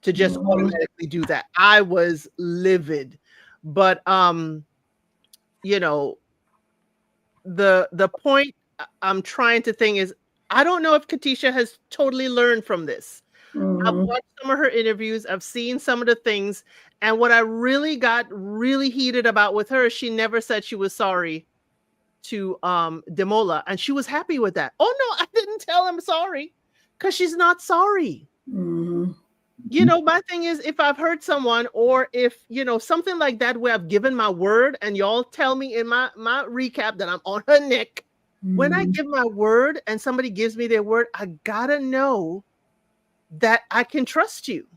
to just automatically do that. I was livid. But you know, the point I'm trying to think is I don't know if Katisha has totally learned from this. I've watched some of her interviews, I've seen some of the things, and what I really got really heated about with her, she never said she was sorry to Demola, and she was happy with that. Oh no, I didn't tell him sorry, because she's not sorry. You know, my thing is, if I've hurt someone, or if, you know, something like that where I've given my word and y'all tell me in my recap that I'm on her neck, when I give my word and somebody gives me their word, I gotta know that I can trust you.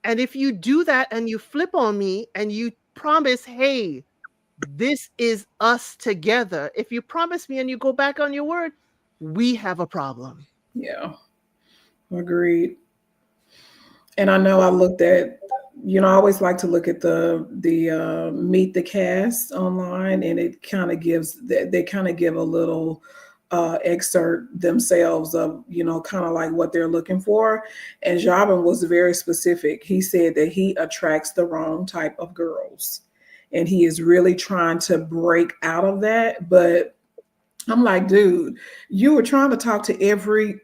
And if you do that and you flip on me and you promise, hey, this is us together. If you promise me and you go back on your word, we have a problem. Yeah, agreed. And I know I looked at, I always like to look at the meet the cast online, and it kind of gives they kind of give a little excerpt themselves of kind of like what they're looking for. And Jabin was very specific. He said that he attracts the wrong type of girls, and he is really trying to break out of that. But I'm like, dude, you were trying to talk to every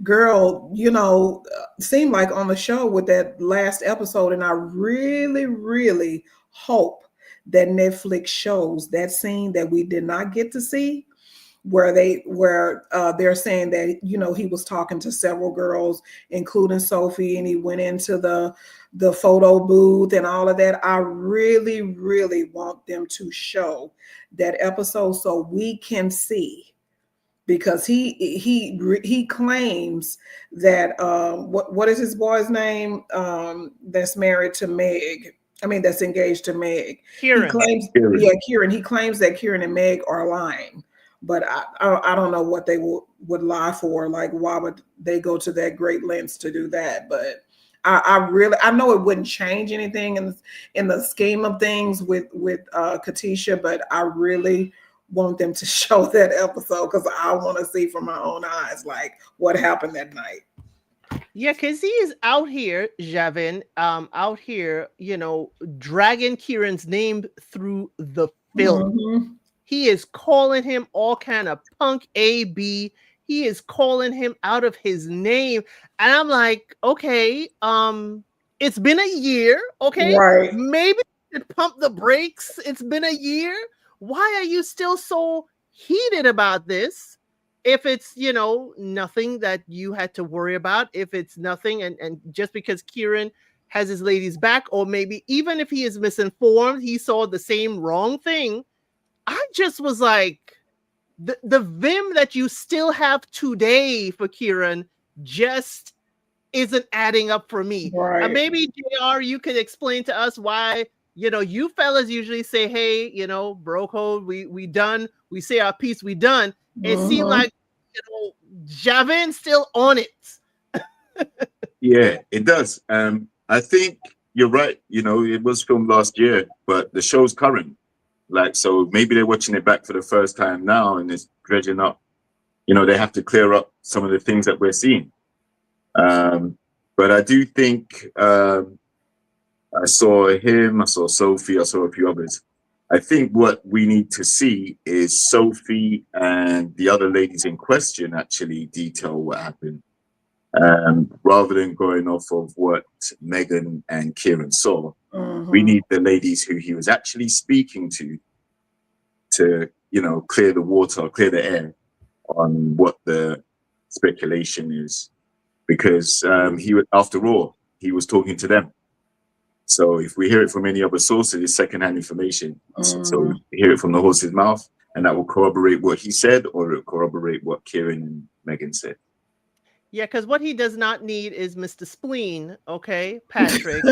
girl, seemed like on the show with that last episode. And I really, really hope that Netflix shows that scene that we did not get to see, where they're saying that he was talking to several girls, including Sophie, and he went into the photo booth and all of that. I really, really want them to show that episode so we can see, because he claims that what is his boy's name, that's married to Meg. I mean, that's engaged to Meg. Kieran. He claims, Kieran. yeah, Kieran. He claims that Kieran and Meg are lying, but I don't know what they would lie for. Like, why would they go to that great lengths to do that? But I know it wouldn't change anything in the scheme of things with Katisha, but I really want them to show that episode, because I want to see from my own eyes like what happened that night. Yeah, because he is out here, Javin, out here, dragging Kieran's name through the film. He is calling him all kind of punk AB. He is calling him out of his name. And I'm like, okay, it's been a year, okay? Right. Maybe you should pump the brakes. It's been a year. Why are you still so heated about this? If it's, nothing that you had to worry about, if it's nothing, and just because Kieran has his lady's back, or maybe even if he is misinformed, he saw the same wrong thing. I just was like, the vim that you still have today for Kieran just isn't adding up for me. Right. Maybe JR, you could explain to us why, you fellas usually say, hey, bro code, we done, we say our piece, we done. It seemed like, Javin's still on it. Yeah, it does. I think you're right. It was filmed last year, but the show's current. Like, so maybe they're watching it back for the first time now and it's dredging up. They have to clear up some of the things that we're seeing. But I do think I saw him, I saw Sophie, I saw a few others. I think what we need to see is Sophie and the other ladies in question actually detail what happened, rather than going off of what Megan and Kieran saw. We need the ladies who he was actually speaking to clear the water, clear the air on what the speculation is, because after all, he was talking to them. So if we hear it from any other sources, it's secondhand information. So we hear it from the horse's mouth, and that will corroborate what he said, or it will corroborate what Kieran and Megan said. Yeah, because what he does not need is Mr. Spleen, okay, Patrick,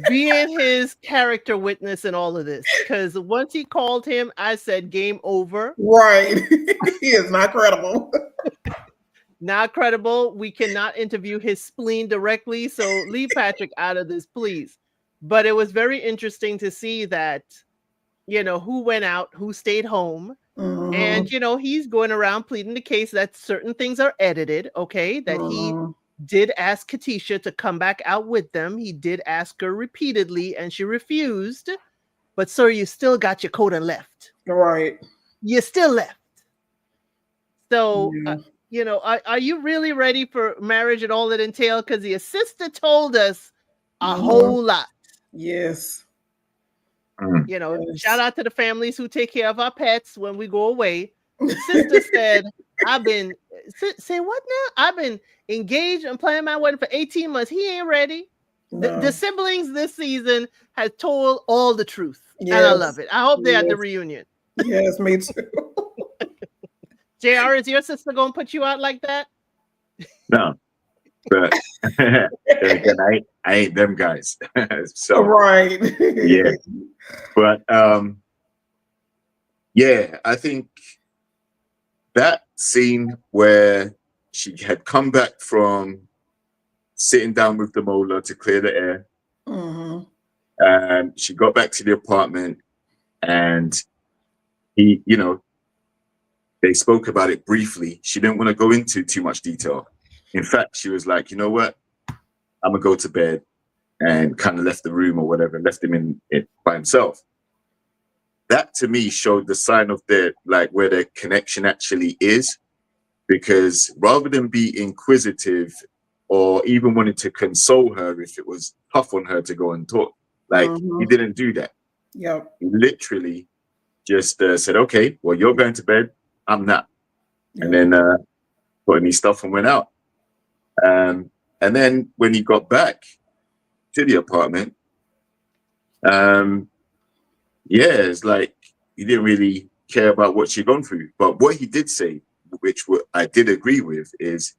being his character witness in all of this. Because once he called him, I said, game over. Right. He is not credible. Not credible. We cannot interview his spleen directly, so leave Patrick out of this, please. But it was very interesting to see that, who went out, who stayed home. And, he's going around pleading the case that certain things are edited, okay? That he did ask Katisha to come back out with them. He did ask her repeatedly, and she refused. But sir, you still got your quota left. Right. You still left. So, Yeah. are you really ready for marriage and all it entails? Because your sister told us a Mhm. whole lot. Yes. Mm. Shout Yes. out to the families who take care of our pets when we go away. The sister said, I've been, say what now? I've been engaged and planning my wedding for 18 months. He ain't ready. The No. siblings this season has told all the truth. And I love Yes. it. I hope they're at the Yes. reunion. Yes, me too. JR, is your sister going to put you out like that? No, but then again, I ain't them guys. So Right. yeah, but yeah, I think that scene where she had come back from sitting down with the molar to clear the air, Mhm. and she got back to the apartment, and he, they spoke about it briefly. She didn't want to go into too much detail. In fact, she was like, you know what? I'm gonna go to bed, and kind of left the room or whatever, left him in it by himself. That to me showed the sign of their like where their connection actually is, because rather than be inquisitive or even wanting to console her if it was tough on her to go and talk, like he Mhm. didn't do that. Yep. He literally just said, "Okay, well you're going to bed, I'm not," and Yep. then put in his stuff and went out. And then when he got back to the apartment, um, yeah, it's like he didn't really care about what she'd gone through. But what he did say, which I did agree with, is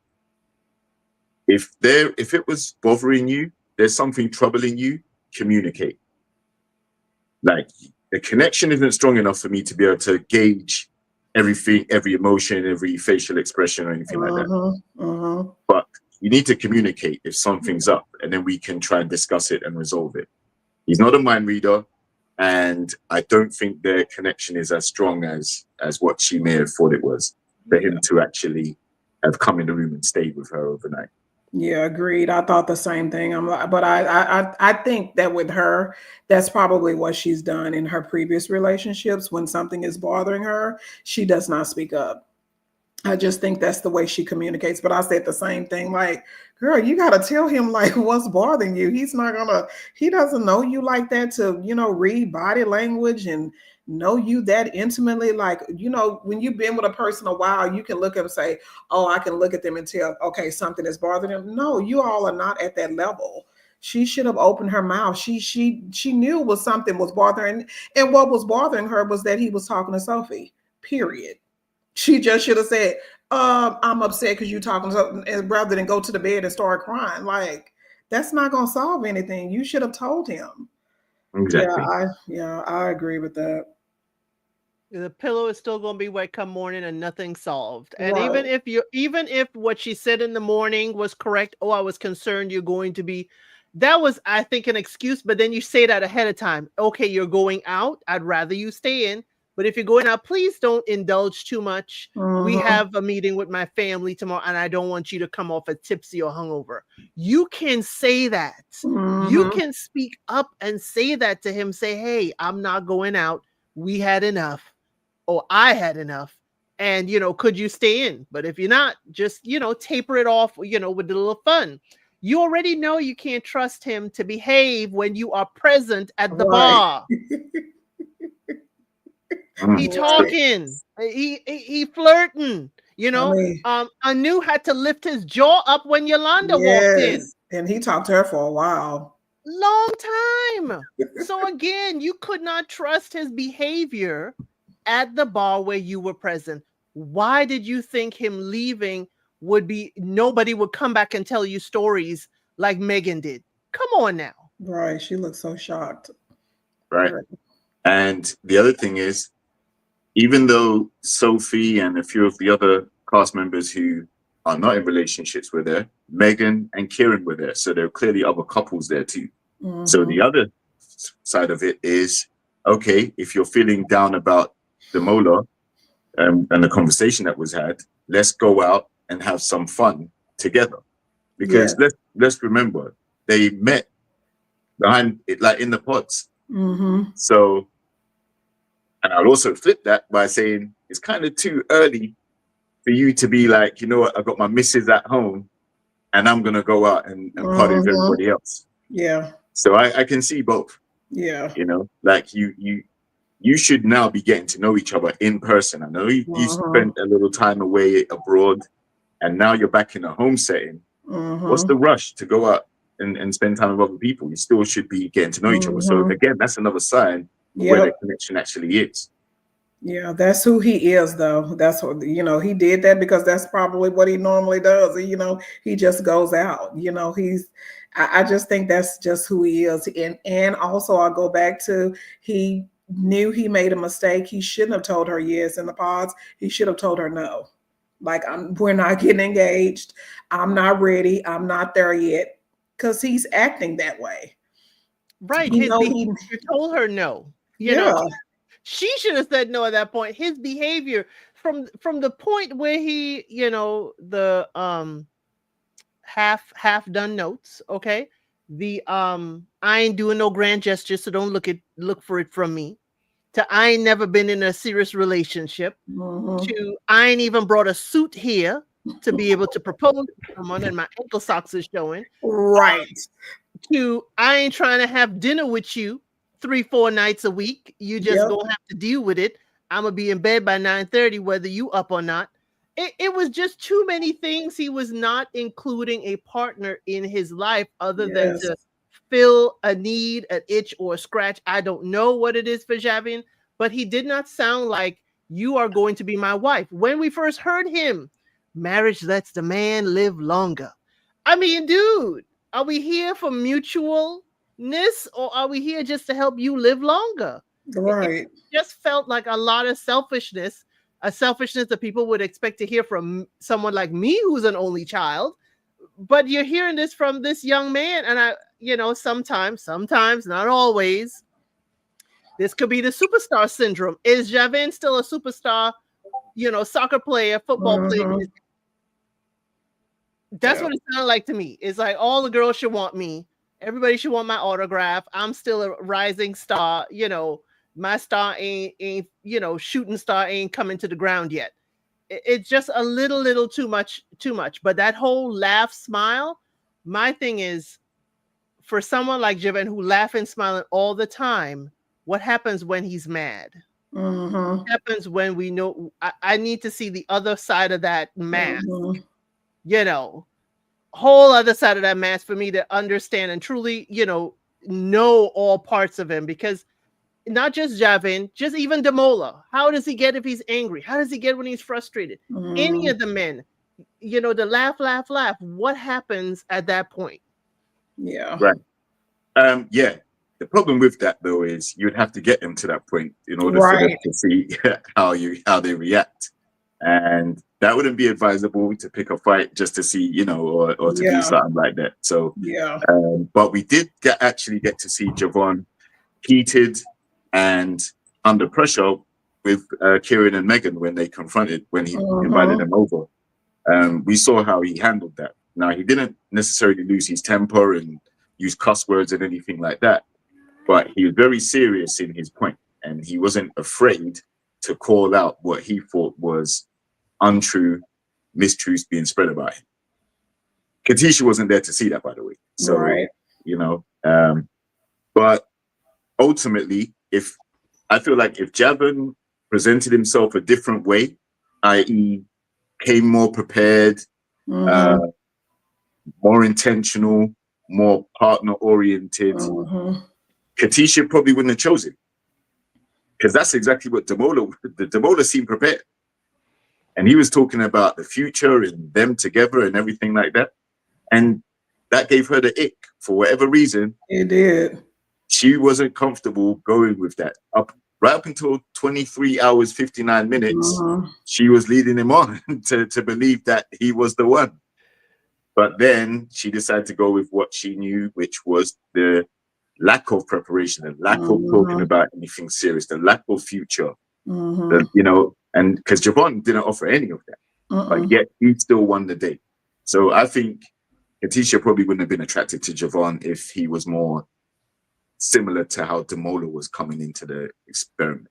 if it was bothering you, there's something troubling you, communicate. Like the connection isn't strong enough for me to be able to gauge everything, every emotion, every facial expression, or anything like that. Mhm. Mhm. But you need to communicate if something's up, and then we can try and discuss it and resolve it. He's not a mind reader, and I don't think their connection is as strong as what she may have thought it was for Yeah. him to actually have come in the room and stayed with her overnight. Yeah, agreed. I thought the same thing. I'm like, but I think that with her, that's probably what she's done in her previous relationships. When something is bothering her, she does not speak up. I just think that's the way she communicates. But I said the same thing, like, girl, you gotta tell him like what's bothering you. He doesn't know you like that to, read body language and know you that intimately. Like, when you've been with a person a while, you can look at them and say, oh, I can look at them and tell, okay, something is bothering them. No, you all are not at that level. She should have opened her mouth. She knew was something was bothering, and what was bothering her was that he was talking to Sophie. Period. She just should have said, I'm upset because you talking to, and rather than go to the bed and start crying. Like, that's not gonna solve anything. You should have told him. Exactly. Yeah, I agree with that. The pillow is still going to be wet come morning and nothing solved. And Right. even if what she said in the morning was correct, oh, I was concerned you're going to be, that was, I think, an excuse. But then you say that ahead of time. Okay, you're going out. I'd rather you stay in. But if you're going out, please don't indulge too much. We Mm-hmm. have a meeting with my family tomorrow, and I don't want you to come off as tipsy or hungover. You can say that. You Mm-hmm. can speak up and say that to him. Say, hey, I'm not going out. We had enough, or I had enough. And, could you stay in? But if you're not, just, taper it off, with a little fun. You already know you can't trust him to behave when you are present at the Right. bar. He Mm. So, Right. talking, he flirting, I mean, Anu had to lift his jaw up when Yolanda walked in. yes. And he talked to her for a while. Long time. So again, you could not trust his behavior at the bar where you were present. Why did you think him leaving would be nobody would come back and tell you stories like Megan did? Come on now. Right. She looked so shocked. right. Right. And the other thing is, even though Sophie and a few of the other cast members who are not in relationships were there, Megan and Kieran were there. So there are clearly other couples there too. So Mm-hmm. the other side of it is, okay, if you're feeling down about the molar and the conversation that was had, let's go out and have some fun together. because Yes. let's remember they met behind it, like in the pods. Mm-hmm. So, and I'll also flip that by saying it's kind of too early for you to be like, you know what, I've got my missus at home and I'm gonna go out and party with Mm-hmm. everybody else. Yeah. So I can see both. Yeah. You know, like you should now be getting to know each other in person. I know you Mm-hmm. spent a little time away abroad, and now you're back in a home setting. What's Mm-hmm. the rush to go out and spend time with other people? You still should be getting to know each other. So Mm-hmm. again, that's another sign of where Yep. their connection actually is. Yeah, that's who he is, though. That's what, he did that because that's probably what he normally does. He just goes out. I just think that's just who he is. And also I'll go back to, he knew he made a mistake. He shouldn't have told her yes in the pods. He should have told her no. Like, we're not getting engaged. I'm not ready. I'm not there yet. Because he's acting that way. Right. He His know he, behavior told her no. yeah, She should have said no at that point. His behavior from the point where he, the half done notes, okay? The I ain't doing no grand gestures, so don't look for it from me. To I ain't never been in a serious relationship. mhm, To I ain't even brought a suit here to be able to propose to someone and my ankle socks is showing. right. To I ain't trying to have dinner with you 3-4 nights a week. You just Yep. gonna have to deal with it. I'm gonna be in bed by 9:30, whether you up or not. It was just too many things. He was not including a partner in his life other than Yes. to fill a need, an itch, or a scratch. I don't know what it is for Javin, but he did not sound like you are going to be my wife. When we first heard him, marriage lets the man live longer. I mean, dude, are we here for mutualness or are we here just to help you live longer? It Right. just felt like a lot of selfishness, a selfishness that people would expect to hear from someone like me who's an only child. But you're hearing this from this young man, and sometimes, not always, this could be the superstar syndrome. Is Javin still a superstar, soccer player, football player? Mhm. That's Yeah. what it sounded like to me. It's like all the girls should want me. Everybody should want my autograph. I'm still a rising star. My star ain't shooting star ain't coming to the ground yet. It's just a little too much. But that whole laugh smile, my thing is for someone like Jivan who laugh and smiling all the time, what happens when he's mad? Mhm. What happens when we know I need to see the other side of that mask, Mhm. you know, whole other side of that mask for me to understand and truly, know all parts of him because not just Javin, just even Demola. How does he get if he's angry? How does he get when he's frustrated? Any Mhm. of the men, the laugh, laugh, laugh. What happens at that point? Yeah. Right. Yeah. The problem with that though is you'd have to get them to that point in order for them Right. to see how they react. And that wouldn't be advisable to pick a fight just to see, or to do Yeah. something like that. So Yeah. but we did actually get to see Javon heated and under pressure with Kieran and Megan when he invited Mhm. them over. We saw how he handled that. Now he didn't necessarily lose his temper and use cuss words and anything like that, but he was very serious in his point, and he wasn't afraid to call out what he thought was untrue mistruths being spread about him. Katisha wasn't there to see that, by the way. So, Right. you know, um, but ultimately, if I feel like if Javon presented himself a different way, i.e., came more prepared, uh, Mhm. more intentional, more partner oriented, Mhm. Katisha probably wouldn't have chosen because that's exactly what Demola seemed prepared. And he was talking about the future and them together and everything like that. And that gave her the ick for whatever reason. It did. She wasn't comfortable going with that. Right up until 23 hours, 59 minutes, Mhm. she was leading him on to believe that he was the one. But then she decided to go with what she knew, which was the lack of preparation, the lack of talking Mhm. about anything serious, the lack of future, Mhm. and because Javon didn't offer any of that, but Mhm. yet he still won the day. So I think Katisha probably wouldn't have been attracted to Javon if he was more similar to how Demola was coming into the experiment.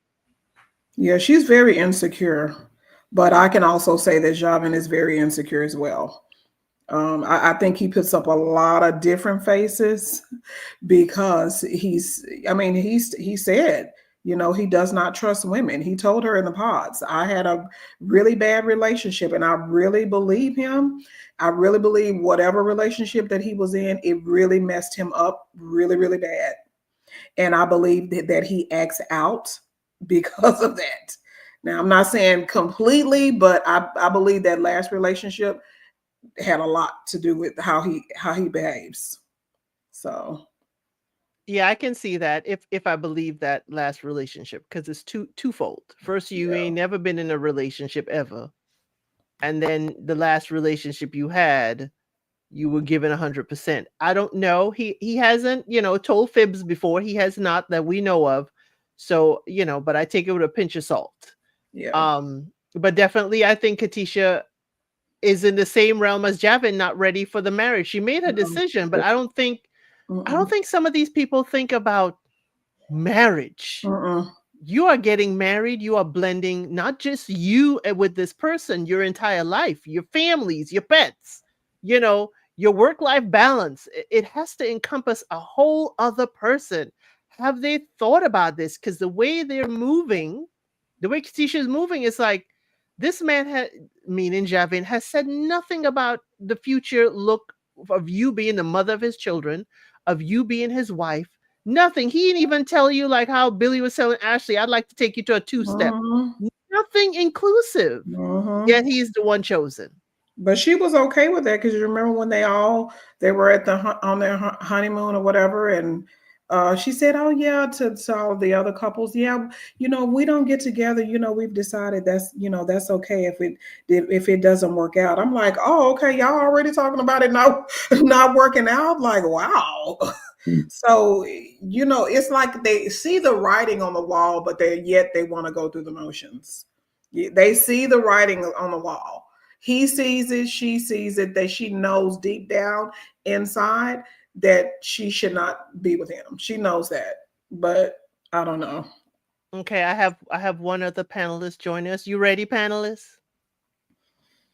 Yeah, she's very insecure, but I can also say that Javin is very insecure as well. I think he puts up a lot of different faces because he said, he does not trust women. He told her in the pods, I had a really bad relationship, and I really believe him. I really believe whatever relationship that he was in, it really messed him up really, really bad. And I believe that he acts out because of that. Now, I'm not saying completely, but I believe that last relationship had a lot to do with how he behaves. So Yeah, I can see that if I believe that last relationship, because it's twofold. First, you yeah. ain't never been in a relationship ever, and then the last relationship you had, you were given 100%. I don't know. He hasn't, told fibs before. He has not that we know of. So, but I take it with a pinch of salt. Yeah. But definitely I think Katisha is in the same realm as Javin, not ready for the marriage. She made her No. decision, but I don't Mm-mm. think some of these people think about marriage. Mm-mm. You are getting married, you are blending not just you with this person, your entire life, your families, your pets, your work life balance. It has to encompass a whole other person. Have they thought about this? Because the way they're moving, the way Katisha is moving, is like this man had, meaning Javin, has said nothing about the future look of you being the mother of his children, of you being his wife. Nothing. He didn't even tell you like how Billy was telling Ashley, I'd like to take you to a two-step. Mm-hmm. Nothing inclusive. Mm-hmm. Yet he's the one chosen. But she was okay with that because you remember when they were at on their honeymoon or whatever, and she said, "Oh yeah," to all of the other couples, "Yeah, we don't get together. We've decided that's okay if it doesn't work out." I'm like, "Oh, okay, y'all already talking about it now not working out." Like, wow. Mm. So it's like they see the writing on the wall, but they want to go through the motions. They see the writing on the wall. He sees it, she sees it, that she knows deep down inside that she should not be with him. She knows that, but I don't know. Okay, I have one other panelist join us. You ready, panelists?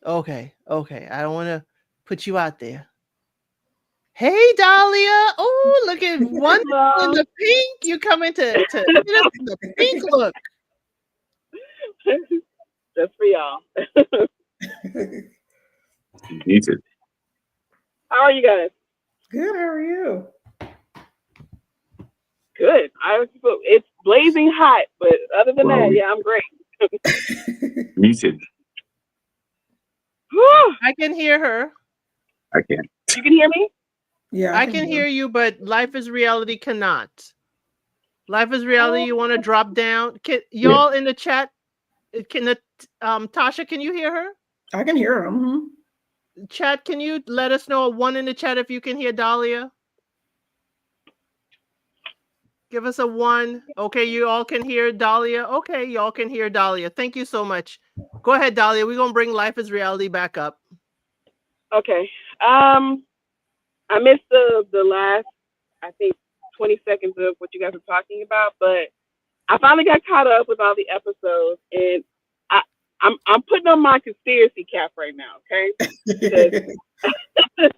Okay, okay. I don't want to put you out there. Hey, Dahlia. Oh, look at wonderful in Hello. the pink. You coming to hit us with the pink look. Just for y'all. Muted. How are you guys? Good, how are you? Good. It's blazing hot, but other than Well, that, yeah, I'm great. muted. Whew. I can hear her. I can't. You can hear me? Yeah, I I can can hear. hear you, but Life is Reality cannot. Life is Reality, Oh, you want to drop down? Can, Yeah, y'all in the chat, can the Tasha, can you hear her? I can hear him. Chat, can you let us know a one in the chat if you can hear Dahlia? Give us a one. Okay, you all can hear Dahlia. Okay, y'all can hear Dahlia. Thank you so much. Go ahead, Dahlia. We're gonna bring Life is Reality back up. okay. I missed the last, I think, 20 seconds of what you guys were talking about, but I finally got caught up with all the episodes, and I I'm putting on my conspiracy cap right now, okay? Because Mhm.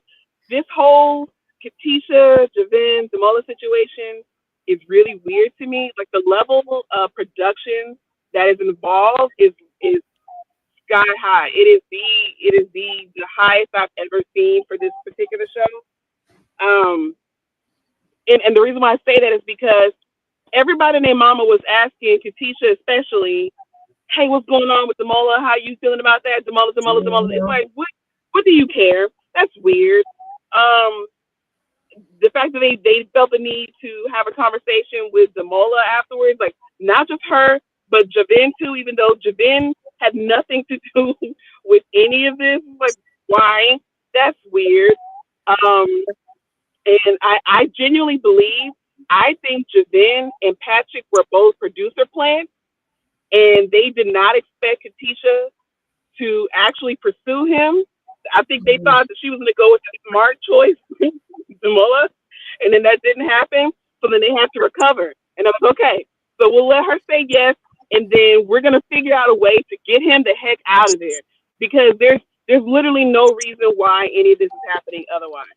this whole Katisha, Javin, Demola situation is really weird to me. Like the level of production that is involved is sky high. It is the highest I've ever seen for this particular show. And the reason why I say that is because everybody and their mama was asking Katisha especially, hey, what's going on with Demola? How you feeling about that? Demola. It's like, what do you care? That's weird. Um, the fact that they felt the need to have a conversation with Demola afterwards, like not just her, but Javin too, even though Javin had nothing to do with any of this. Like, why? That's weird. Um, and I genuinely believe, I think Javin and Patrick were both producer plants, and they did not expect Katisha to actually pursue him. I think they thought that she was going to go with the smart choice, Damola, and then that didn't happen. So then they had to recover, and I was okay. So we'll let her say yes, and then we're going to figure out a way to get him the heck out of there because there's literally no reason why any of this is happening otherwise.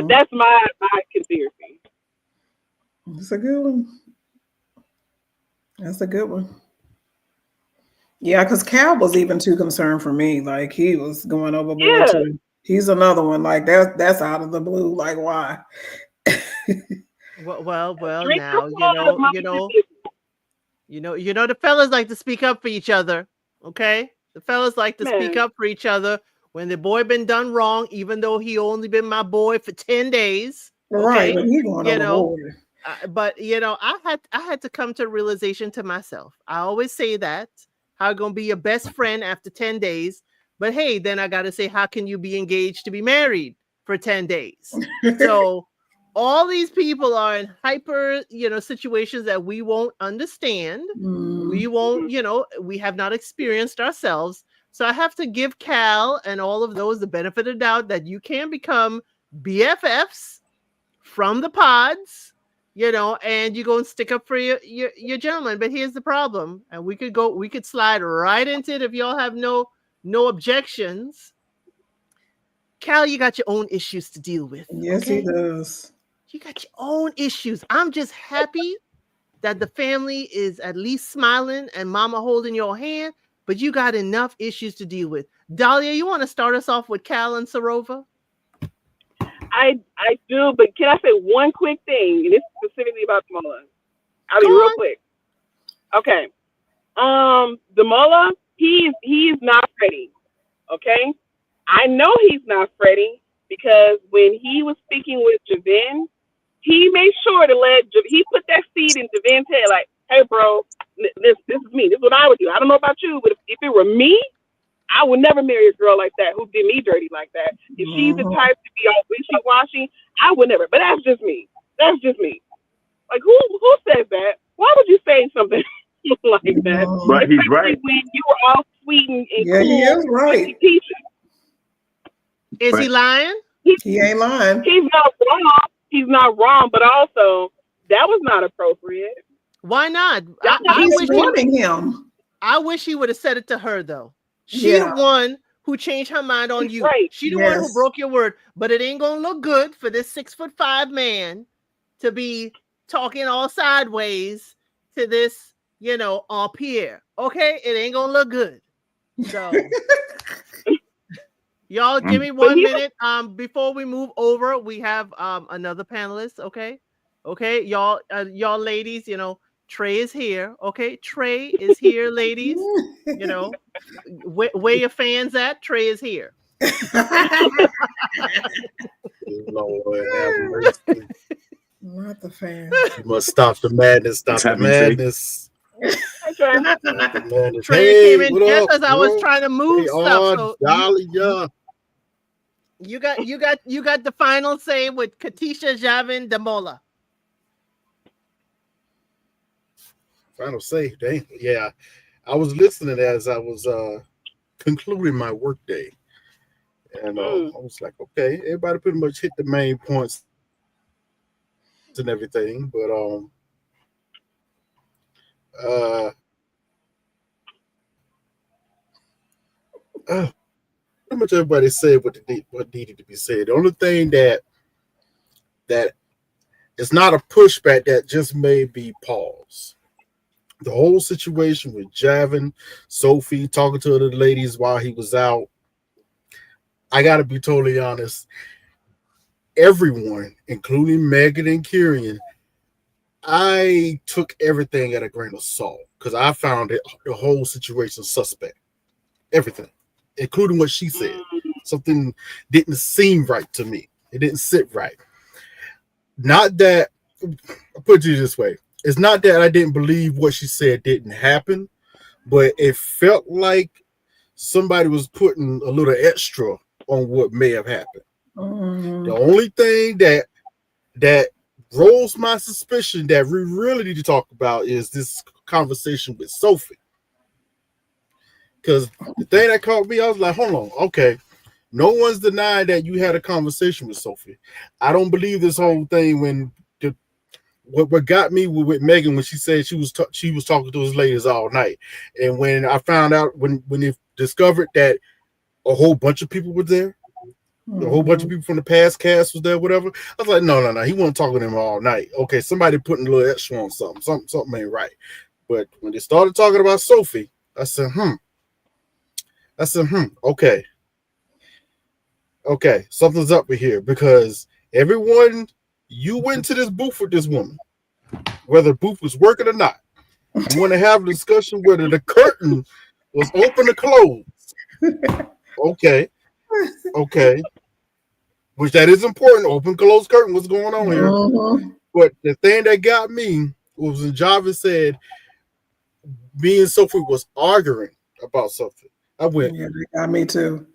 That's my conspiracy. That's a good one. That's a good one. Yeah, because Cal was even too concerned for me. Like he was going overboard too. He's another one. Like that's out of the blue. Like why? Well. Now the fellas like to speak up for each other. Okay, the fellas like to speak up for each other when the boy been done wrong, even though he only been my boy for 10 days. Okay, right? He going overboard. But I had to come to a realization to myself. I always say that. How gonna be your best friend after 10 days? But hey, then I gotta say, how can you be engaged to be married for 10 days? So all these people are in hyper, situations that we won't understand. We won't, we have not experienced ourselves. So I have to give Cal and all of those the benefit of the doubt that you can become BFFs from the pods. And you go and stick up for your gentleman. But here's the problem. And we could slide right into it if y'all have no objections. Cal, you got your own issues to deal with. Yes, okay? He does. You got your own issues. I'm just happy that the family is at least smiling and mama holding your hand, but you got enough issues to deal with. Dahlia, you want to start us off with Cal and Sarova? I do, but can I say one quick thing? And this is specifically about Damola. I'll be real quick. Okay. Damola, he's not ready. Okay? I know he's not ready because when he was speaking with Javin, he made sure to he put that seed in Javin's head like, hey bro, this is me. This is what I would do. I don't know about you, but if it were me, I would never marry a girl like that who did me dirty like that. If she's the type to be all wishy-washy, I would never. But that's just me. That's just me. Like, who says that? Why would you say something like that? But he's right. When you were all sweet and cool. He is right. Is he lying? He ain't lying. He's not wrong. He's not wrong, but also, that was not appropriate. Why not? He's warning him. I wish he would have said it to her, though. She the one who changed her mind on you. Right. She the one who broke your word. But it ain't gonna look good for this 6'5" man to be talking all sideways to this, Pierre. Okay, it ain't gonna look good. So y'all give me 1 minute. Before we move over, we have another panelist. Okay, y'all ladies, Trey is here. Okay, Trey is here, ladies. Where your fans at? Trey is here. Lord have mercy. Not the fans. You must stop the madness. Stop the madness. Trey came in just as I was trying to move stuff. So Dahlia. You got the final say with Katisha, Javin, Damola. Final say, dang. Yeah. I was listening as I was concluding my workday. And I was like, okay, everybody pretty much hit the main points and everything. But pretty much everybody said what needed to be said. The only thing that it's not a pushback that just made me pause. The whole situation with Javin, Sophie talking to the ladies while he was out. I got to be totally honest. Everyone, including Megan and Kieran, I took everything at a grain of salt because I found the whole situation suspect. Everything, including what she said. Something didn't seem right to me. It didn't sit right. Not that, I'll put it to you this way. It's not that I didn't believe what she said didn't happen, but it felt like somebody was putting a little extra on what may have happened. The only thing that rolls my suspicion that we really need to talk about is this conversation with Sophie. Because the thing that caught me, I was like, hold on, okay. No one's denying that you had a conversation with Sophie. I don't believe this whole thing when what got me with Megan when she said she was talking to his ladies all night, and when I found out when they discovered that a whole bunch of people were there, a whole bunch of people from the past cast was there, whatever. I was like, no, he wasn't talking to them all night. Okay, somebody putting a little extra on something ain't right. But when they started talking about Sophie, I said, okay, something's up with here because everyone you went to this booth with this woman, whether the booth was working or not. You want to have a discussion whether the curtain was open or closed. Okay. Which that is important. Open, closed curtain. What's going on here? But the thing that got me was when Jarvis said me and Sophie was arguing about something. I went, yeah, they got me too.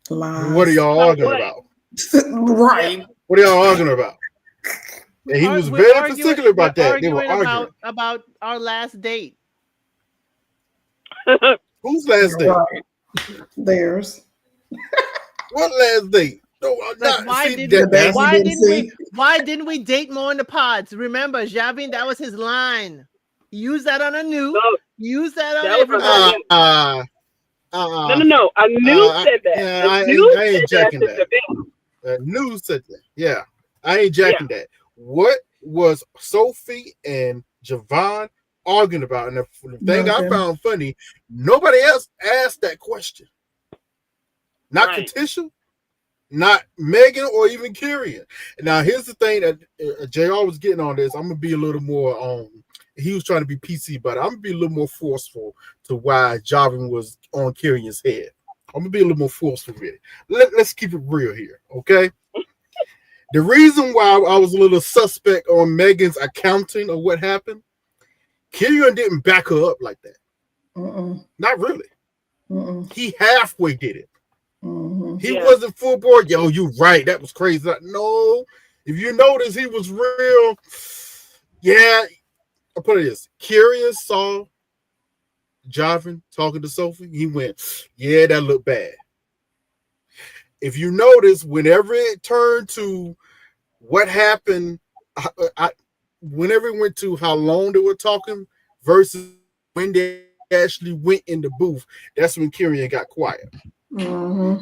Lies. What are y'all arguing about? Right. What are y'all arguing about? And he was very particular about that. They were arguing about our last date. Whose last date? Right. Theirs. What last date? No, Like, why didn't we date more in the pods? Remember, Javin, that was his line. He used that on a new. Use that on everybody. No. A new said that. Yeah, I ain't jacking that. News said that. Yeah, I ain't jacking that. What was Sophie and Javon arguing about? And the thing I found funny, nobody else asked that question. Not Katisha, not Megan, or even Kieran. Now, here's the thing that JR was getting on this. I'm going to be a little more, he was trying to be PC, but I'm going to be a little more forceful to why Javin was on Kieran's head. I'm going to be a little more forceful with it. Let's keep it real here, okay? The reason why I was a little suspect on Megan's accounting of what happened, Kieran didn't back her up like that. Not really. He halfway did it. He wasn't full board. Yo, you right. That was crazy. No. If you notice, he was real. Yeah. I'll put it this. Kieran saw Javin talking to Sophie. He went, yeah, that looked bad. If you notice, whenever it turned to what happened, whenever it went to how long they were talking versus when they actually went in the booth, that's when Kieran got quiet.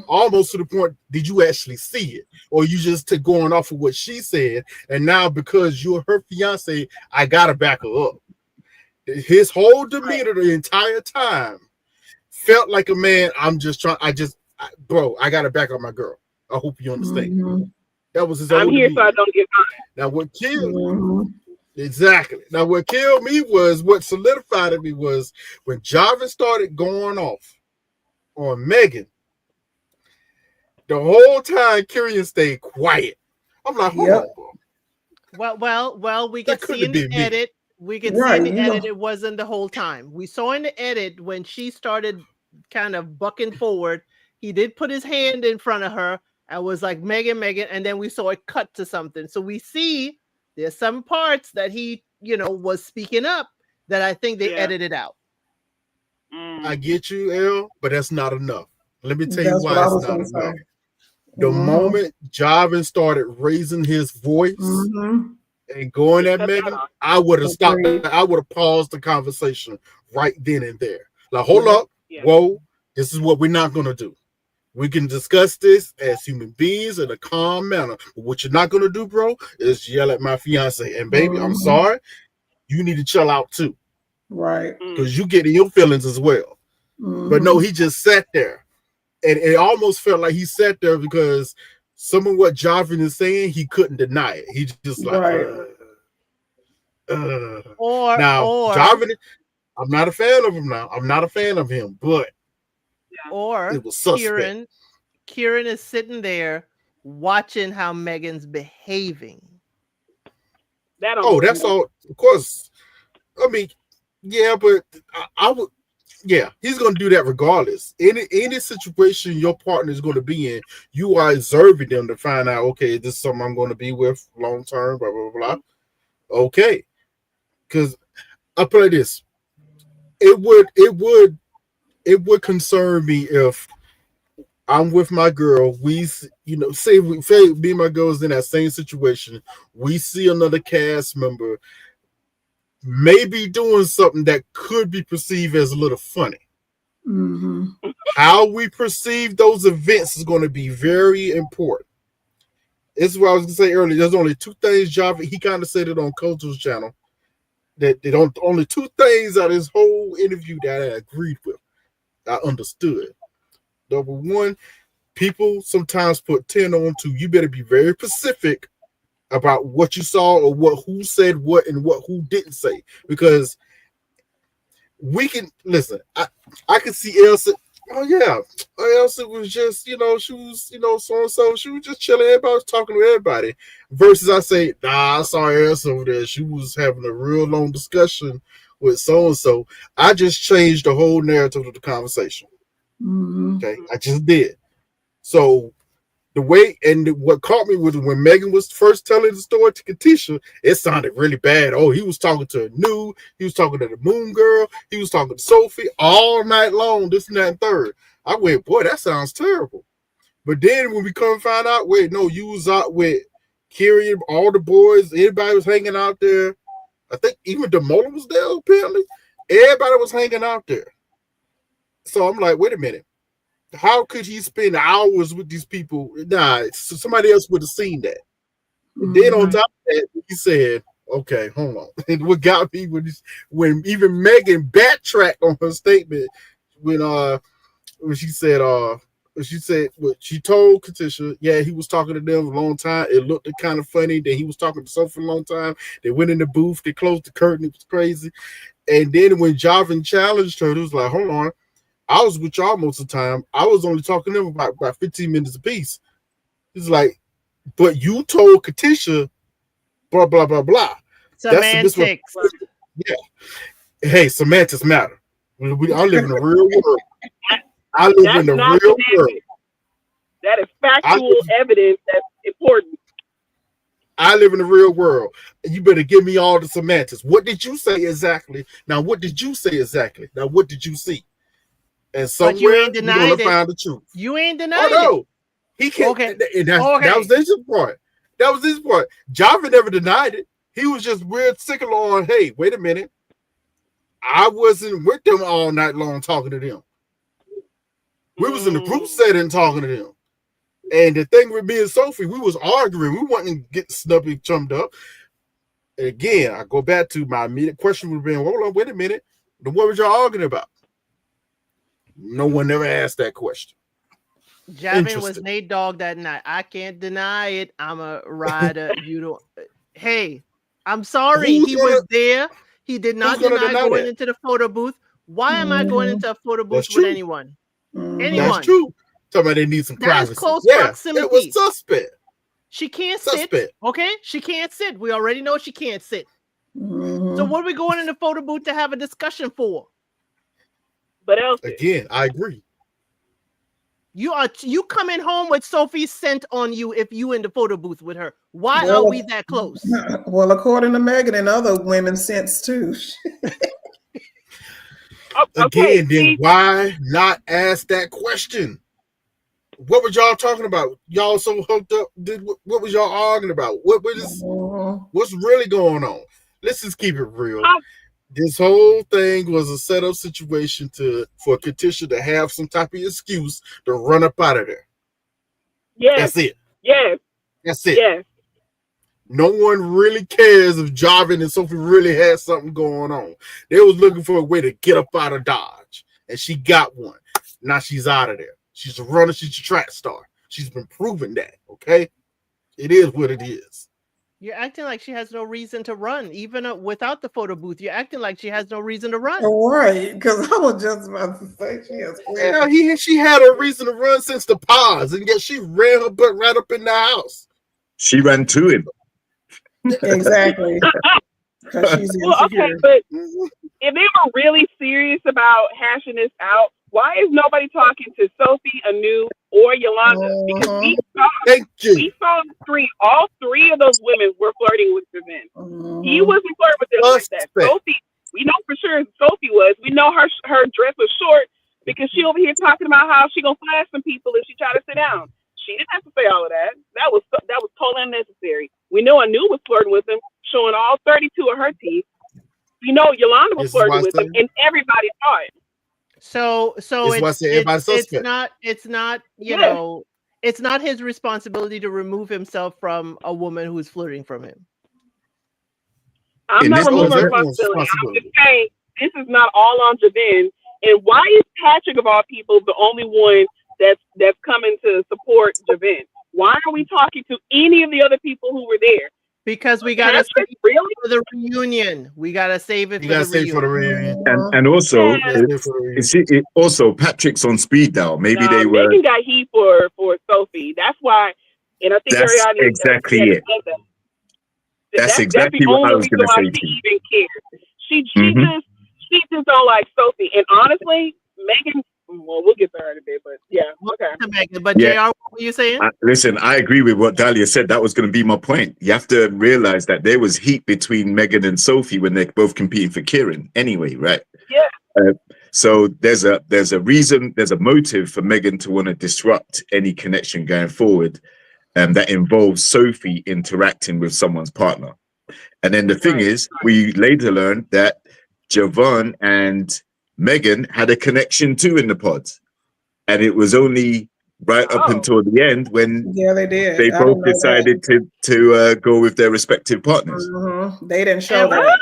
Almost to the point, did you actually see it? Or you just took going off of what she said, and now because you're her fiance, I gotta back her up. His whole demeanor the entire time felt like a man, I gotta back up my girl. I hope you understand. That was his I'm here demeanor. So I don't get mine. Now what killed exactly. Now what killed me was what solidified me was when Jarvis started going off on Megan. The whole time Kieran stayed quiet. I'm like, hold on, bro. Well, we could see in the edit. We could see in the edit it wasn't the whole time. We saw in the edit when she started kind of bucking forward, he did put his hand in front of her and was like, Megan, and then we saw it cut to something. So we see there's some parts that he, was speaking up that I think they edited out. I get you, L, but that's not enough. Let me tell you why it's not enough. The moment Javin started raising his voice and going at Megan, I would have stopped. I would have paused the conversation right then and there. Like, hold up. Whoa, this is what we're not going to do. We can discuss this as human beings in a calm manner. But what you're not going to do, bro, is yell at my fiance. And baby, I'm sorry. You need to chill out too. Right. Because you get in your feelings as well. But no, he just sat there. And it almost felt like he sat there because some of what Javin is saying, he couldn't deny it. He just like, Javin, I'm not a fan of him now. I'm not a fan of him, but it was suspect. Kieran is sitting there watching how Megan's behaving. That's all. Of course. I mean, yeah, but I would. Yeah, he's going to do that regardless. Any situation your partner is going to be in, you are observing them to find out, okay, this is something I'm going to be with long term, blah, blah, blah. Okay. Because I'll put it this. It would concern me if I'm with my girl. Say me and my girl's in that same situation. We see another cast member maybe doing something that could be perceived as a little funny. Mm-hmm. How we perceive those events is going to be very important. This is what I was going to say earlier. There's only two things he kind of said it on Culture's channel. That they don't only two things out of this whole interview that I agreed with. I understood. Number one, people sometimes put 10 on to you better be very specific about what you saw or who said what and who didn't say. Because we can listen, I can see Elsa. Oh yeah. Elsa was just, she was, so and so. She was just chilling. Everybody was talking to everybody. Versus I say, I saw Elsa over there. She was having a real long discussion with so and so. I just changed the whole narrative of the conversation. Mm-hmm. Okay, I just did. So the way and what caught me was when Megan was first telling the story to Katisha, it sounded really bad. Oh, he was talking to Nu, he was talking to the Moon Girl, he was talking to Sophie all night long, this and that and third. I went, boy, that sounds terrible. But then when we come and find out, wait, no, you was out with Kiri, all the boys, everybody was hanging out there. I think even Demola was there, apparently. Everybody was hanging out there. So I'm like, wait a minute. How could he spend hours with these people? Nah, so somebody else would have seen that. And then on top of that, he said, okay, hold on. And what got me when even Megan backtracked on her statement when she said she told Katisha, yeah, he was talking to them a long time. It looked kind of funny. Then he was talking to Sophie a long time. They went in the booth, they closed the curtain, it was crazy. And then when Javin challenged her, it was like, hold on. I was with y'all most of the time. I was only talking to them about 15 minutes apiece. It's like, but you told Katisha, blah, blah, blah, blah. Semantics. Yeah. Hey, semantics matter. I live in the real world. I live in the real world. That is factual evidence that's important. I live in the real world. You better give me all the semantics. What did you say exactly? Now, what did you say exactly? Now, what did you see? And somewhere you're gonna find the truth. You ain't denied it. He can't. Okay. That was his part. That was his part. Java never denied it. He was just weird sickle on, hey, wait a minute. I wasn't with them all night long talking to them. We was in the group setting talking to them. And the thing with me and Sophie, we was arguing. We wasn't getting snubbly chummed up. And again, I go back to my immediate question would have been, hold on, wait a minute. What was y'all arguing about? No one ever asked that question. Javin was Nate Dogg that night. I can't deny it. I'm a rider. You don't. Hey, I'm sorry. He was there. He did not deny going into the photo booth. Why am I going into a photo booth with anyone? Anyone? That's true. Somebody needs some privacy. That's close proximity. It was suspect. She can't sit. Okay, she can't sit. We already know she can't sit. So what are we going in the photo booth to have a discussion for? But else again, I agree. You coming home with Sophie's scent on you if you in the photo booth with her. Why are we that close? Well, according to Megan and other women's scents too. Again, then why not ask that question? What was y'all talking about? Y'all so hooked up. What was y'all arguing about? What's really going on? Let's just keep it real. This whole thing was a setup situation for Katisha to have some type of excuse to run up out of there. Yes. That's it. Yes. That's it. Yes. No one really cares if Javin and Sophie really had something going on. They was looking for a way to get up out of Dodge, and she got one. Now she's out of there. She's a runner. She's a track star. She's been proving that, okay? It is what it is. You're acting like she has no reason to run, even without the photo booth. You're acting like she has no reason to run. Right, because I was just about to say she has. Yeah, she had a reason to run since the pause, and yet she ran her butt right up in the house. She ran to him. Exactly. Well, okay, but if they were really serious about hashing this out, why is nobody talking to Sophie, Anu, or Yolanda? Because we saw the screen. All three of those women were flirting with the men. He wasn't flirting with them like that. Sophie, we know for sure Sophie was. We know her dress was short because she over here talking about how she gonna flash some people if she try to sit down. She didn't have to say all of that. That was totally unnecessary. We know Anu was flirting with him, showing all 32 of her teeth. We know Yolanda was This is why flirting I with him, say. and everybody saw it. So It's why I say everybody's suspect. it's not you Yeah. know it's not his responsibility to remove himself from a woman who's flirting from him. I'm In not this Oh, it's removing everyone's responsibility. I'm just responsibility. saying this is not all on Javin. And why is Patrick of all people the only one that's coming to support Javin? Why are we talking to any of the other people who were there? Because we gotta Patrick, save really? for the reunion. We gotta save it You for gotta the save for the reunion. reunion. and also You gotta save for the reunion. also Patrick's on speed dial. Maybe they were. Megan got heat for Sophie. That's why, and I think That's Ariana exactly had it. said that. That's That's the exactly what I only was reason going to why say she to you. even cares. She Mhm. just don't like Sophie. And honestly, Megan. Well, we'll get to her in a bit, but yeah, We'll okay. get to Megan, but Yeah. JR, what were you saying? Listen, I agree with what Dahlia said. That was going to be my point. You have to realize that there was heat between Megan and Sophie when they're both competing for Kieran. Anyway, right? Yeah. So there's a reason, there's a motive for Megan to want to disrupt any connection going forward, that involves Sophie interacting with someone's partner. And then the thing Right. is, we later learned that Javon and Megan had a connection too in the pods. And it was only right up Oh. until the end when Yeah, they did. they I both didn't know that. decided to go with their respective partners. They didn't show Every- that.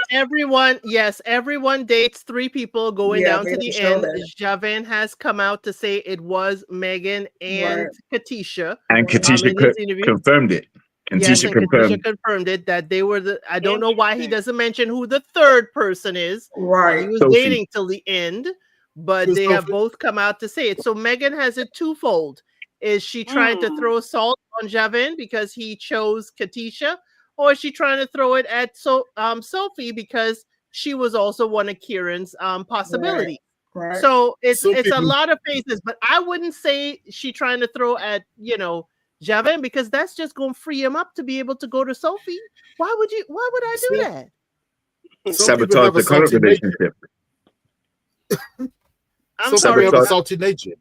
everyone dates 3 people going Yeah, down they to didn't the show end. that. Javan has come out to say it was Megan and Right. Katisha. And Right. Katisha in his interview. confirmed it. Yes, Katisha and confirmed. Katisha confirmed it that they were the. I don't know why he Interesting. doesn't mention who the third person is. He Right. was Sophie. waiting till the end, but Who's they have Sophie? both come out to say it. So Megan has it twofold. Is she trying to throw salt on Javin because he chose Katisha, or is she trying to throw it at Sophie because she was also one of Kieran's possibilities? Right. So it's Sophie a was- lot of faces, but I wouldn't say she trying to throw at Javin, because that's just going to free him up to be able to go to Sophie. Why would I do that? Some people Sabotage have a the current salty nature. relationship. I'm Some sorry. people have a I- salty nature.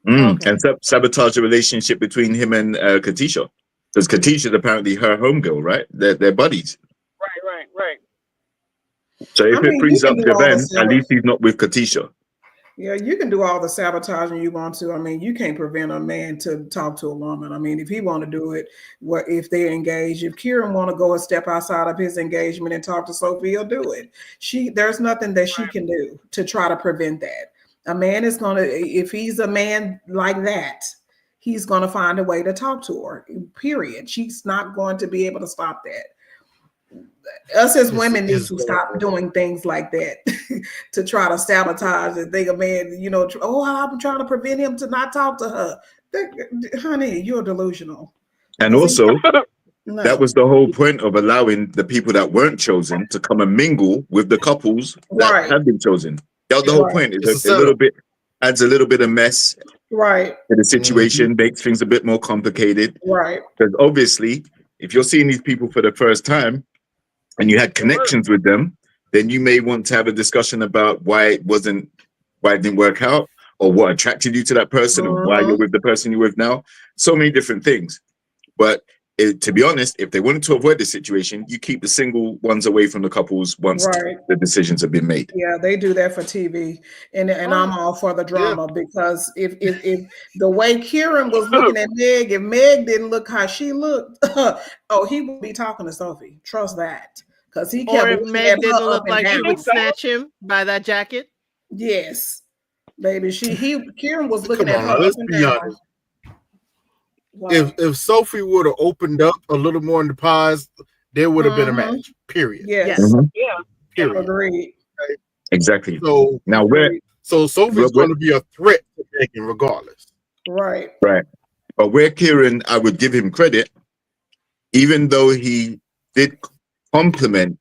Okay. And sabotage the relationship between him and Katisha. Because Katisha's apparently her homegirl, right? They're buddies. Right. So if I it mean, you frees can up do all the Javan, at sabotage. least he's not with Katisha. Yeah, you can do all the sabotaging you want to. I mean, you can't prevent a man to talk to a woman. I mean, if he want to do it, if they're engaged, if Kieran want to go a step outside of his engagement and talk to Sophie, he'll do it. There's nothing that she can do to try to prevent that. A man is gonna, if he's a man like that, he's gonna find a way to talk to her. Period. She's not going to be able to stop that. Us as women need to stop doing things like that to try to sabotage and think a man, I'm trying to prevent him to not talk to her. Honey, you're delusional. And also, No. that was the whole point of allowing the people that weren't chosen to come and mingle with the couples that Right. have been chosen. That was the whole Right. point. It's It's a a little bit, adds a little bit of mess Right. to the situation, makes things a bit more complicated. Right. Because obviously, if you're seeing these people for the first time and you had connections with them, then you may want to have a discussion about why it didn't work out, or what attracted you to that person, and why you're with the person you're with now. So many different things. But to be honest, if they wanted to avoid this situation, you keep the single ones away from the couples once the decisions have been made. Yeah, they do that for TV, and I'm all for the drama because if the way Kieran was looking at Meg, if Meg didn't look how she looked, he would be talking to Sophie. Trust that, because he kept. Or if Meg didn't look like she would snatch him by that jacket. Yes, baby. Kieran was looking Come at on, her let's up and be down. honest. If Sophie would have opened up a little more in the pies, there would have been a match. Period. Yes. Yeah. Period. Agreed. Exactly. So now Sophie's going to be a threat to Megan regardless. Right. But where Kieran, I would give him credit, even though he did compliment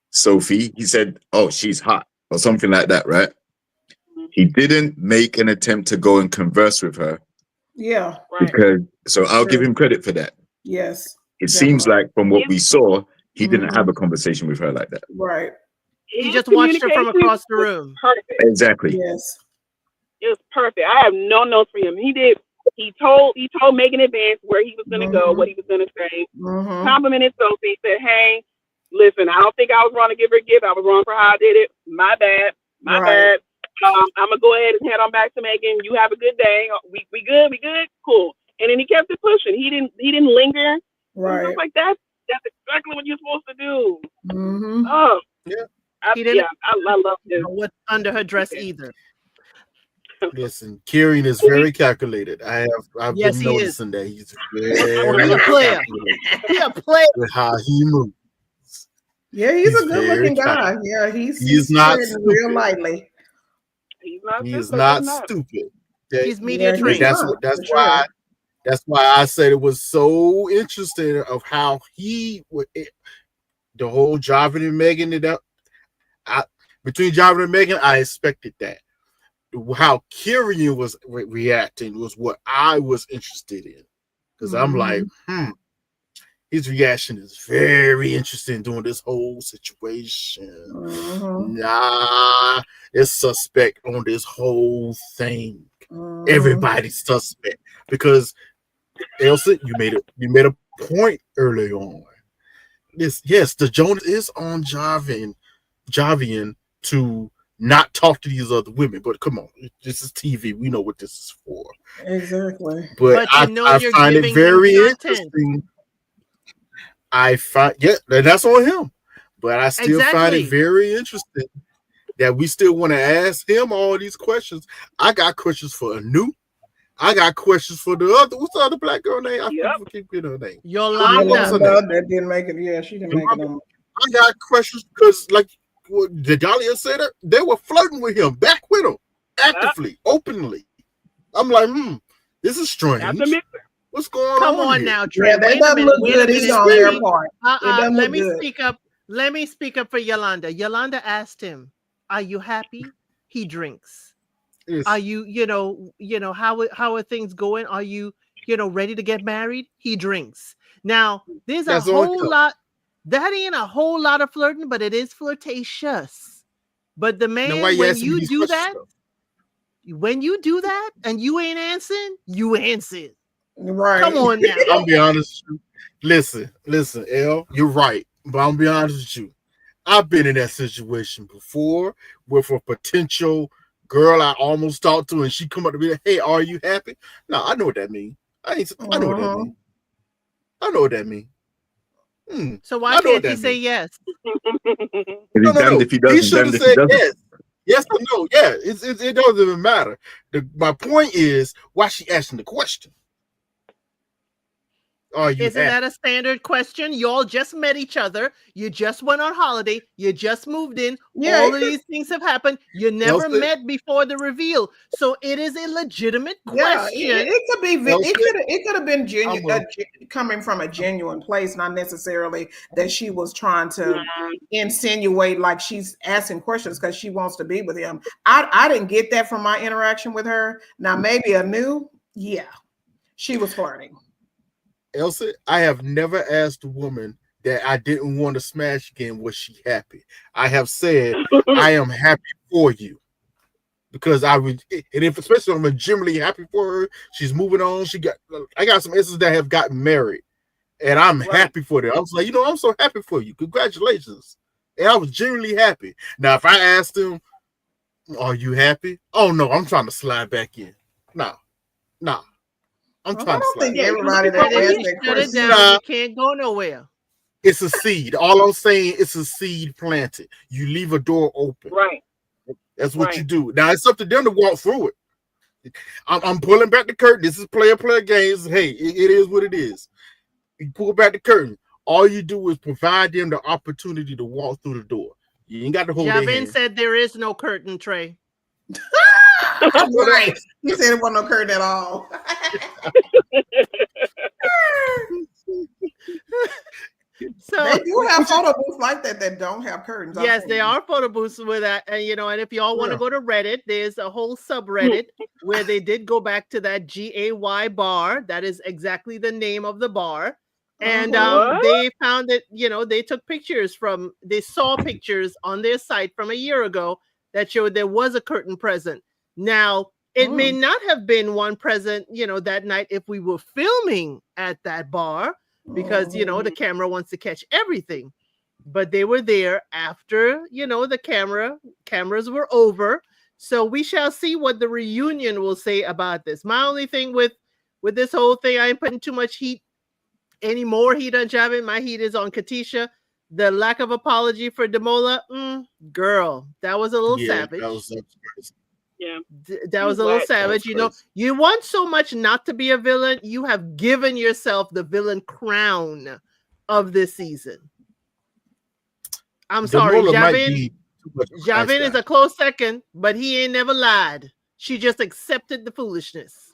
Sophie, he said, "Oh, she's hot," or something like that, right? He didn't make an attempt to go and converse with her. Yeah. So I'll give him credit for that. Yes. It seems like from what we saw, he didn't have a conversation with her like that. Right. He just watched her from across the room. Perfect. Exactly. Yes. It was perfect. I have no notes for him. He told Megan in advance where he was gonna go, what he was gonna say. Complimented Sophie, said, "Hey, listen, I don't think I was wrong to give her a gift. I was wrong for how I did it. My bad. My bad. I'm gonna go ahead and head on back to Megan. You have a good day. We good? We good? Cool." And then he kept it pushing. He didn't linger. Right. Stuff like that. That's exactly what you're supposed to do. Mm-hmm. Oh, Yeah. I love this. What's under her dress either. Listen, Kieran is very calculated. I've Yes, been he is. noticing that he's Oh, very he a player. calculated He a player. with how he moves. Yeah, he's a very good-looking guy. calculated. Yeah, He's he's not treading real stupid. lightly. He's not He's stupid. not He's not. stupid. He's media Yeah, trained. he's That's not, that's for why sure. that's why I said it was so interesting of how he would the whole Javin and Megan between Javin and Megan, I expected that. How Kieran was reacting was what I was interested in. Because I'm like, his reaction is very interesting during this whole situation. Nah, it's suspect on this whole thing. Everybody's suspect. Because Elsa, you made a point early on. Yes, the Jonas is on Javian to not talk to these other women, but come on, this is TV. We know what this is for. Exactly. But I you're find it giving very him content. interesting. I find that's on him. But I still find it very interesting that we still want to ask him all these questions. I got questions for Anu. I got questions for what's the other black girl name? I keep getting her name. Yolanda. That didn't make it. Yeah, she didn't make it on. I got questions because, like the Dahlia said, they were flirting with him, back with him, actively, openly. I'm like, this is strange. What's going on? Come on here? now, Trey. Yeah, that doesn't look good either on their part. Let me speak up. Let me speak up for Yolanda. Yolanda asked him, "Are you happy?" He drinks. Yes. Are you, how are things going? Are you, ready to get married? He drinks. Now, there's a whole lot. That ain't a whole lot of flirting, but it is flirtatious. But the man, when you do that, and you ain't answering, you answer. Right. Come on now. I'll be honest with you. Listen, El, you're right. But I'll be honest with you. I've been in that situation before with a potential girl I almost talked to, and she come up to me like, "Hey, are you happy?" No, I know what that means. I know what that means. I know what that means. So why can't he say yes? No. He should have said yes. Yes or no. Yeah, it doesn't even matter. My point is why she asking the question. Isn't that a standard question? You all just met each other. You just went on holiday. You just moved in. Yeah, all of these things have happened. You never met before the reveal. So it is a legitimate question. Yeah, it could be. It could have been genuine, coming from a genuine place, not necessarily that she was trying to insinuate like she's asking questions because she wants to be with him. I didn't get that from my interaction with her. Now maybe she was flirting. Elsa, I have never asked a woman that I didn't want to smash again, was she happy? I have said, I am happy for you. Because and if especially I'm genuinely happy for her, she's moving on. I got some instances that have gotten married, and I'm happy for them. I was like, I'm so happy for you. Congratulations. And I was genuinely happy. Now, if I asked him, are you happy? Oh no, I'm trying to slide back in. Nah. I'm trying to slide. Everybody that asked that question, you can't go nowhere. It's a seed. All I'm saying, it's a seed planted. You leave a door open. Right. That's what you do. Now it's up to them to walk through it. I'm pulling back the curtain. This is player games. Hey, it is what it is. You pull back the curtain. All you do is provide them the opportunity to walk through the door. You ain't got to hold their hand. Javin said there is no curtain, Trey. Right. He said it wasn't no curtain at all. So they do have photo booths like that don't have curtains. Yes, they are photo booths with that. And and if y'all want to go to Reddit, there's a whole subreddit where they did go back to that GAY bar. That is exactly the name of the bar. And they found that, they took pictures they saw pictures on their site from a year ago that showed there was a curtain present. Now, It may not have been one present, that night if we were filming at that bar because, the camera wants to catch everything. But they were there after, the cameras were over. So we shall see what the reunion will say about this. My only thing with this whole thing, I ain't putting too much heat, any more heat on Javin. My heat is on Katisha. The lack of apology for Demola, girl, that was a little savage. Yeah, that was a little savage. You want so much not to be a villain. You have given yourself the villain crown of this season. I'm sorry, Javin. Javin is a close second, but he ain't never lied. She just accepted the foolishness.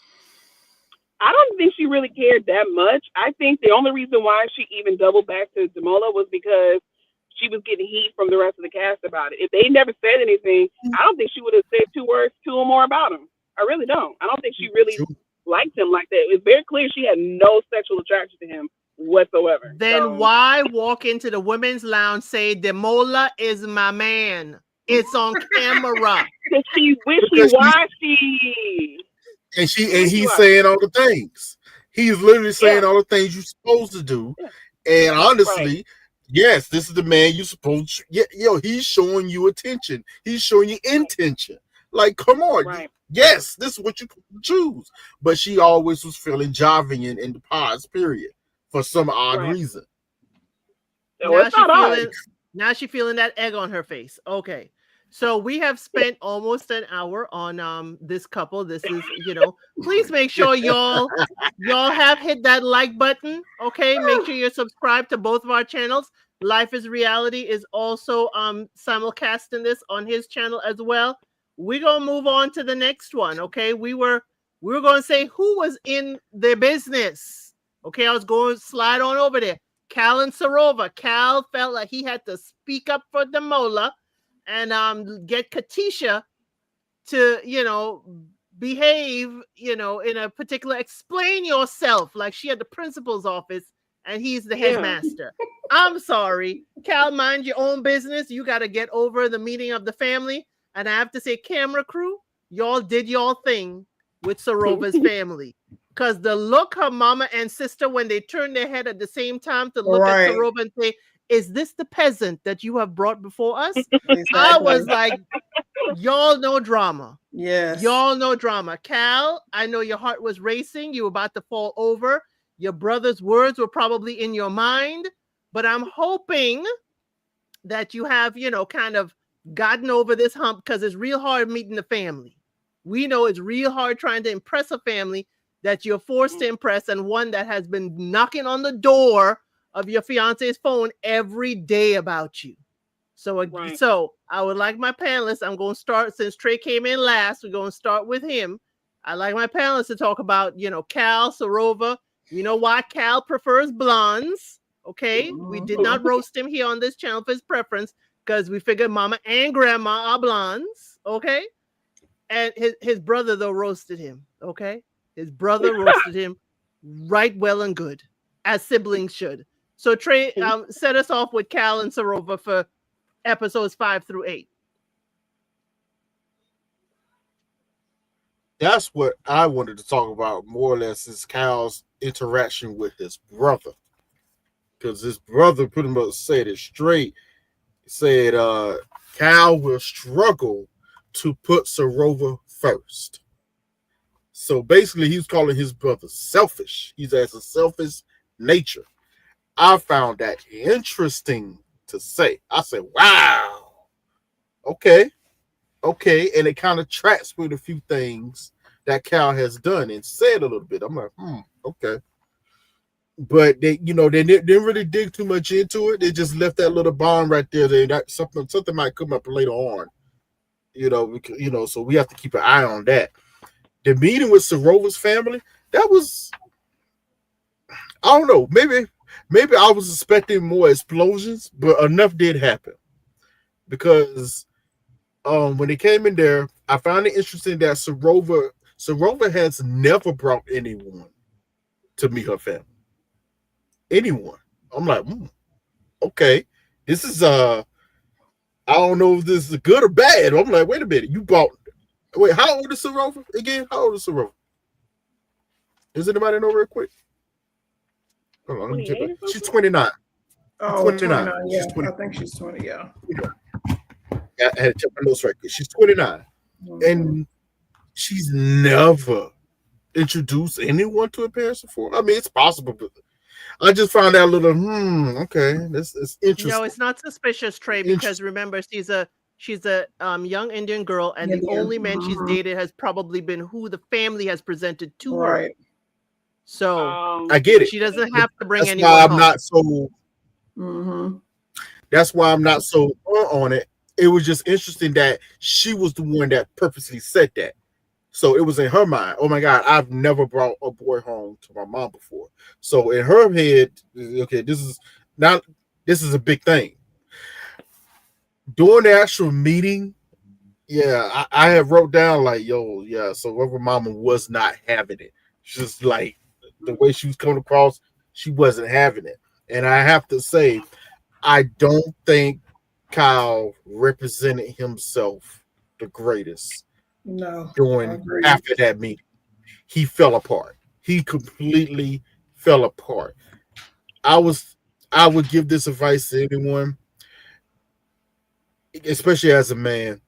I don't think she really cared that much. I think the only reason why she even doubled back to Demola was because she was getting heat from the rest of the cast about it. If they never said anything, I don't think she would have said two or more about him. I really don't. I don't think she really liked him like that. It's very clear she had no sexual attraction to him whatsoever. Then why walk into the women's lounge, say Demola is my man? It's on camera. Because she's wishy-washy. And he's saying all the things. He's literally saying all the things you're supposed to do. And honestly, yes, this is the man you're supposed to. He's showing you attention. He's showing you intention. Like, come on. Right. Yes, this is what you choose. But she always was feeling Javian in the pods, period, for some odd reason. Now she's feeling that egg on her face. Okay. So we have spent almost an hour on this couple. This is, please make sure y'all have hit that like button. Okay, make sure you're subscribed to both of our channels. Life is Reality is also simulcasting this on his channel as well. We're gonna move on to the next one. Okay, we were gonna say who was in their business. Okay, I was going to slide on over there. Cal and Sarova. Cal felt like he had to speak up for Demola and get Katisha to, behave, in a particular, explain yourself, like she at the principal's office and he's the headmaster. I'm sorry, Cal, mind your own business. You got to get over the meeting of the family. And I have to say, camera crew, y'all did y'all thing with Sarova's family. Because the look her mama and sister, when they turned their head at the same time to look at Sarova and say, is this the peasant that you have brought before us? Exactly. I was like, y'all no drama. Yes. Y'all no drama. Cal, I know your heart was racing. You were about to fall over. Your brother's words were probably in your mind. But I'm hoping that you have, kind of gotten over this hump, because it's real hard meeting the family. We know it's real hard trying to impress a family that you're forced to impress, and one that has been knocking on the door of your fiance's phone every day about you. So I would like my panelists, I'm going to start, since Trey came in last, we're going to start with him. I like my panelists to talk about, Cal, Sarova. You know why Cal prefers blondes, okay? We did not roast him here on this channel for his preference, because we figured mama and grandma are blondes, okay? And his brother, though, roasted him, okay? His brother roasted him right well and good, as siblings should. So Trey, set us off with Cal and Sarova for episodes 5 through 8. That's what I wanted to talk about more or less, is Cal's interaction with his brother. Because his brother pretty much said it straight. He said Cal will struggle to put Sarova first. So basically, he's calling his brother selfish. He's has a selfish nature. I found that interesting to say. I said, wow. Okay. And it kind of tracks with a few things that Cal has done and said a little bit. I'm like, okay. But they didn't really dig too much into it. They just left that little bond right there. That something might come up later on. So we have to keep an eye on that. The meeting with Sarova's family, that was, I don't know, maybe I was expecting more explosions, but enough did happen. Because when they came in there, I found it interesting that Sarova has never brought anyone to meet her family. Anyone. I'm like, okay. This is I don't know if this is good or bad. I'm like, wait a minute, you brought Wait, how old is Sarova again? How old is Sarova? Does anybody know real quick? Hold on, let me check 28 that. or She's something? 29. She's Oh, 29. 29. She's Yeah, 20. I think she's 20. Yeah. I had to check my notes right quick. She's 29. Mhm. And she's never introduced anyone to her parents before. I mean, it's possible, but I just found out a little, okay, this is No, interesting. it's not suspicious, Trey, because Interesting. remember she's a young Indian girl, and the Indian. only men she's Mhm. dated has probably been who the family has presented to her. Right. So I get it. she doesn't But have to bring that's why anyone I'm home. not so Hmm. that's why I'm not so on it. It was just interesting that she was the one that purposely said that. So it was in her mind. Oh my God, I've never brought a boy home to my mom before. So in her head, okay, this is a big thing. During the actual meeting, yeah, I have wrote down like, yo, yeah. So Reverend Mama was not having it. Just like the way she was coming across, she wasn't having it. And I have to say, I don't think Kyle represented himself the greatest No, I during agree. after that meeting. He fell apart. He completely fell apart. I was I would give this advice to anyone, especially as a man.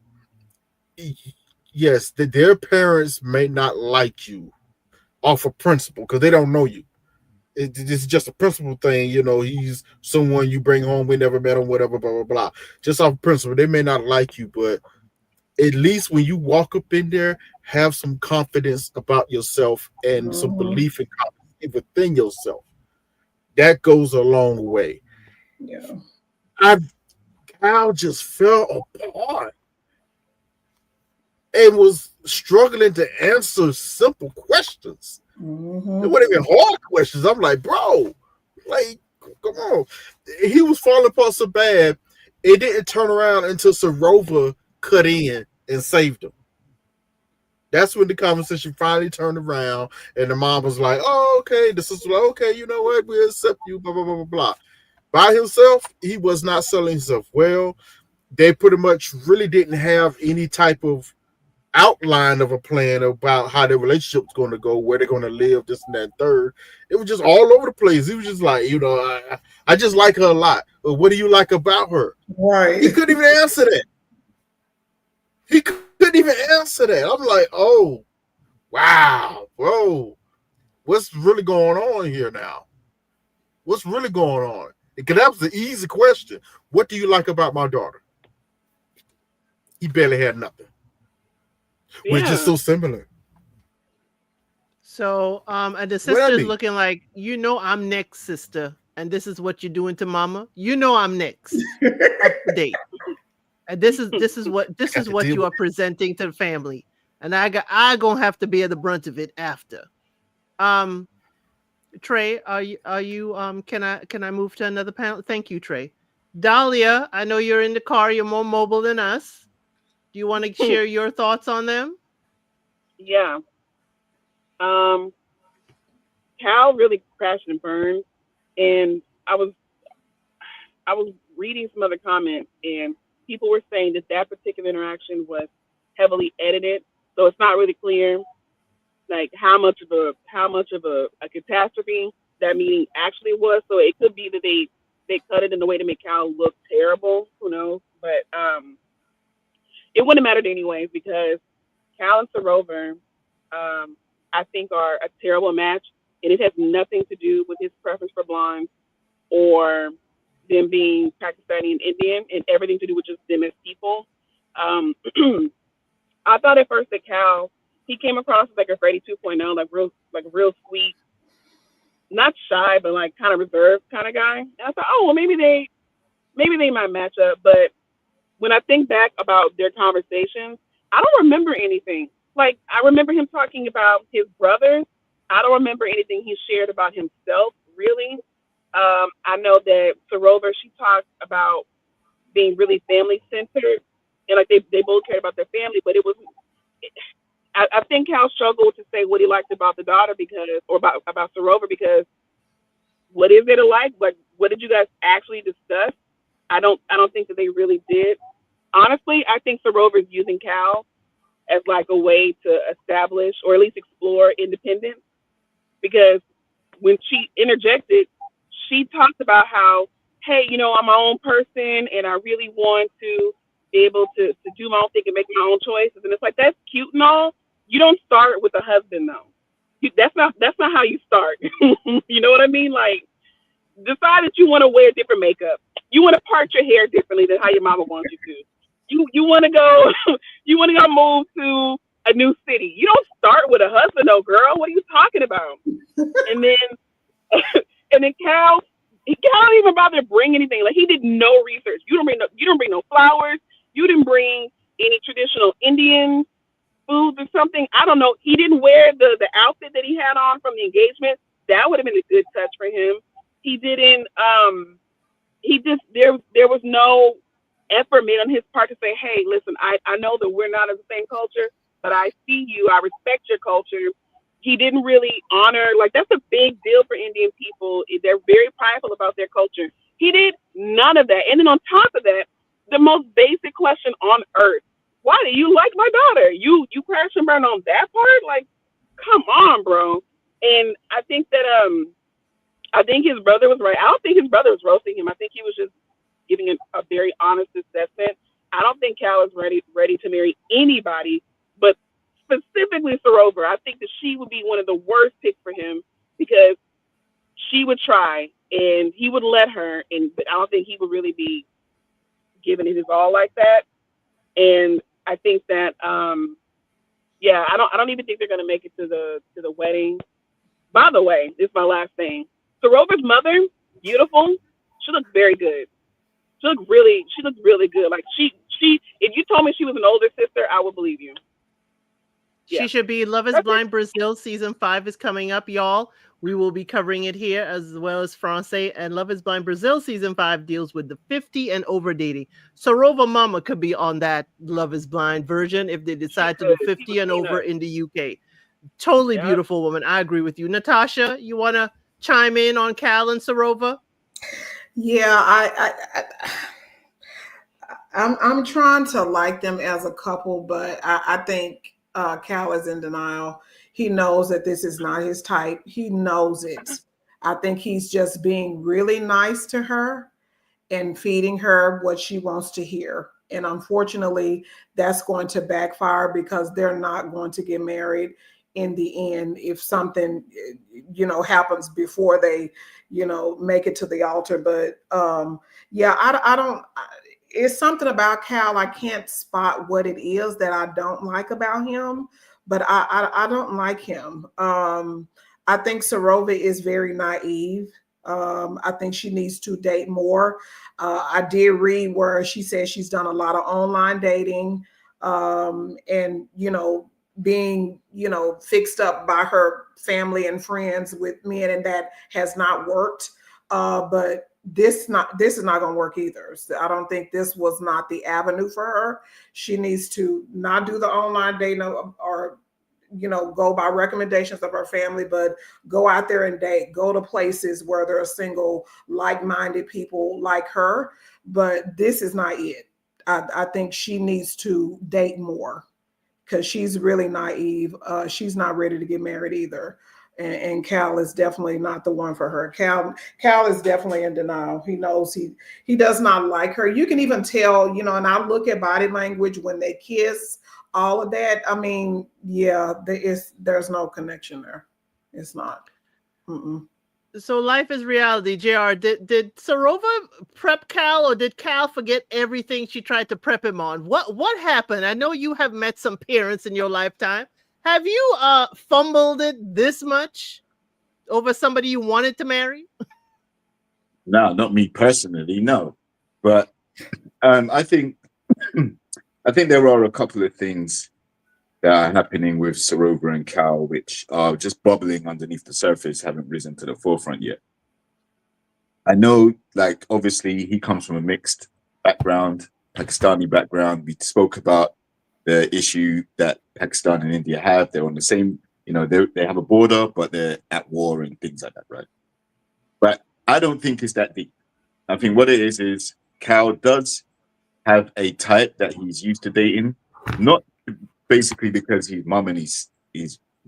Yes, their parents may not like you off of principle because they don't know you. It's just a principle thing, He's someone you bring home. We never met him, whatever, blah blah blah. Just off principle, they may not like you, but at least when you walk up in there, have some confidence about yourself and some Hmm. belief and confidence within yourself. That goes a long way. Yeah. I Kyle just fell apart and was struggling to answer simple questions. It Hmm. weren't even hard questions. I'm like, bro, like, come on. He was falling apart so bad, it didn't turn around until Sarova cut in and saved him. That's when the conversation finally turned around, and the mom was like, "Oh, okay." The sister was like, "Okay, you know what? We accept you." Blah blah blah blah blah. By himself, he was not selling himself well. They pretty much really didn't have any type of outline of a plan about how their relationship was going to go, where they're going to live, this and that and third. It was just all over the place. He was just like, I just like her a lot. But what do you like about her? He Right. couldn't even answer that. He couldn't even answer that. I'm like, oh, wow, bro. What's really going on here now? What's really going on? Because that was the easy question. What do you like about my daughter? He barely had nothing. We're just Yeah. so similar. So and the What I sister's mean? looking like, I'm next, sister, and this is what you're doing to mama. I'm next. Up to date. And I this got is to what deal you with are presenting to the family. And I gonna have to bear the brunt of it after. Um Trey, can I move to another panel? Thank you, Trey. Dahlia, I know you're in the car, you're more mobile than us. Do you want to share your thoughts on them? Yeah. Um, Cal really crashed and burned, and I was I was reading some other comments, and people were saying that that particular interaction was heavily edited, so it's not really clear like how much of a catastrophe that meeting actually was. So it could be that they cut it in a way to make Cal look terrible. Who knows? But it wouldn't have mattered anyways because Cal and Sorover, I think, are a terrible match, and it has nothing to do with his preference for blondes or them being Pakistani and Indian, and everything to do with just them as people. Um, I thought at first that Cal, he came across as like a Freddie 2.0, like real sweet, not shy, but like kind of reserved kind of guy. And I thought, oh well, maybe they might match up. But when I think back about their conversations, I don't remember anything. Like I remember him talking about his brothers. I don't remember anything he shared about himself really. I know that Sorover, she talked about being really family centered, and like they both cared about their family, but it was. I think Cal struggled to say what he liked about the daughter because, or about Sorover because what is it alike? Like, what did you guys actually discuss? I don't think that they really did. Honestly, I think Sorover's using Cal as like a way to establish or at least explore independence. Because when she interjected, she talked about how, hey, I'm my own person and I really want to be able to do my own thing and make my own choices. And it's like, that's cute and all. You don't start with a husband though. That's not how you start. You know what I mean? Like, decide that you want to wear different makeup. You want to part your hair differently than how your mama wants you to. You want to go you want to go move to a new city. You don't start with a husband, though, girl. What are you talking about? And then and then Cal didn't even bother to bring anything. Like, he did no research. You don't bring no flowers. You didn't bring any traditional Indian foods or something. I don't know. He didn't wear the outfit that he had on from the engagement. That would have been a good touch for him. He didn't he just there was no effort made on his part to say, hey, listen, I know that we're not of the same culture, but I see you, I respect your culture. He didn't really honor, like, that's a big deal for Indian people. They're very prideful about their culture. He did none of that. And then on top of that, the most basic question on earth, why do you like my daughter? You crash and burn on that part? Like, come on, bro. And I think that I think his brother was right. I don't think his brother was roasting him. I think he was just giving a very honest assessment. I don't think Cal is ready to marry anybody, but specifically Sarova. I think that she would be one of the worst picks for him because she would try and he would let her, but I don't think he would really be giving it his all like that. And I think that I don't even think they're gonna make it to the wedding. By the way, this is my last thing. Sarova's mother, beautiful. She looks very good. She looked really good. Like, she if you told me she was an older sister, I would believe you. She should be. Love is Blind Brazil season 5 is coming up, y'all. We will be covering it here as well as Francais. And Love is Blind Brazil season 5 deals with the 50 and over dating. Sarova Mama could be on that Love is Blind version if they decide to do 50 and over in the UK. Totally beautiful woman. I agree with you. Natasha, you want to chime in on Cal and Sarova? Yeah, I'm trying to like them as a couple, but I think Cal is in denial. He knows that this is not his type. He knows it. I think he's just being really nice to her and feeding her what she wants to hear. And unfortunately, that's going to backfire because they're not going to get married in the end if something, happens before they, make it to the altar. But I don't. It's something about Cal. I can't spot what it is that I don't like about him, but I don't like him. I think Sarova is very naive. I think she needs to date more. I did read where she says she's done a lot of online dating, and being fixed up by her family and friends with men, and that has not worked. But this is not going to work either. So I don't think this was not the avenue for her. She needs to not do the online dating or go by recommendations of her family, but go out there and date. Go to places where there are single, like-minded people like her. But this is not it. I think she needs to date more because she's really naive. She's not ready to get married either. And Cal is definitely not the one for her. Cal is definitely in denial. He knows he does not like her. You can even tell, and I look at body language when they kiss, all of that. I mean, there's no connection there. It's not. Mm-mm. So life is reality. JR, did Sarova prep Cal, or did Cal forget everything she tried to prep him on? What happened? I know you have met some parents in your lifetime. Have you fumbled it this much over somebody you wanted to marry? No, not me personally, no. But I think there are a couple of things that are happening with Sarova and Cal, which are just bubbling underneath the surface, haven't risen to the forefront yet. I know, like, obviously he comes from a mixed background, Pakistani background. We spoke about the issue that Pakistan and India have. They're on the same, they have a border, but they're at war and things like that, right? But I don't think it's that deep. I think what it is Cal does have a type that he's used to dating, not basically because his mum and his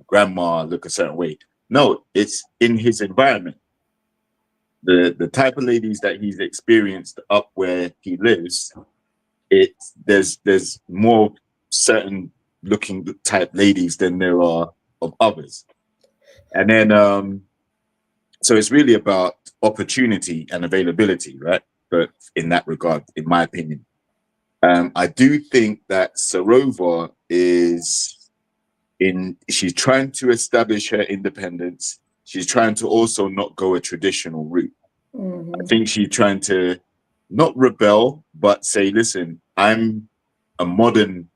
grandma look a certain way. No, it's in his environment. The type of ladies that he's experienced up where he lives, there's more certain looking type ladies than there are of others. And then so it's really about opportunity and availability, right? But in that regard, in my opinion. I do think that Sarova she's trying to establish her independence. She's trying to also not go a traditional route. I think she's trying to not rebel, but say, listen, I'm a modern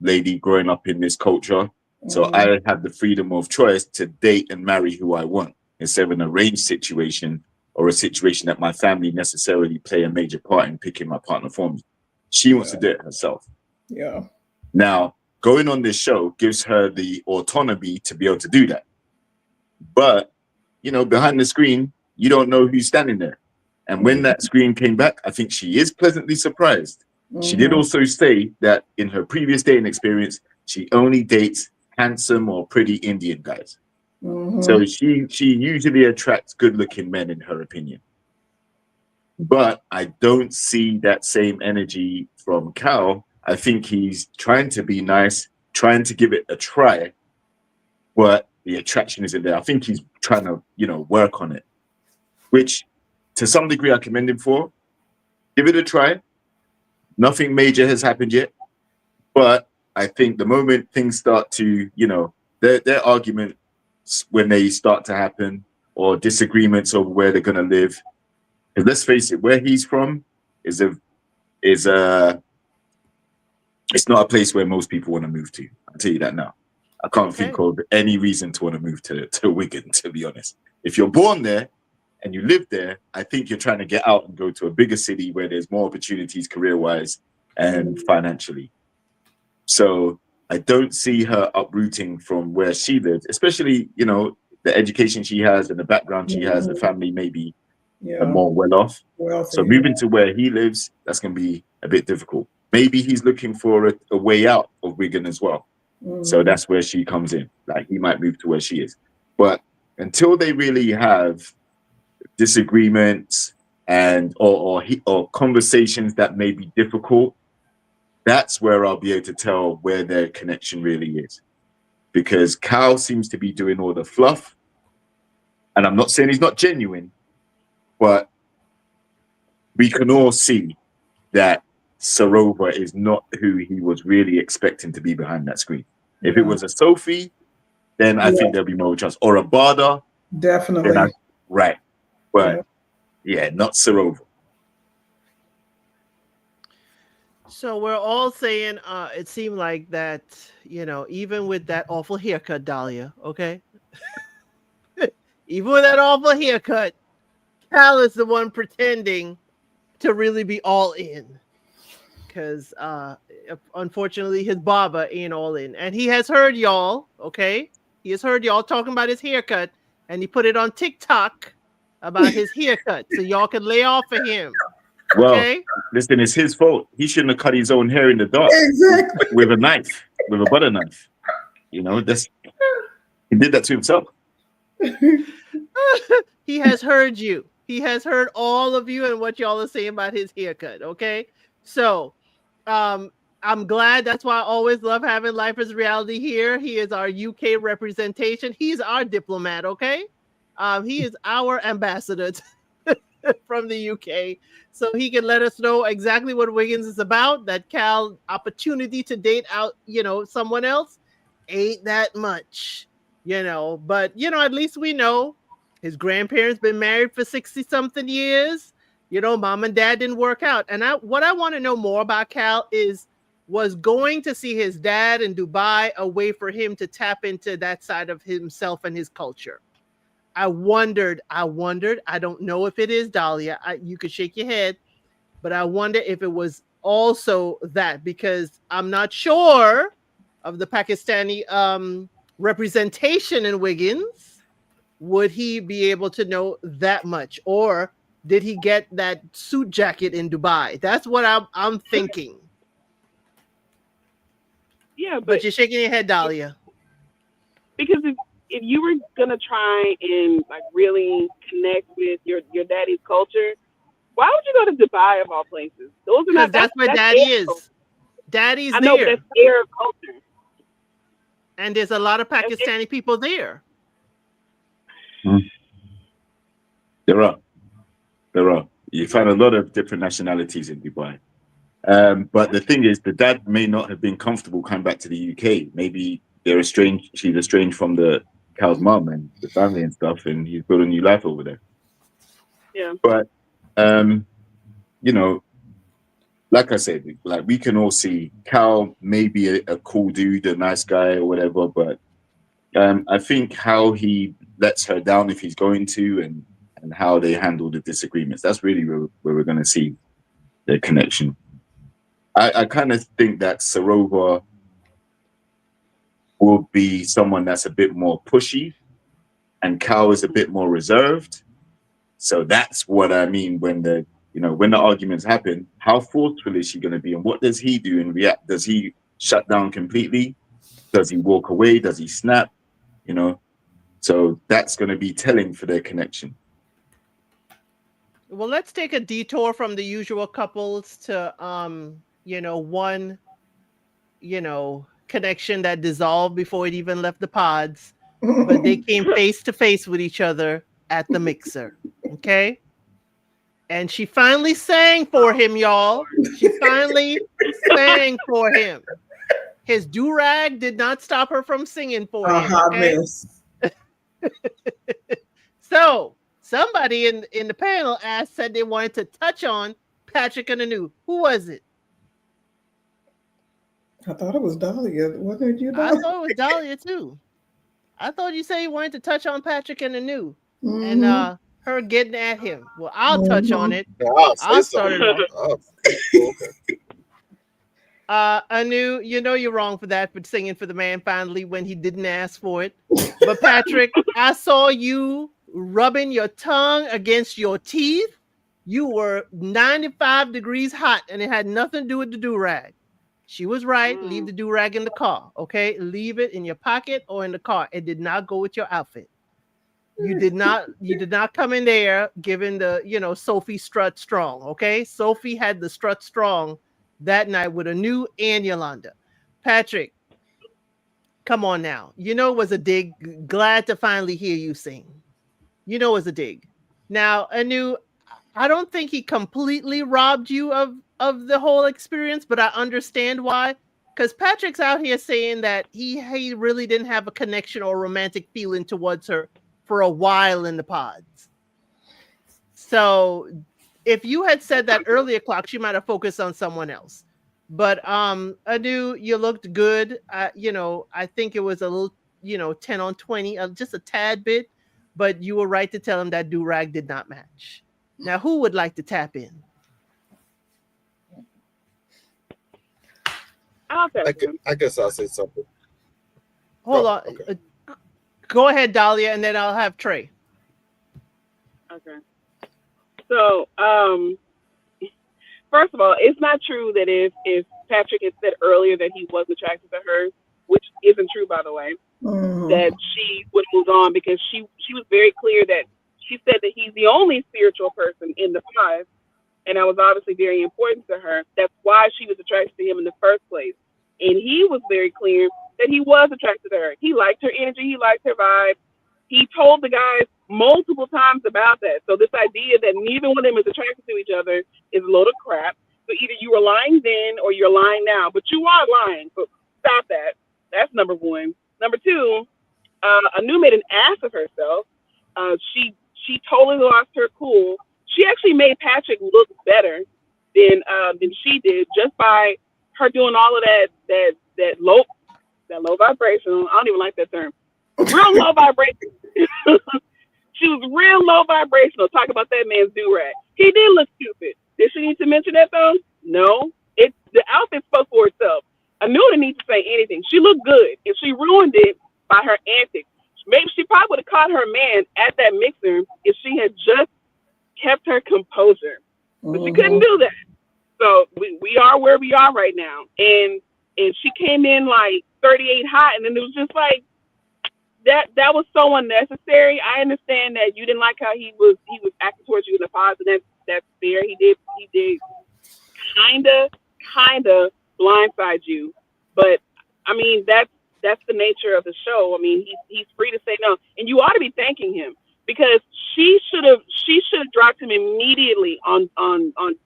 lady growing up in this culture. So I have the freedom of choice to date and marry who I want instead of an arranged situation or a situation that my family necessarily play a major part in picking my partner for me. She wants to do it herself. Yeah. Now, going on this show gives her the autonomy to be able to do that. But, behind the screen, you don't know who's standing there. And when that screen came back, I think she is pleasantly surprised. She did also say that in her previous dating experience, she only dates handsome or pretty Indian guys. So she usually attracts good-looking men, in her opinion. But I don't see that same energy from Cal. I think he's trying to be nice, trying to give it a try, but the attraction isn't there. I think he's trying to, work on it, which to some degree I commend him for. Give it a try. Nothing major has happened yet, but I think the moment things start to, their arguments when they start to happen or disagreements over where they're going to live. And let's face it, where he's from is it's not a place where most people want to move to. I'll tell you that now. I can't think of any reason to want to move to Wigan, to be honest. If you're born there and you live there, I think you're trying to get out and go to a bigger city where there's more opportunities career-wise and financially. So I don't see her uprooting from where she lives, especially, the education she has and the background she has, the family maybe more well-off. So moving to where he lives, that's going to be a bit difficult. Maybe he's looking for a way out of Wigan as well. So that's where she comes in. Like he might move to where she is. But until they really have disagreements and or conversations that may be difficult, that's where I'll be able to tell where their connection really is. Because Cal seems to be doing all the fluff. And I'm not saying he's not genuine, but we can all see that Sarova is not who he was really expecting to be behind that screen. If it was a Sophie, then I think there'll be more trust. Or a Bada. Definitely. Right. But not Sarova. So we're all saying it seemed like that, even with that awful haircut, Dahlia, okay? Even with that awful haircut, Cal is the one pretending to really be all in. Because unfortunately his barber ain't all in. And he has heard y'all, okay? He has heard y'all talking about his haircut, and he put it on TikTok about his haircut. So y'all can lay off of him. Okay? Well, listen, it's his fault. He shouldn't have cut his own hair in the dark. Exactly. With a knife, with a butter knife. He did that to himself. He has heard you. He has heard all of you and what y'all are saying about his haircut, okay? So, I'm glad. That's why I always love having Life is Reality here. He is our UK representation. He's our diplomat, okay? He is our ambassador from the UK. So he can let us know exactly what Wiggins is about. That Cal opportunity to date out, someone else ain't that much, But, at least we know his grandparents been married for 60-something years. Mom and dad didn't work out. And what I want to know more about Cal was going to see his dad in Dubai a way for him to tap into that side of himself and his culture. I wondered, I don't know if it is, Dahlia. You could shake your head, but I wonder if it was also that, because I'm not sure of the Pakistani representation in Wiggins. Would he be able to know that much? Or did he get that suit jacket in Dubai? That's what I'm thinking. Yeah, but But you're shaking your head, Dahlia. because if you were gonna try and like really connect with your daddy's culture, why would you go to Dubai of all places? Those are not Because that's where that's their daddy culture. is. Daddy's I know, but that's there. their culture. And there's a lot of That's their, Pakistani people there. Mm. There are. There are. You find a lot of different nationalities in Dubai. But the thing is, the dad may not have been comfortable coming back to the UK. Maybe they're estranged. She's estranged from the cow's mum and the family and stuff, and he's built a new life over there. yeah. But um, you know, like I said, like we can all see Cal may be a cool dude, a nice guy or whatever, but I think how he lets her down if he's going to, and how they handle the disagreements. That's really where we're going to see the connection. I kind of think that Sarova will be someone that's a bit more pushy, and Cal is a bit more reserved. So that's what I mean when when the arguments happen. How forceful is she going to be, and what does he do and react? Does he shut down completely? Does he walk away? Does he snap? You know, so that's going to be telling for their connection. Well, let's take a detour from the usual couples to one, connection that dissolved before it even left the pods, but they came face to face with each other at the mixer. Okay? And she finally sang for him, y'all. She finally sang for him. His do-rag did not stop her from singing for A him. hot Okay? mess. So somebody in the panel said they wanted to touch on Patrick and Anu. Who was it? I thought it was Dahlia. Wasn't it you, I Dahlia? thought it was Dahlia too. I thought you said you wanted to touch on Patrick and Anu and Mm-hmm. her getting at him. Well, I'll touch on Mm-hmm. it. Yeah, I'll say I'll start it something. off. Okay. Anu, you know you're wrong for that, for singing for the man finally when he didn't ask for it. But Patrick, I saw you rubbing your tongue against your teeth. You were 95 degrees hot, and it had nothing to do with the do-rag. She was right. Leave the do-rag in the car, okay? Leave it in your pocket or in the car. It did not go with your outfit. You did not come in there giving the, Sophie strut strong, okay? Sophie had the strut strong that night with Anu and Yolanda. Patrick, come on now. You know it was a dig. Glad to finally hear you sing. You know it was a dig. Now, Anu, I don't think he completely robbed you of the whole experience, but I understand why. Because Patrick's out here saying that he really didn't have a connection or romantic feeling towards her for a while in the pods. So if you had said that earlier, Clock, she might have focused on someone else. But Anu, you looked good. I think it was a little, 10 on 20, just a tad bit. But you were right to tell him that do-rag did not match. Now, who would like to tap in? I guess I'll say something. Hold on. Okay. Go ahead, Dahlia, and then I'll have Trey. Okay. So, first of all, it's not true that if Patrick had said earlier that he was attracted to her, which isn't true, by the way, that she would move on, because she was very clear that she said that he's the only spiritual person in the five, and that was obviously very important to her. That's why she was attracted to him in the first place. And he was very clear that he was attracted to her. He liked her energy. He liked her vibe. He told the guys multiple times about that. So this idea that neither one of them is attracted to each other is a load of crap. So either you were lying then or you're lying now. But you are lying. So stop that. That's number one. Number two, Anu made an ass of herself. She totally lost her cool. She actually made Patrick look better than she did, just by her doing all of that low vibration. I don't even like that term. Real low vibration. She was real low vibrational. Talk about that man's do-rag. He did look stupid. Did she need to mention that though? No. The outfit spoke for itself. I knew didn't need to say anything. She looked good, and she ruined it by her antics. Maybe she probably would have caught her man at that mixer if she had just kept her composure. But she couldn't do that. So we are where we are right now. And and she came in like 38 hot, and then it was just like that was so unnecessary. I understand that you didn't like how he was acting towards you in the past, and that's fair. He did kinda blindside you, but I mean that's the nature of the show. I mean he's free to say no, and you ought to be thanking him because she should have dropped him immediately on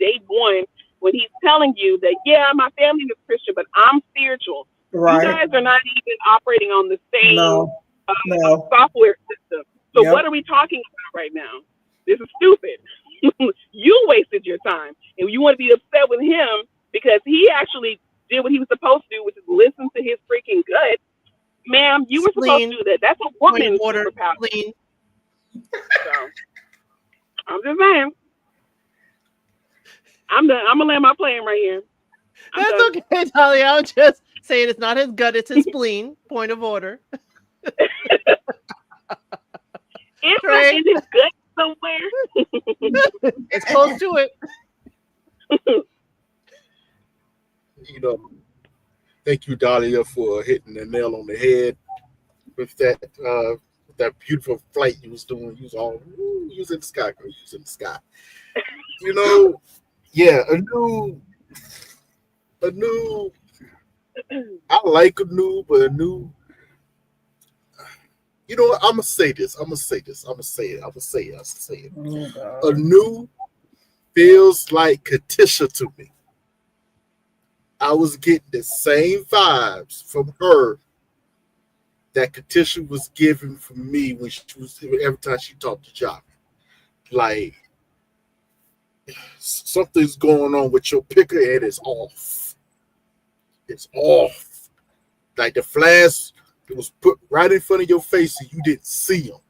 day one when he's telling you that yeah my family is Christian but I'm spiritual. You Right. guys are not even operating on the same No. No. software system. So what Yep. are we talking about right now? This is stupid. You wasted your time, and you want to be upset with him because he actually did what he was supposed to do, which is listen to his freaking gut. Ma'am, you were supposed to Spleen, do that. That's a point of woman's order, superpower. spleen. So I'm just saying. I'm done. I'm gonna land my plane right here. I'm That's done. okay, Talia. I'm just saying it's not his gut, it's his spleen. Point of order. It's not Trey, in his gut somewhere. it's close to it. You know, thank you, Dahlia, for hitting the nail on the head with that beautiful flight you was doing. You was all you was in the sky, girl. You was in the sky. You know, yeah, a new. I like a new, but a new. You know what? I'm gonna say this. I'm gonna say this. I'm gonna say it. I'm gonna say it. I'm gonna say it. Oh, A God. new feels like Katisha to me. I was getting the same vibes from her that Katisha was giving from me when she was every time she talked to Jock. Like something's going on with your picker and it's off. It's off. Like the flash it was put right in front of your face and you didn't see them.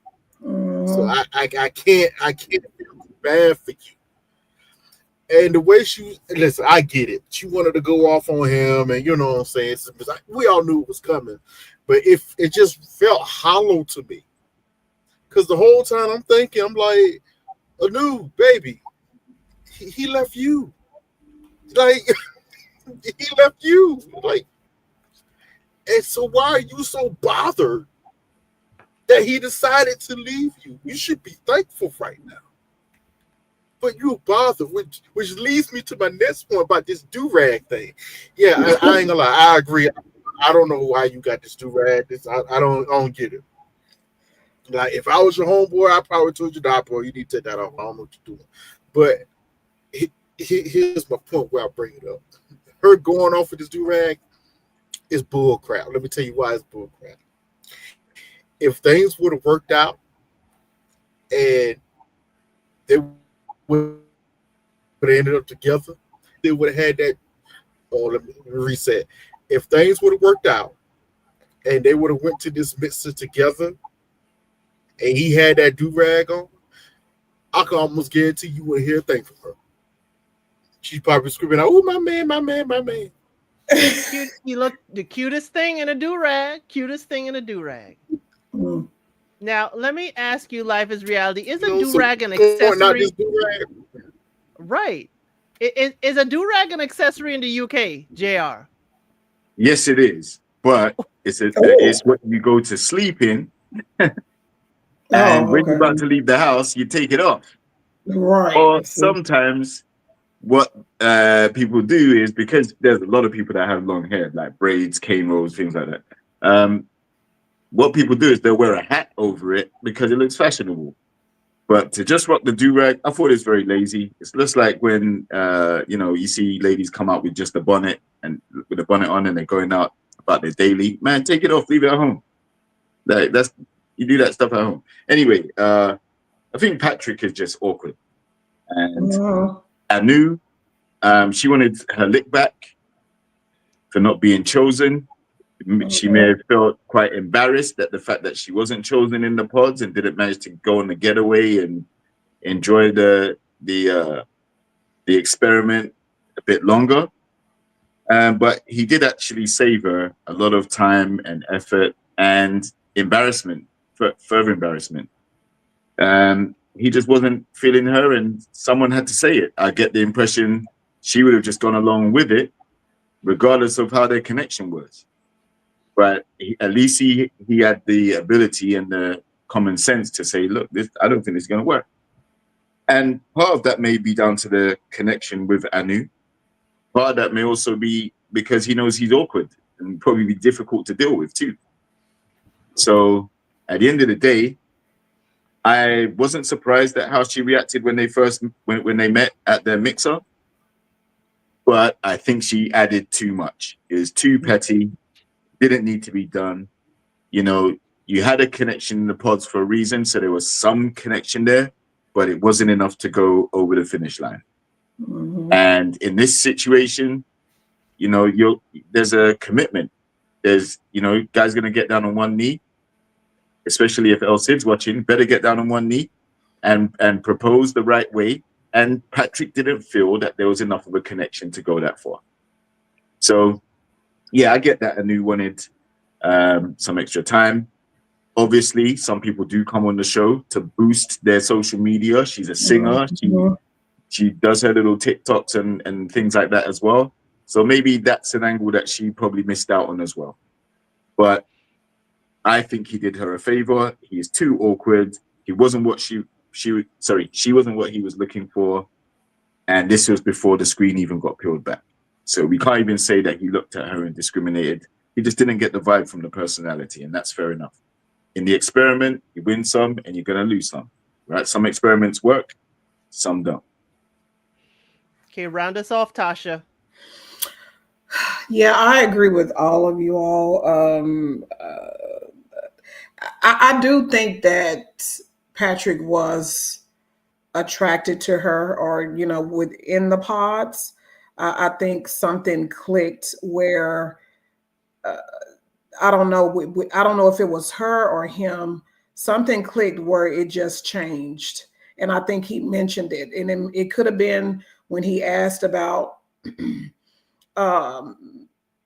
So Mhm. I can't feel bad for you. And the way she listen, I get it. She wanted to go off on him, and you know what I'm saying. We all knew it was coming, but if it just felt hollow to me, because the whole time I'm thinking, I'm like, a new baby, he left you, like he left you, like, and so why are you so bothered that he decided to leave you? You should be thankful right now. But you bother, which leads me to my next point about this do rag thing. Yeah, I ain't gonna lie, I agree. I don't know why you got this do rag. I don't get it. Like if I was your homeboy, I probably told you, nah, bro, you need to take that off. I don't know what you're doing. But here's my point where I bring it up. Her going off with this do rag is bull crap. Let me tell you why it's bull crap. If things would have worked out and they would have ended up together, they would have had that. Oh, let me reset. If things would have worked out and they would have went to this mixer together and he had that do rag on, I can almost guarantee you wouldn't hear a thing from her. She's probably screaming out, "Oh, my man, my man, my man." He looked the cutest thing in a do-rag. Cutest thing in a do-rag. Mm. Now, let me ask you, life is reality. Is You a know, so do-rag an not accessory? this do rag. Right. Is a do-rag an accessory in the UK, JR? Yes, it is, but it's Oh. what you go to sleep in, and Oh, when you're okay. about to leave the house, you take it off. Right. Or See. sometimes what people do is because there's a lot of people that have long hair, like braids, cane rolls, things like that. What people do is they'll wear a hat over it because it looks fashionable. But to just rock the do-rag, I thought it's very lazy. It's just like when you see ladies come out with just a bonnet and with a bonnet on and they're going out about their daily. Man, take it off, leave it at home. Like that's you do that stuff at home. Anyway, I think Patrick is just awkward. And Mhm. Anu, she wanted her lick back for not being chosen. She may Okay. have felt quite embarrassed at the fact that she wasn't chosen in the pods and didn't manage to go on the getaway and enjoy the experiment a bit longer. But he did actually save her a lot of time and effort and embarrassment, further embarrassment. He just wasn't feeling her, and someone had to say it. I get the impression she would have just gone along with it regardless of how their connection was. But at least he had the ability and the common sense to say, look, I don't think this is going to work. And part of that may be down to the connection with Anu. Part of that may also be because he knows he's awkward and probably be difficult to deal with too. So at the end of the day, I wasn't surprised at how she reacted when they met at their mixer. But I think she added too much. It was too petty. Didn't need to be done. You know, you had a connection in the pods for a reason, so there was some connection there, but it wasn't enough to go over the finish line. Mm-hmm. And in this situation, you know, there's a commitment. There's, you know, guys gonna get down on one knee, especially if El Cid's watching. Better get down on one knee and propose the right way. And Patrick didn't feel that there was enough of a connection to go that far. So, yeah, I get that Anu wanted some extra time. Obviously, some people do come on the show to boost their social media. She's a singer. She does her little TikToks and things like that as well. So maybe that's an angle that she probably missed out on as well. But I think he did her a favor. He is too awkward. He wasn't what she wasn't what he was looking for. And this was before the screen even got peeled back. So we can't even say that he looked at her and discriminated. He just didn't get the vibe from the personality, and that's fair enough. In the experiment, you win some and you're going to lose some, right? Some experiments work, some don't. Okay, round us off, Tasha. Yeah, I agree with all of you all. I do think that Patrick was attracted to her, or, you know, within the pods. I think something clicked where I don't know if it was her or him. Something clicked where it just changed, and I think he mentioned it, and it could have been when he asked about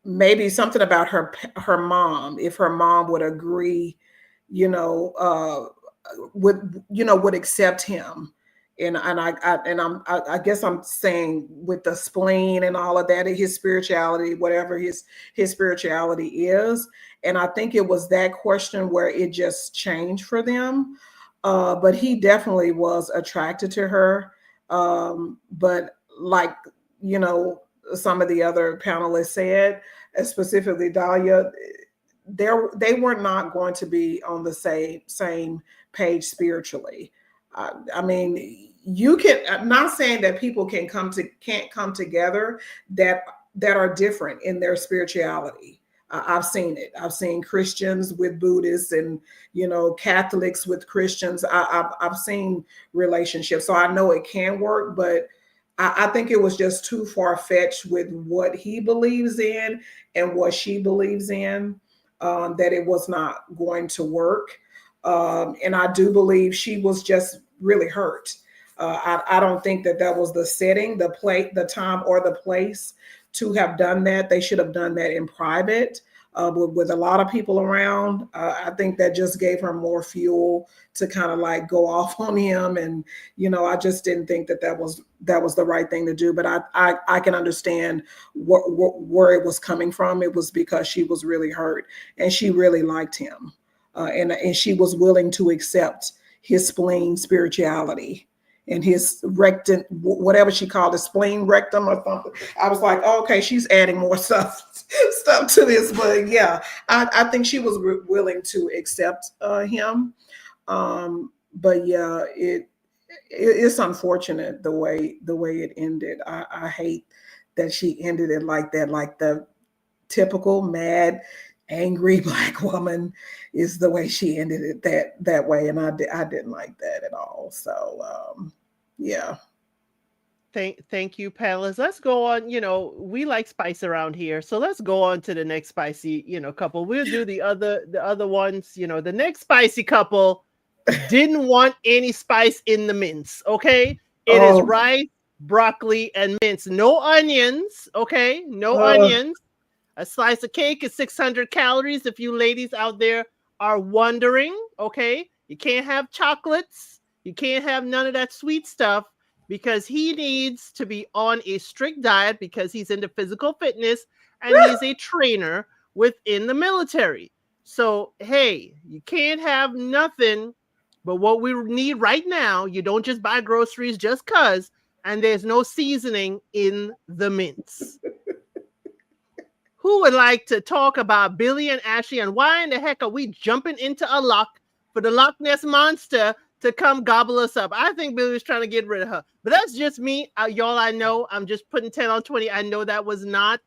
maybe something about her mom, if her mom would agree, would accept him. And I guess I'm saying with the spleen and all of that, his spirituality, whatever his spirituality is. And I think it was that question where it just changed for them. But he definitely was attracted to her. But like, some of the other panelists said, specifically Dahlia, they were not going to be on the same page spiritually. I mean, you can. I'm not saying that people can't come together that are different in their spirituality. I've seen it. I've seen Christians with Buddhists, and Catholics with Christians. I've seen relationships, so I know it can work. But I think it was just too far-fetched with what he believes in and what she believes in, that it was not going to work. And I do believe she was just really hurt. I don't think that was the setting, the time, or the place to have done that. They should have done that in private, with a lot of people around. I think that just gave her more fuel to kind of like go off on him. And, I just didn't think that was the right thing to do. But I can understand where it was coming from. It was because she was really hurt and she really liked him. And she was willing to accept his spleen spirituality and his rectum, whatever she called it, spleen rectum or something. I was like, oh, okay, she's adding more stuff to this. But yeah, I think she was willing to accept him. But yeah, it's unfortunate the way it ended. I hate that she ended it like that, like the typical mad, angry Black woman is the way she ended it that way. And I didn't like that at all. So, yeah. Thank you, panelists. Let's go on. We like spice around here. So let's go on to the next spicy, couple. We'll do the other ones. The next spicy couple didn't want any spice in the mince. Okay. It is rice, broccoli, and mince. No onions. Okay. No onions. A slice of cake is 600 calories. If you ladies out there are wondering, okay, you can't have chocolates. You can't have none of that sweet stuff because he needs to be on a strict diet because he's into physical fitness and he's a trainer within the military. So, hey, you can't have nothing but what we need right now. You don't just buy groceries just because, and there's no seasoning in the mints. Who would like to talk about Billy and Ashley and why in the heck are we jumping into a lock for the Loch Ness monster to come gobble us up? I think Billy was trying to get rid of her, but that's just me. Y'all, I know I'm just putting 10 on 20. I know that was not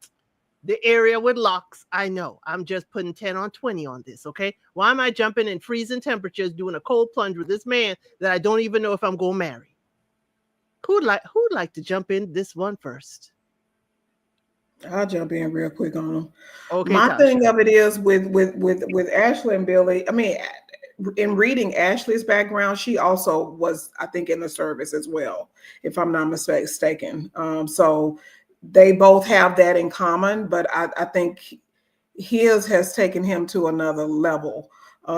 the area with locks. I know. I'm just putting 10 on 20 on this, okay? Why am I jumping in freezing temperatures doing a cold plunge with this man that I don't even know if I'm going to marry? Who'd like to jump in this one first? I'll jump in real quick on them. Okay, My Tasha. thing of it is with Ashley and Billy. I mean, in reading Ashley's background, she also was, I think, in the service as well, if I'm not mistaken. So they both have that in common, but I think his has taken him to another level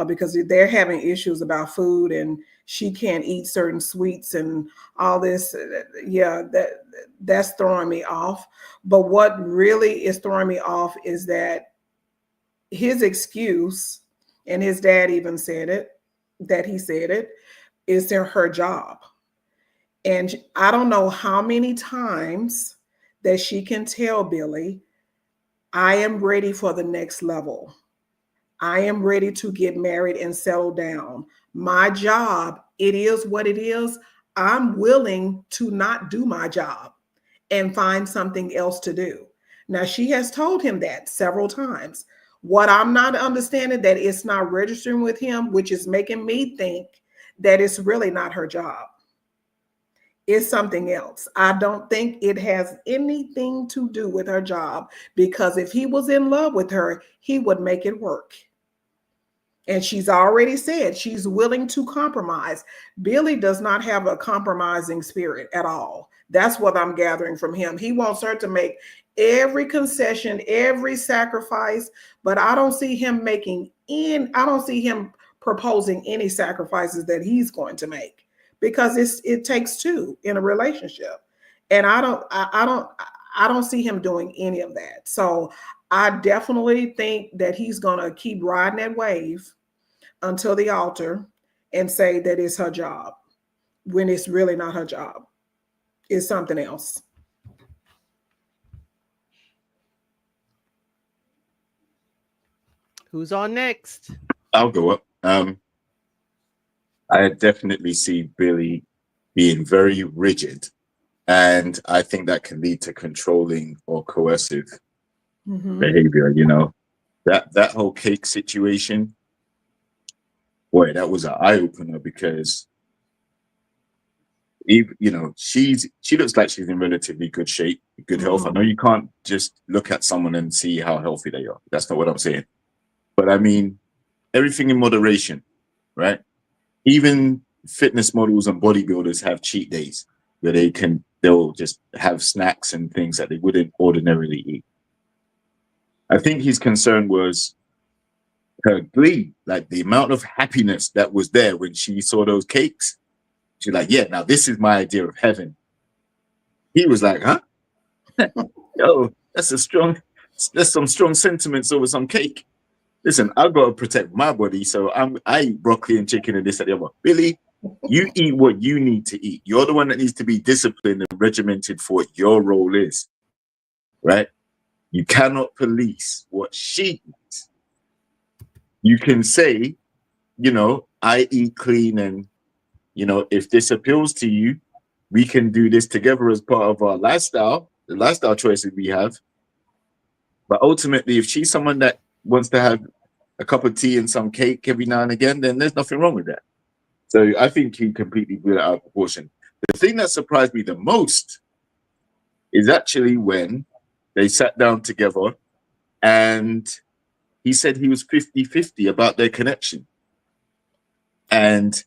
because they're having issues about food and she can't eat certain sweets and all this. Yeah, that's throwing me off. But what really is throwing me off is that his excuse, and his dad even said it, that he said it, is her job. And I don't know how many times that she can tell Billy, I am ready for the next level. I am ready to get married and settle down. My job, it is what it is. I'm willing to not do my job and find something else to do. Now, she has told him that several times. What I'm not understanding, that it's not registering with him, which is making me think that it's really not her job. It's something else. I don't think it has anything to do with her job, because if he was in love with her, he would make it work. And she's already said she's willing to compromise. Billy does not have a compromising spirit at all. That's what I'm gathering from him. He wants her to make every concession, every sacrifice, but I don't see him I don't see him proposing any sacrifices that he's going to make, because it takes two in a relationship. And I don't see him doing any of that. So I definitely think that he's going to keep riding that wave until the altar and say that it's her job, when it's really not her job. It's something else. Who's on next? I'll go up. I definitely see Billy being very rigid, and I think that can lead to controlling or coercive behavior. You know, that whole cake situation, boy, that was an eye opener, because you know, she looks like she's in relatively good shape, good health. I know you can't just look at someone and see how healthy they are. That's not what I'm saying. But I mean, everything in moderation, right? Even fitness models and bodybuilders have cheat days where they'll just have snacks and things that they wouldn't ordinarily eat. I think his concern was her glee, like the amount of happiness that was there when she saw those cakes. She's like, yeah, now this is my idea of heaven. He was like, huh? Yo, that's some strong sentiments over some cake. Listen, I've got to protect my body, so I eat broccoli and chicken and this and the other. Billy, you eat what you need to eat. You're the one that needs to be disciplined and regimented for what your role is, right? You cannot police what she eats. You can say, you know, I eat clean, and, you know, if this appeals to you, we can do this together as part of our lifestyle, the lifestyle choices we have. But ultimately, if she's someone that wants to have a cup of tea and some cake every now and again, then there's nothing wrong with that. So I think he completely blew it out of proportion. The thing that surprised me the most is actually when they sat down together and he said he was 50-50 about their connection. And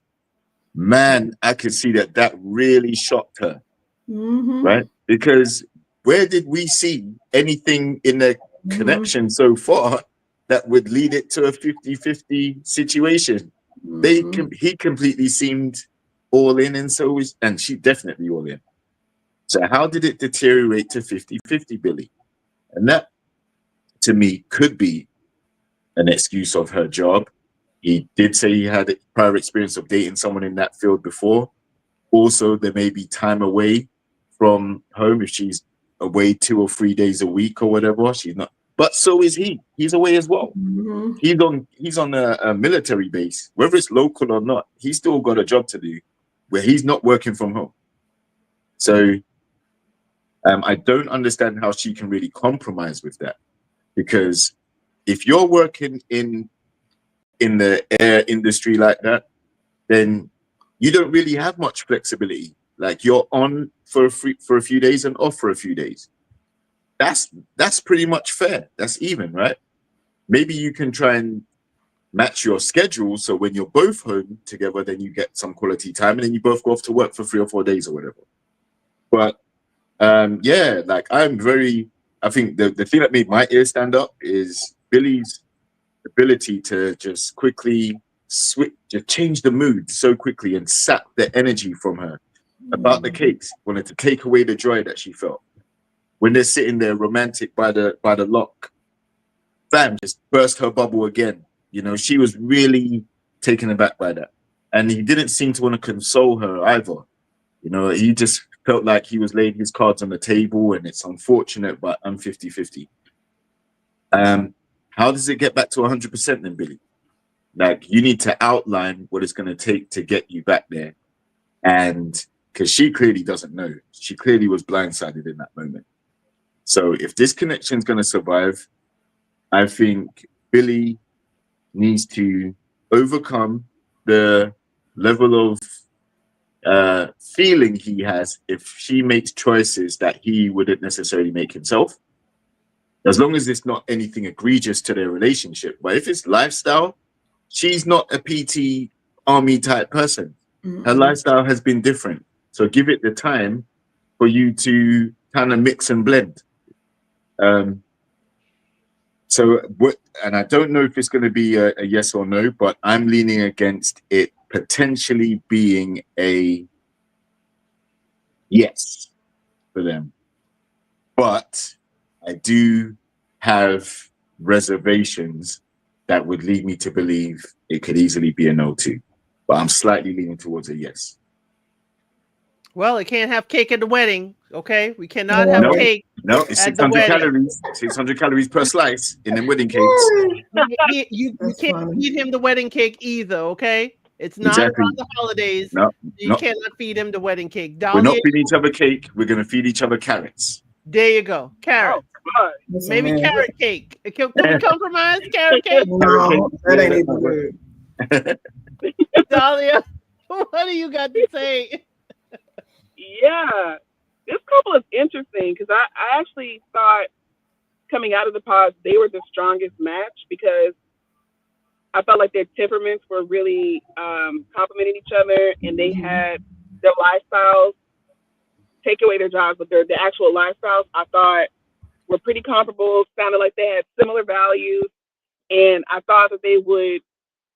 man, I could see that really shocked her, right? Because where did we see anything in their connection so far that would lead it to a 50-50 situation? He completely seemed all in, and so is, and she definitely all in. So how did it deteriorate to 50-50, Billy? And that, to me, could be an excuse of her job. He did say he had prior experience of dating someone in that field before. Also, there may be time away from home if she's away 2 or 3 days a week or whatever. She's not, but so is he. He's away as well. Mhm. He's on a military base, whether it's local or not. He's still got a job to do where he's not working from home. So I don't understand how she can really compromise with that, because if you're working in the air industry like that, then you don't really have much flexibility. Like, you're on for a few days and off for a few days. That's pretty much fair. That's even, right? Maybe you can try and match your schedule so when you're both home together, then you get some quality time, and then you both go off to work for 3 or 4 days or whatever. But yeah, like, I think the thing that made my ear stand up is Billy's ability to just quickly switch, to change the mood so quickly and sap the energy from her. About the cakes, wanted to take away the joy that she felt when they're sitting there romantic by the lock. Bam, just burst her bubble again. You know, she was really taken aback by that, and he didn't seem to want to console her either. You know, he just felt like he was laying his cards on the table, and it's unfortunate, but I'm 50-50. How does it get back to 100% then, Billy? Like, you need to outline what it's going to take to get you back there. And because she clearly doesn't know. She clearly was blindsided in that moment. So if this connection is going to survive, I think Billy needs to overcome the level of feeling he has if she makes choices that he wouldn't necessarily make himself, as long as it's not anything egregious to their relationship. But if it's lifestyle, she's not a PT army type person. Her lifestyle has been different. So give it the time for you to kind of mix and blend. So what, and I don't know if it's going to be a yes or no, but I'm leaning against it potentially being a yes for them. But I do have reservations that would lead me to believe it could easily be a no too. But I'm slightly leaning towards a yes. Well, it can't have cake at the wedding, okay? We cannot have No, cake no, it's at the 600 wedding. calories. 600 calories per slice in them wedding cakes. You That's can't funny. feed him the wedding cake either, okay? It's not Exactly. around the holidays. No, You no, cannot feed him the wedding cake. we're not Dahlia, feeding each other cake. We're going to feed each other carrots. there you go. Carrot. Oh, God. Listen, Maybe man, carrot cake. Can we compromise carrot cake? no, that ain't Yeah, even good. Dahlia, what do you got to say? Yeah. This couple is interesting because I actually thought coming out of the pods, they were the strongest match because I felt like their temperaments were really complementing each other, and they had their lifestyles take away their jobs, but the actual lifestyles I thought were pretty comparable. Sounded like they had similar values, and I thought that they would.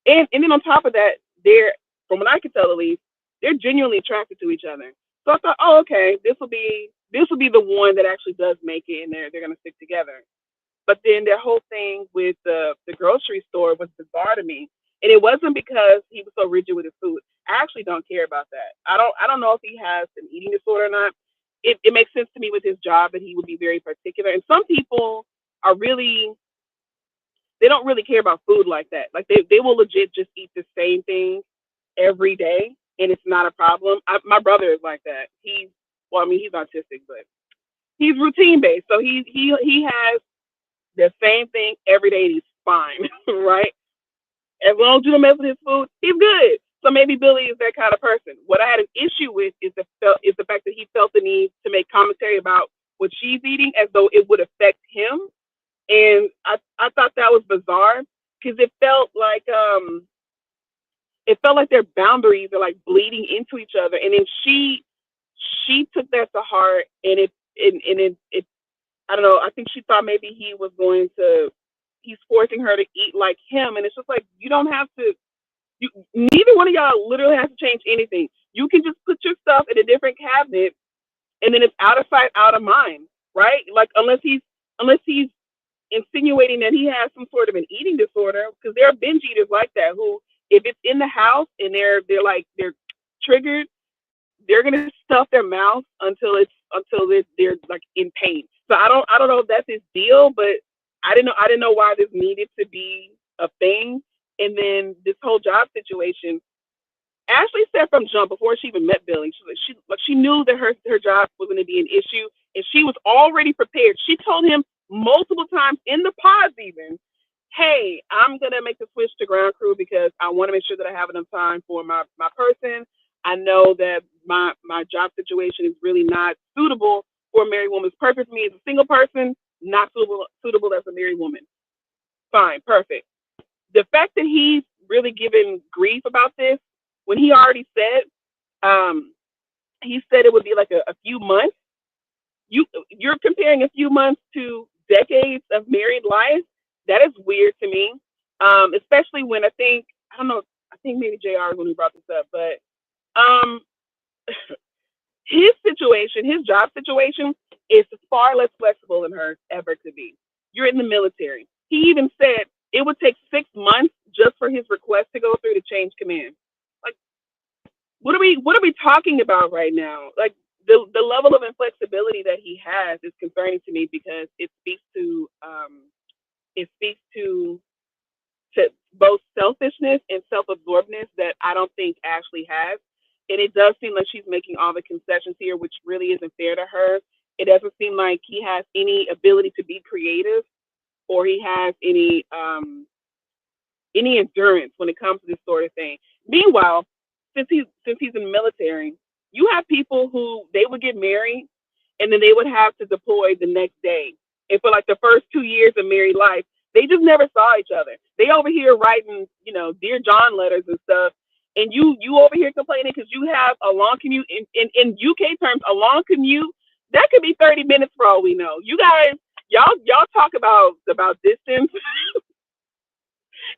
And then on top of that, they're, from what I could tell at least, they're genuinely attracted to each other. So I thought, oh, okay, this will be the one that actually does make it, and they're gonna stick together. But then their whole thing with the grocery store was bizarre to me. And it wasn't because he was so rigid with his food. I actually don't care about that. I don't know if he has an eating disorder or not. It makes sense to me with his job that he would be very particular. And some people are really, they don't really care about food like that. Like they will legit just eat the same thing every day and it's not a problem. My brother is like that. He's autistic, but he's routine based. So he has the same thing every day and he's fine, right? As long as you don't mess with his food, he's good. So maybe Billy is that kind of person. What I had an issue with is the fact that he felt the need to make commentary about what she's eating as though it would affect him. And I thought that was bizarre because it felt like their boundaries are like bleeding into each other. And then she took that to heart and it I don't know, I think she thought maybe he's forcing her to eat like him. And it's just like, you don't have to, neither one of y'all literally has to change anything. You can just put your stuff in a different cabinet and then it's out of sight, out of mind, right? Like unless he's insinuating that he has some sort of an eating disorder, because there are binge eaters like that who, if it's in the house and they're triggered, they're gonna stuff their mouth until they're like in pain. So I don't know if that's his deal, but I didn't know why this needed to be a thing. And then this whole job situation, Ashley said from jump, before she even met Billy, she knew that her job was going to be an issue, and she was already prepared. She told him multiple times in the pods even, "Hey, I'm gonna make the switch to ground crew because I want to make sure that I have enough time for my person. I know that my job situation is really not suitable for a married woman's purpose. Me as a single person, not suitable as a married woman. Fine, perfect." The fact that he's really given grief about this, when he already said, um, he said it would be like a few months. You're comparing a few months to decades of married life. That is weird to me. Especially when I don't know, I think maybe JR is when he brought this up, but um, his situation, his job situation, is far less flexible than hers ever could be. You're in the military. He even said it would take 6 months just for his request to go through to change command. Like, what are we talking about right now? Like, the level of inflexibility that he has is concerning to me, because it speaks to both selfishness and self-absorbedness that I don't think Ashley has. And it does seem like she's making all the concessions here, which really isn't fair to her. It doesn't seem like he has any ability to be creative, or he has any endurance when it comes to this sort of thing. Meanwhile, since he's in the military, you have people who they would get married and then they would have to deploy the next day. And for like the first 2 years of married life, they just never saw each other. They over here writing, Dear John letters and stuff. And you over here complaining because you have a long commute. In UK terms, a long commute, that could be 30 minutes for all we know. You guys, y'all talk about distance.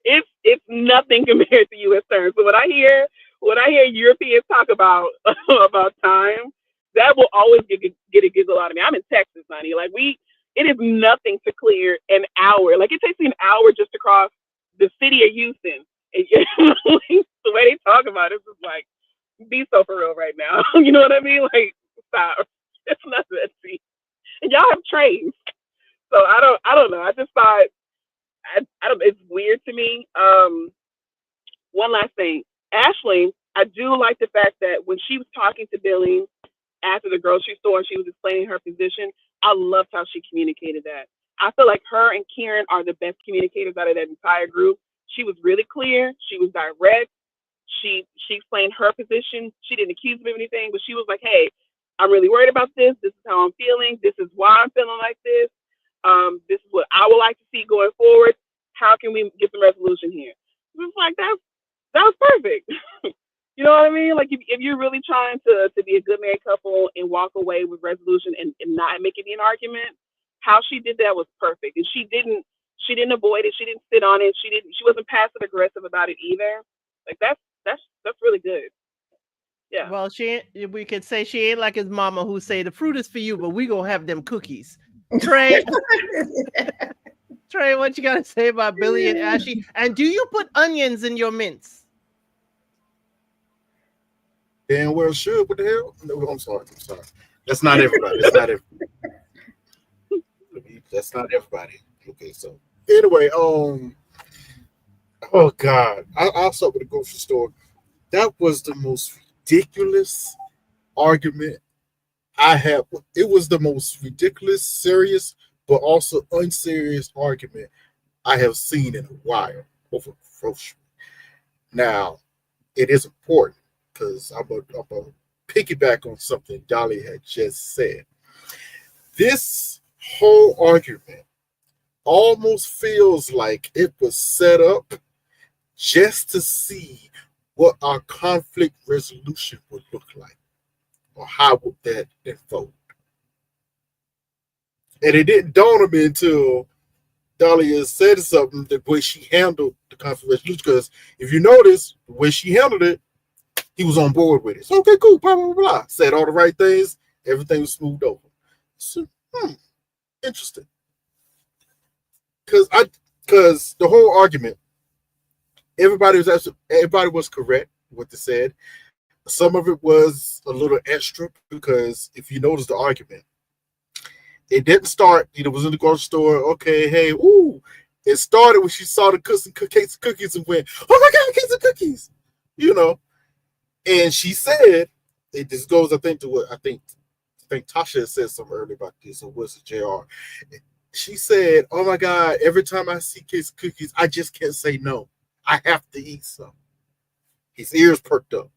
It's nothing compared to U.S. terms. So when I hear Europeans talk about about time, that will always get a giggle out of me. I'm in Texas, honey. Like, it is nothing to clear an hour. Like, it takes me an hour just to cross the city of Houston. And the way they talk about it is just like, be so for real right now. You know what I mean? Like, stop. It's not that deep. And y'all have trains, so I don't know. I just thought I don't. It's weird to me. One last thing, Ashley. I do like the fact that when she was talking to Billy after the grocery store and she was explaining her position, I loved how she communicated that. I feel like her and Kieran are the best communicators out of that entire group. She was really clear. She was direct. She explained her position. She didn't accuse him of anything, but she was like, "Hey, I'm really worried about this. This is how I'm feeling. This is why I'm feeling like this. This is what I would like to see going forward. How can we get some resolution here?" It was like, that was perfect. You know what I mean? Like, if you're really trying to be a good married couple and walk away with resolution and not make it be an argument, how she did that was perfect. And she didn't avoid it. She didn't sit on it. She wasn't passive aggressive about it either. Like, that's really good. Yeah. Well, we could say she ain't like his mama who say the fruit is for you, but we gonna have them cookies. Trey, Trey, what you gotta say about Billy and Ashley? And do you put onions in your mince? Damn well sure. What the hell? No, I'm sorry. That's not everybody. That's not everybody. Okay, so anyway, oh God, I'll start with the grocery store. That was the most ridiculous argument I have. It was the most ridiculous, serious, but also unserious argument I have seen in a while over grocery. Now, it is important because I'm going to piggyback on something Dolly had just said. This whole argument almost feels like it was set up just to see what our conflict resolution would look like, or how would that unfold. And it didn't dawn on me until Dahlia said something, the way she handled the conflict resolution, because if you notice, the way she handled it, he was on board with it. So, okay, cool, blah, blah, blah, blah. Said all the right things, Everything was smoothed over. So, interesting. Because the whole argument, everybody was correct what they said. Some of it was a little extra because if you notice the argument, it didn't start. It was in the grocery store. Okay, hey, ooh. It started when she saw the case of cookies and went, "Oh my God, case of cookies!" And she said, "It just goes." I think to what I think Tasha said something earlier about this, or was it Jr. She said, "Oh my God, every time I see case of cookies, I just can't say no. I have to eat some." His ears perked up.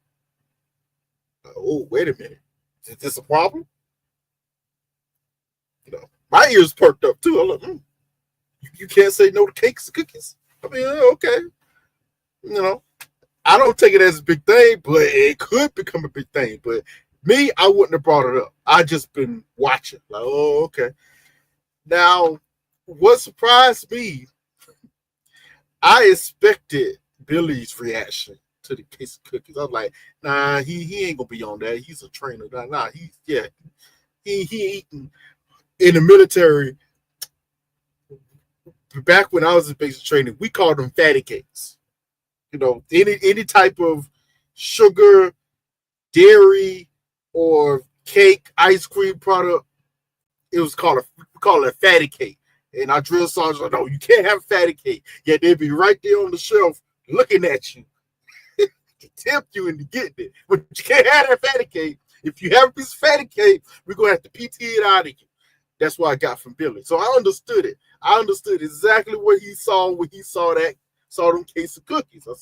Oh, wait a minute. Is this a problem? My ears perked up too. I'm like, you can't say no to cakes and cookies? I mean, okay. I don't take it as a big thing, but it could become a big thing. But me, I wouldn't have brought it up. I just been watching. Like, oh, okay. Now, what surprised me, I expected Billy's reaction to the case of cookies. I was like, nah, he ain't gonna be on that. He's a trainer. Nah, he eating in the military. Back when I was in basic training, we called them fatty cakes. Any type of sugar, dairy, or cake, ice cream product, it was called a fatty cake. And our drill sergeant was like, no, you can't have a fatty cake. Yet they'd be right there on the shelf looking at you to tempt you into getting it. But you can't have that fatty cake. If you have a piece of fatty cake, we're going to have to PT it out of you. That's what I got from Billy. So I understood it. I understood exactly what he saw when he saw them case of cookies. I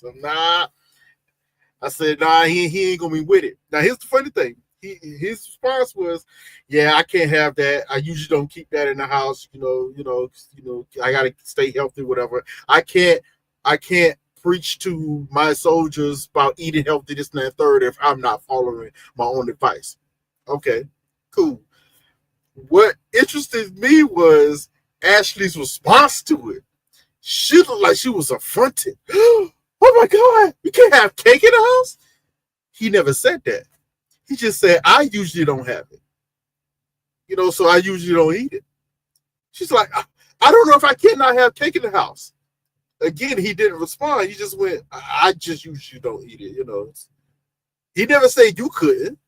said, nah. He ain't gonna be with it. Now here's the funny thing. His response was, yeah, I can't have that. I usually don't keep that in the house. I gotta stay healthy, whatever. I can't preach to my soldiers about eating healthy, this and that third, if I'm not following my own advice. Okay, cool. What interested me was Ashley's response to it. She looked like she was affronted. Oh my God, you can't have cake in the house? He never said that. He just said, I usually don't have it. So I usually don't eat it. She's like, I don't know if I cannot have cake in the house. Again, he didn't respond. He just went, I just usually don't eat it. He never said you couldn't.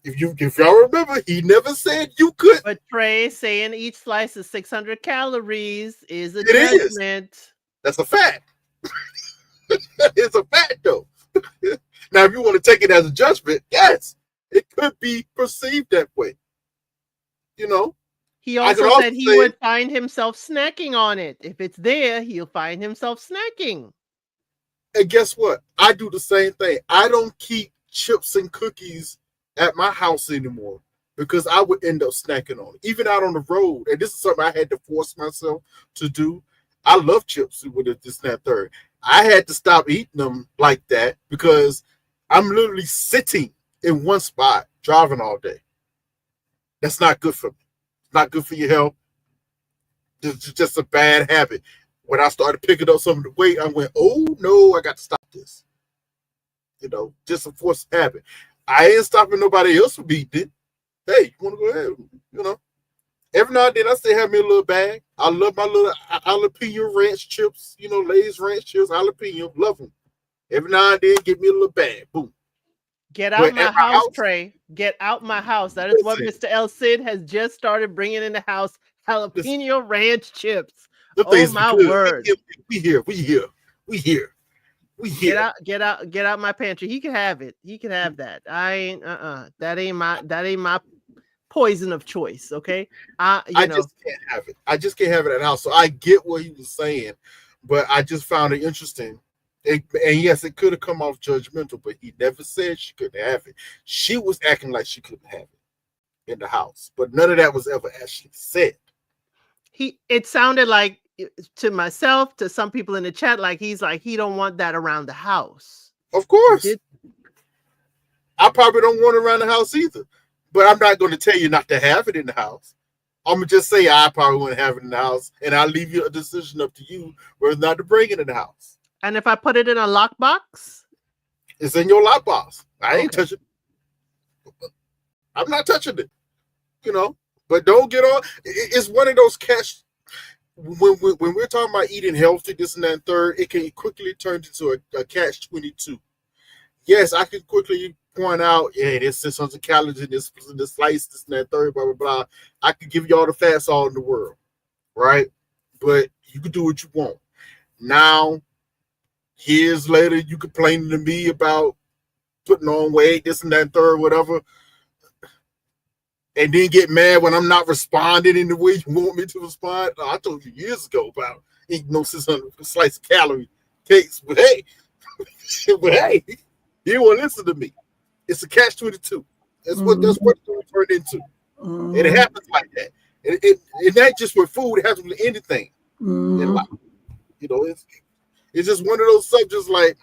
If y'all remember, he never said you could. But Trey saying each slice is 600 calories is a It judgment. is. That's a fact. It's a fact, though. Now, if you want to take it as a judgment, yes, it could be perceived that way. He also said he would find himself snacking on it. If it's there, he'll find himself snacking. And guess what? I do the same thing. I don't keep chips and cookies at my house anymore because I would end up snacking on it, even out on the road. And this is something I had to force myself to do. I love chips with this and that third. I had to stop eating them like that because I'm literally sitting in one spot driving all day. That's not good for me. It's not good for your health. It's just a bad habit. When I started picking up some of the weight, I went, oh no, I got to stop this. Just a forced habit. I ain't stopping nobody else from eating it. Hey, you want to go ahead? Every now and then I still have me a little bag. I love my little jalapeno ranch chips, Lay's ranch chips, jalapeno, love them. Every now and then, give me a little bag. Boom. Get out my house, Trey. Get out my house. That is what Mr. El Cid has just started bringing in the house. Jalapeno ranch chips. Oh my word. We here. Get out my pantry. He can have it. He can have that. I ain't that ain't my poison of choice. Okay. I just can't have it. I just can't have it at the house. So I get what he was saying, but I just found it interesting. And yes, it could have come off judgmental, but he never said she couldn't have it. She was acting like she couldn't have it in the house, but none of that was ever actually said. It sounded like to myself, to some people in the chat, like he don't want that around the house. Of course. I probably don't want it around the house either, but I'm not going to tell you not to have it in the house. I'm going to just say I probably wouldn't have it in the house, and I'll leave you a decision up to you whether or not to bring it in the house. And if I put it in a lockbox? It's in your lockbox. I ain't touching it. I'm not touching it. You know, but don't get on. It's one of those catch. When we're talking about eating healthy, this and that and third, it can quickly turn into a catch-22. Yes, I can quickly point out, hey, there's 600 calories in this slice, this and that third, blah blah blah. I could give you all the fats all in the world, right? But you can do what you want. Now, years later, you complaining to me about putting on weight, this and that and third, whatever, and then get mad when I'm not responding in the way you want me to respond. I told you years ago about eating no 600 slice of calorie cakes, but hey, but hey, you don't want to listen to me. It's a catch-22. That's what it's turned into. And it happens like that. And not just with food, it happens with anything in life. You know, it's just one of those subjects like,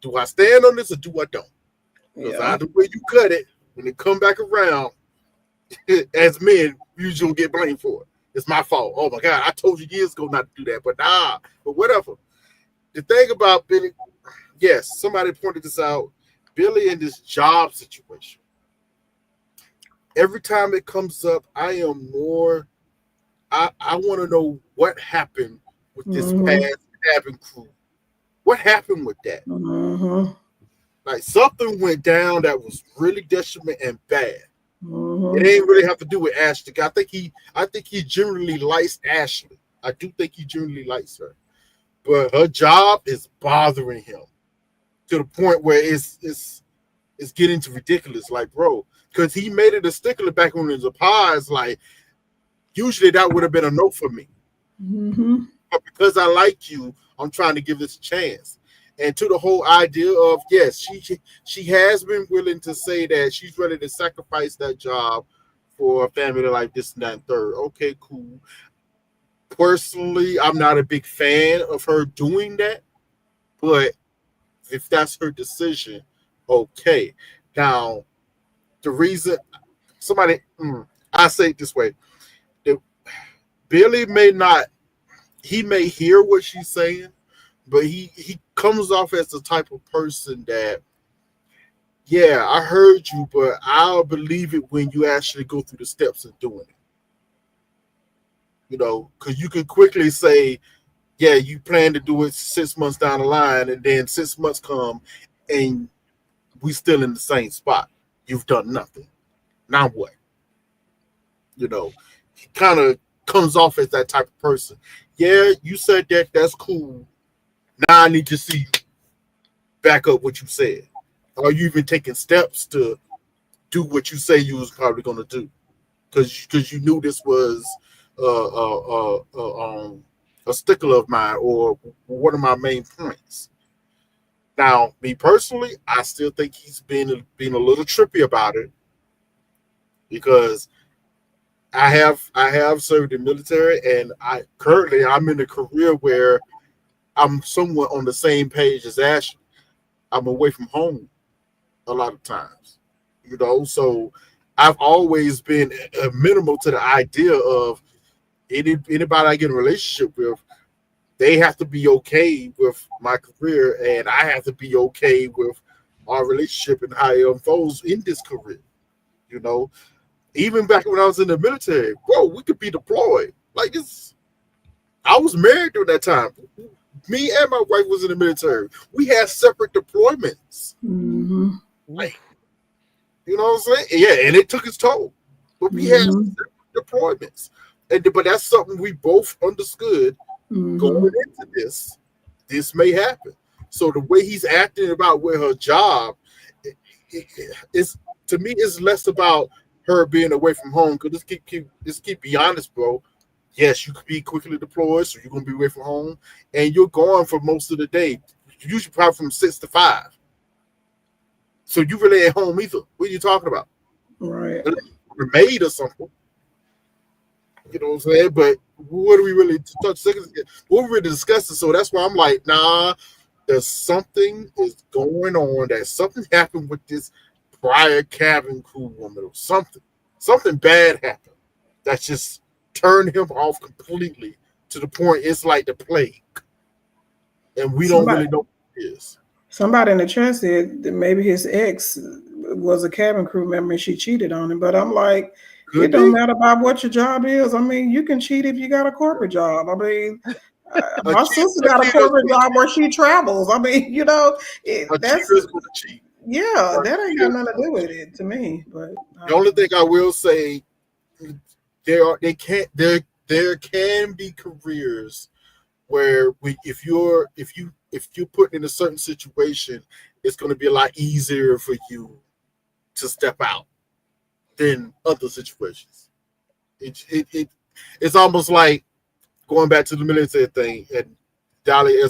do I stand on this or do I don't? Because either way you cut it, when it come back around, as men, usually get blamed for it. It's my fault. Oh my God, I told you years ago not to do that, but whatever. The thing about Billy, yes, somebody pointed this out. Billy in this job situation. Every time it comes up, I want to know what happened with this past cabin crew. What happened with that? Like something went down that was really detriment and bad. It ain't really have to do with Ashley. I think he generally likes Ashley. I do think he generally likes her, but her job is bothering him to the point where it's getting to ridiculous. Like, bro, because he made it a stickler back when it was a pause. Like, usually that would have been a no for me, but because I like you, I'm trying to give this a chance. And to the whole idea of, yes, she has been willing to say that she's ready to sacrifice that job for a family like this and that and third. Okay, cool. Personally, I'm not a big fan of her doing that, but if that's her decision, okay. Now, the reason I say it this way, that Billy he may hear what she's saying, but he comes off as the type of person that, yeah, I heard you, but I'll believe it when you actually go through the steps of doing it. You know, because you can quickly say, yeah, you plan to do it 6 months down the line, and then 6 months come, and we still in the same spot. You've done nothing. Now what? You know, he kind of comes off as that type of person. Yeah, you said that. That's cool. Now I need to see you back up what you said. Are you even taking steps to do what you say you was probably going to do? Because you knew this was a stickler of mine or one of my main points. Now, me personally, I still think he's being a little trippy about it because I have served in the military, and I'm in a career where I'm somewhat on the same page as Ashley. I'm away from home a lot of times, you know. So I've always been minimal to the idea of anybody I get in a relationship with. They have to be okay with my career, and I have to be okay with our relationship and how it unfolds in this career. You know, even back when I was in the military, bro, we could be deployed. Like this, I was married during that time. Me and my wife was in the military. We had separate deployments. Like, you know what I'm saying? Yeah, and it took its toll. But we had separate deployments. But that's something we both understood going into this. This may happen. So the way he's acting about with her job, is to me, it's less about her being away from home. Because let's keep be honest, bro. Yes, you could be quickly deployed, so you're gonna be away from home, and you're gone for most of the day. Usually, probably from 6 to 5. So you really at home either. What are you talking about? Right. A maid or something. You know what I'm saying? But what are we really what are we discussing? So that's why I'm like, nah, there's something is going on. That something happened with this prior cabin crew woman or something. Something bad happened. That's just turned him off completely to the point it's like the plague. And we don't really know what it is. Somebody in the chat said that maybe his ex was a cabin crew member and she cheated on him. But I'm like, it Could don't be matter about what your job is. I mean, you can cheat if you got a corporate job. I mean, a my cheater. sister A got a cheater is corporate gonna job cheat. where she travels. I mean, A that's cheater is gonna cheat. yeah, A that ain't got cheater is nothing to gonna do with cheat. it to me. But I The don't only know. thing I will say, there can be careers where if you put in a certain situation, it's going to be a lot easier for you to step out than other situations. It's almost like going back to the military thing. And Dolly, I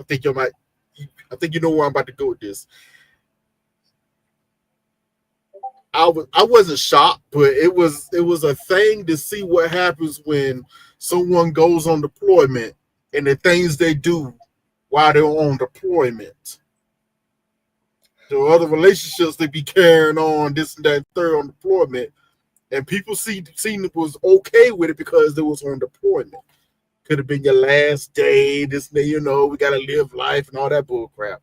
think I think you know where I'm about to go with this. I wasn't shocked, but it was a thing to see what happens when someone goes on deployment and the things they do while they're on deployment. There are other relationships they be carrying on, this and that, and third on deployment, and people seen it was okay with it because it was on deployment. Could have been your last day. This day, we gotta live life and all that bull crap.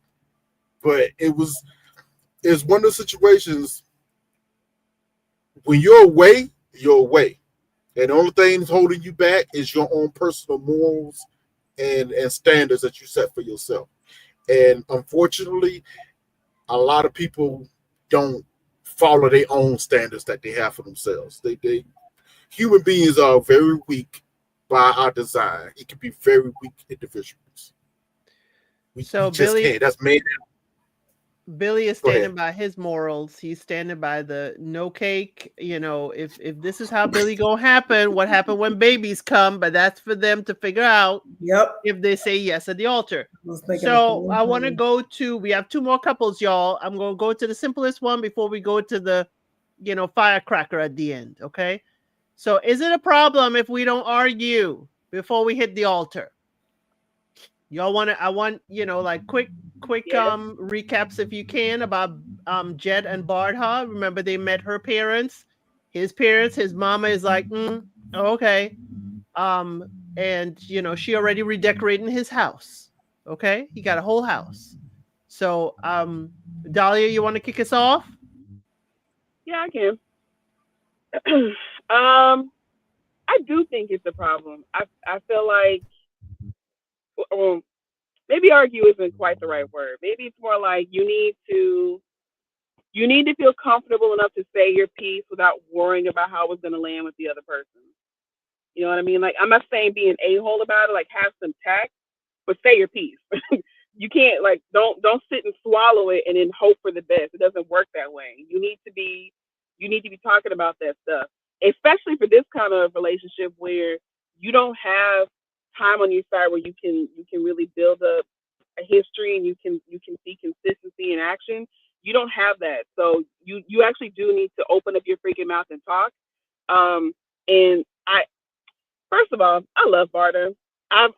But it's one of those situations when you're away. And the only thing that's holding you back is your own personal morals and standards that you set for yourself. And unfortunately, a lot of people don't follow their own standards that they have for themselves. They human beings are very weak by our design. It can be very weak individuals. We So just Billy can't. That's made. Billy is Go ahead. standing by his morals. He's standing by the no cake. If this is how Billy gonna happen, what happened when babies come? But that's for them to figure out Yep, if they say yes at the altar. I was thinking the So same I want to thing. go to. We have two more couples, y'all. I'm gonna go to the simplest one before we go to the, firecracker at the end. Okay. So is it a problem if we don't argue before we hit the altar? Y'all want to? I want like quick Yes. recaps if you can about Jed and Bardha. Remember they met her parents, his parents. His mama is like, okay, um, and she already redecorating his house. Okay, he got a whole house. So Dahlia, you want to kick us off? Yeah, I can. um, I do think it's a problem. I feel like, well, maybe argue isn't quite the right word. Maybe it's more like you need to feel comfortable enough to say your piece without worrying about how it's going to land with the other person. You know what I mean? Like, I'm not saying be an a-hole about it. Like, have some tact, but say your piece. You can't, like, don't sit and swallow it and then hope for the best. It doesn't work that way. You need to be talking about that stuff, especially for this kind of relationship where you don't have time on your side where you can really build up a history and you can see consistency in action. You don't have that, so you actually do need to open up your freaking mouth and talk. And I First of all, I love barter. I've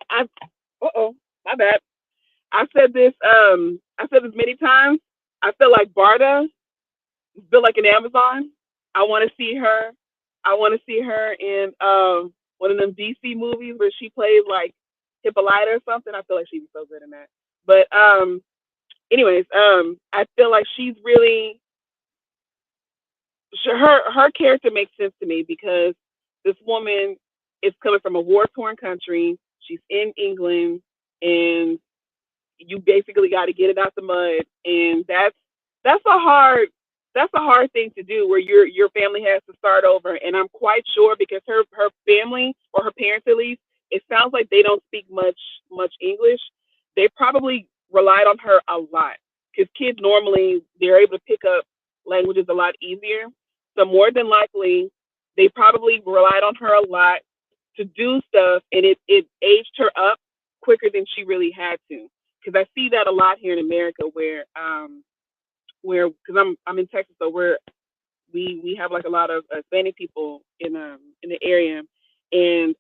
my bad. I said this many times. I feel like Barda built like an Amazon. I want to see her. I want to see her in one of them DC movies where she plays like Hippolyta or something. I feel like she'd be so good in that. But anyways, I feel like she's really her character makes sense to me because this woman is coming from a war torn country. She's in England, and you basically got to get it out the mud, and that's a hard that's a hard thing to do where your family has to start over. And I'm quite sure because her family, or her parents at least, it sounds like they don't speak much English. They probably relied on her a lot because kids normally they're able to pick up languages a lot easier. So more than likely, they probably relied on her a lot to do stuff, and it aged her up quicker than she really had to. Because I see that a lot here in America, where because I'm in Texas, so we have like a lot of Hispanic people in the area, and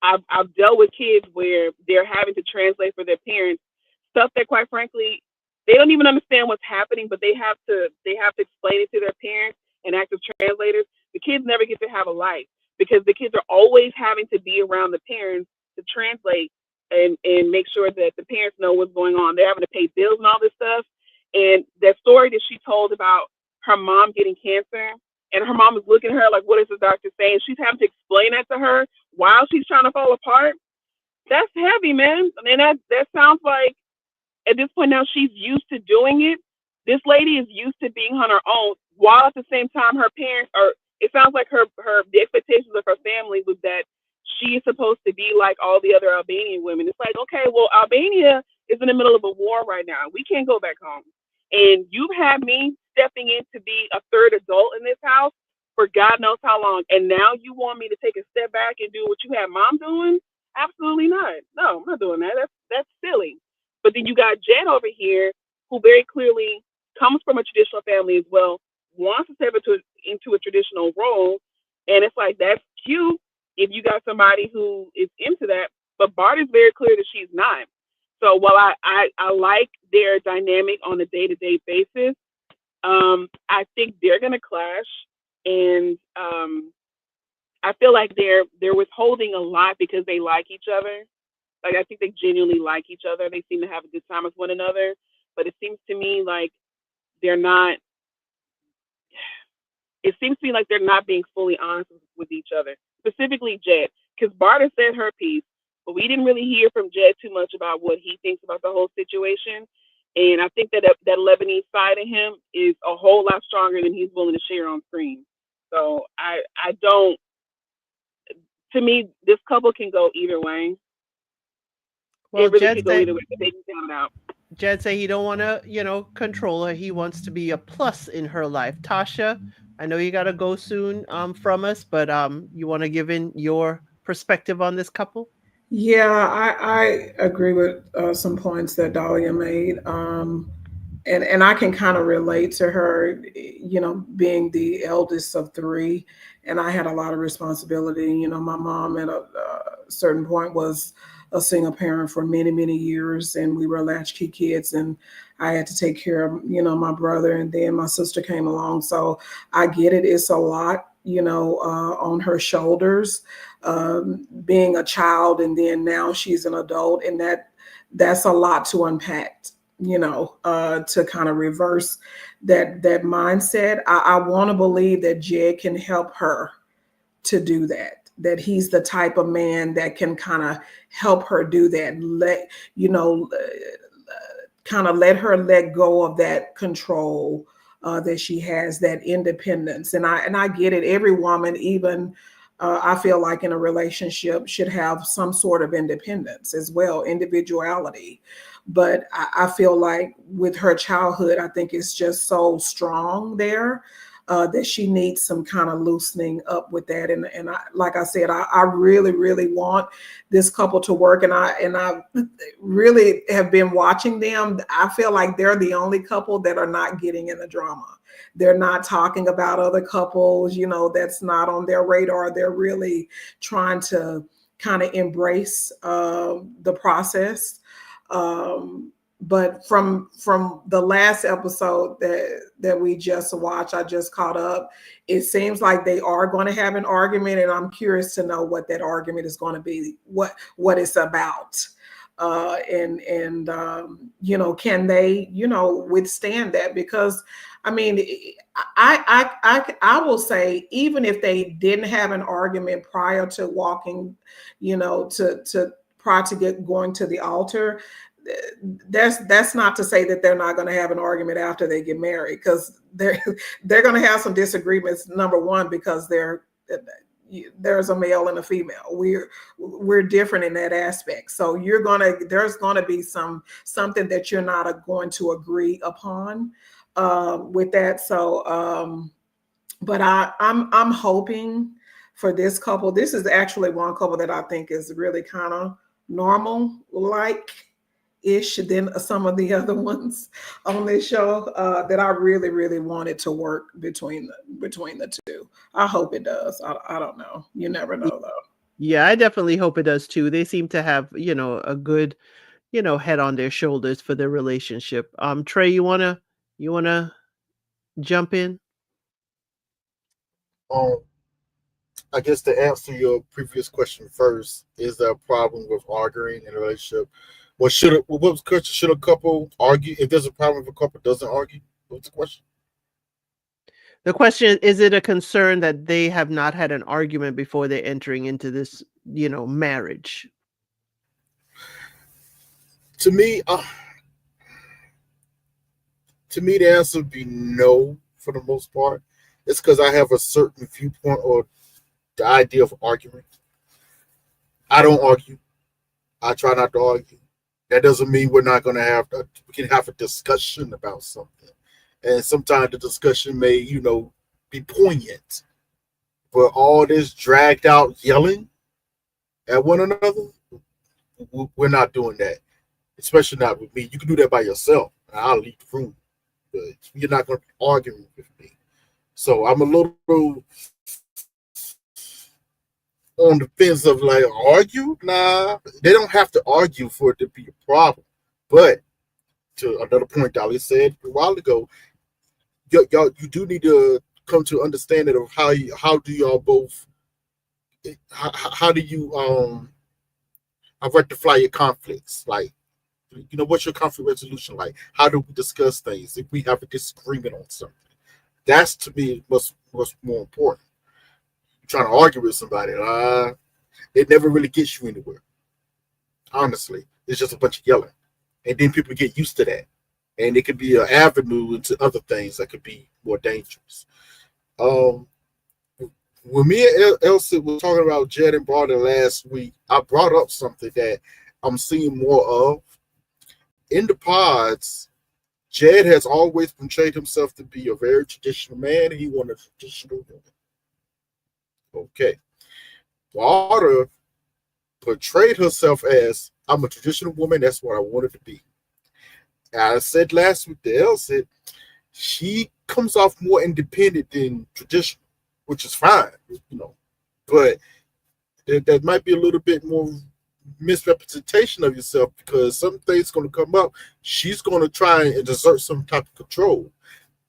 I've dealt with kids where they're having to translate for their parents stuff that, quite frankly, they don't even understand what's happening, but they have to explain it to their parents and act as translators. The kids never get to have a life because the kids are always having to be around the parents to translate and make sure that the parents know what's going on. They're having to pay bills and all this stuff, And that story that she told about her mom getting cancer, and her mom is looking at her like, what is the doctor saying? She's having to explain that to her while she's trying to fall apart. That's heavy, man. I mean, that sounds like at this point now she's used to doing it. This lady is used to being on her own, while at the same time her parents are. It sounds like her the expectations of her family was that she is supposed to be like all the other Albanian women. It's like, okay, well, Albania is in the middle of a war right now. We can't go back home, and you've had me stepping in to be a third adult in this house for God knows how long, and now you want me to take a step back and do what you had mom doing? Absolutely not. No, I'm not doing that. That's silly. But then you got Jen over here, who very clearly comes from a traditional family as well, wants to step into a traditional role, and it's like that's cute if you got somebody who is into that. But Bart is very clear that she's not. So while I like their dynamic on a day to day basis, I think they're gonna clash, and I feel like they're withholding a lot because they like each other. Like I think they genuinely like each other. They seem to have a good time with one another. But it seems to me like they're not. It seems to me like they're not being fully honest with each other. Specifically, Jed, because Barta said her piece, but we didn't really hear from Jed too much about what he thinks about the whole situation. And I think that Lebanese side of him is a whole lot stronger than he's willing to share on screen. So I don't. To me, this couple can go either way. Well, It really could go either way. But they can count it out. Jed say he don't want to, control her. He wants to be a plus in her life. Tasha, I know you got to go soon from us, but you want to give in your perspective on this couple? Yeah, I agree with some points that Dahlia made. And I can kind of relate to her, being the eldest of three, and I had a lot of responsibility. My mom at a certain point was a single parent for many, many years, and we were latchkey kids, and I had to take care of, my brother, and then my sister came along. So I get it; it's a lot, on her shoulders, being a child, and then now she's an adult, and that's a lot to unpack, to kind of reverse that mindset. I want to believe that Jed can help her to do that he's the type of man that can kind of help her do that. Kind of let her let go of that control that she has, that independence. And I get it. Every woman, even I feel like in a relationship, should have some sort of independence as well, individuality. But I feel like with her childhood, I think it's just so strong there. That she needs some kind of loosening up with that, and I, like I said, I really, really want this couple to work, and I really have been watching them. I feel like they're the only couple that are not getting in the drama. They're not talking about other couples, that's not on their radar. They're really trying to kind of embrace the process. But from the last episode that we just watched, I just caught up. It seems like they are going to have an argument, and I'm curious to know what that argument is going to be, what it's about, can they withstand that? Because I mean, I will say, even if they didn't have an argument prior to walking, to prior to going to the altar, that's not to say that they're not going to have an argument after they get married, because they're going to have some disagreements. Number one, because there's a male and a female. We're different in that aspect. So there's gonna be something that you're not going to agree upon with that. So, but I'm hoping for this couple. This is actually one couple that I think is really kind of normal like ish than some of the other ones on this show, that I really, really wanted to work between the two. I hope it does. I don't know. You never know though. Yeah, I definitely hope it does too. They seem to have, a good, head on their shoulders for their relationship. Trey, you wanna jump in? Um, I guess to answer your previous question first, is there a problem with arguing in a relationship? What should it? What was the question? Should a couple argue if there's a problem if a couple doesn't argue? What's the question? The question is it a concern that they have not had an argument before they're entering into this, marriage? To me, the answer would be no for the most part. It's because I have a certain viewpoint or the idea of argument. I don't argue. I try not to argue. That doesn't mean we're not going to we can have a discussion about something. And sometimes the discussion may, be poignant. But all this dragged out yelling at one another, we're not doing that. Especially not with me. You can do that by yourself. I'll leave the room. But you're not going to be arguing with me. So I'm a little on the fence of like, argue? Nah, they don't have to argue for it to be a problem. But to another point Dolly said a while ago, you do need to come to understanding of how do y'all both, how do you rectify your conflicts? Like, what's your conflict resolution like? How do we discuss things if we have a disagreement on something? That's to me what's more important. Trying to argue with somebody, it never really gets you anywhere. Honestly, it's just a bunch of yelling, and then people get used to that, and it could be an avenue into other things that could be more dangerous. When me and Elsie were talking about Jed and Barter last week, I brought up something that I'm seeing more of in the pods. Jed has always portrayed himself to be a very traditional man, and he wanted a traditional woman. Okay. Barter portrayed herself as, I'm a traditional woman, that's what I wanted to be. I said last week to Elsie, she comes off more independent than traditional, which is fine, but there might be a little bit more misrepresentation of yourself because some things going to come up. She's going to try and exert some type of control.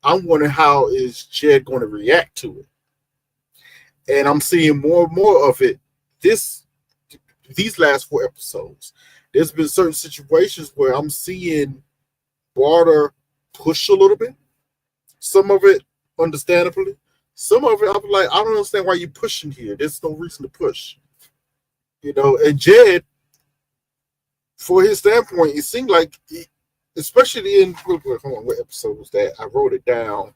I'm wondering how is Jed going to react to it. And I'm seeing more and more of it these last 4 episodes. There's been certain situations where I'm seeing Barter push a little bit. Some of it, understandably. Some of it, I'm like, I don't understand why you're pushing here. There's no reason to push. And Jed, for his standpoint, it seemed like, especially in, hold on, what episode was that? I wrote it down.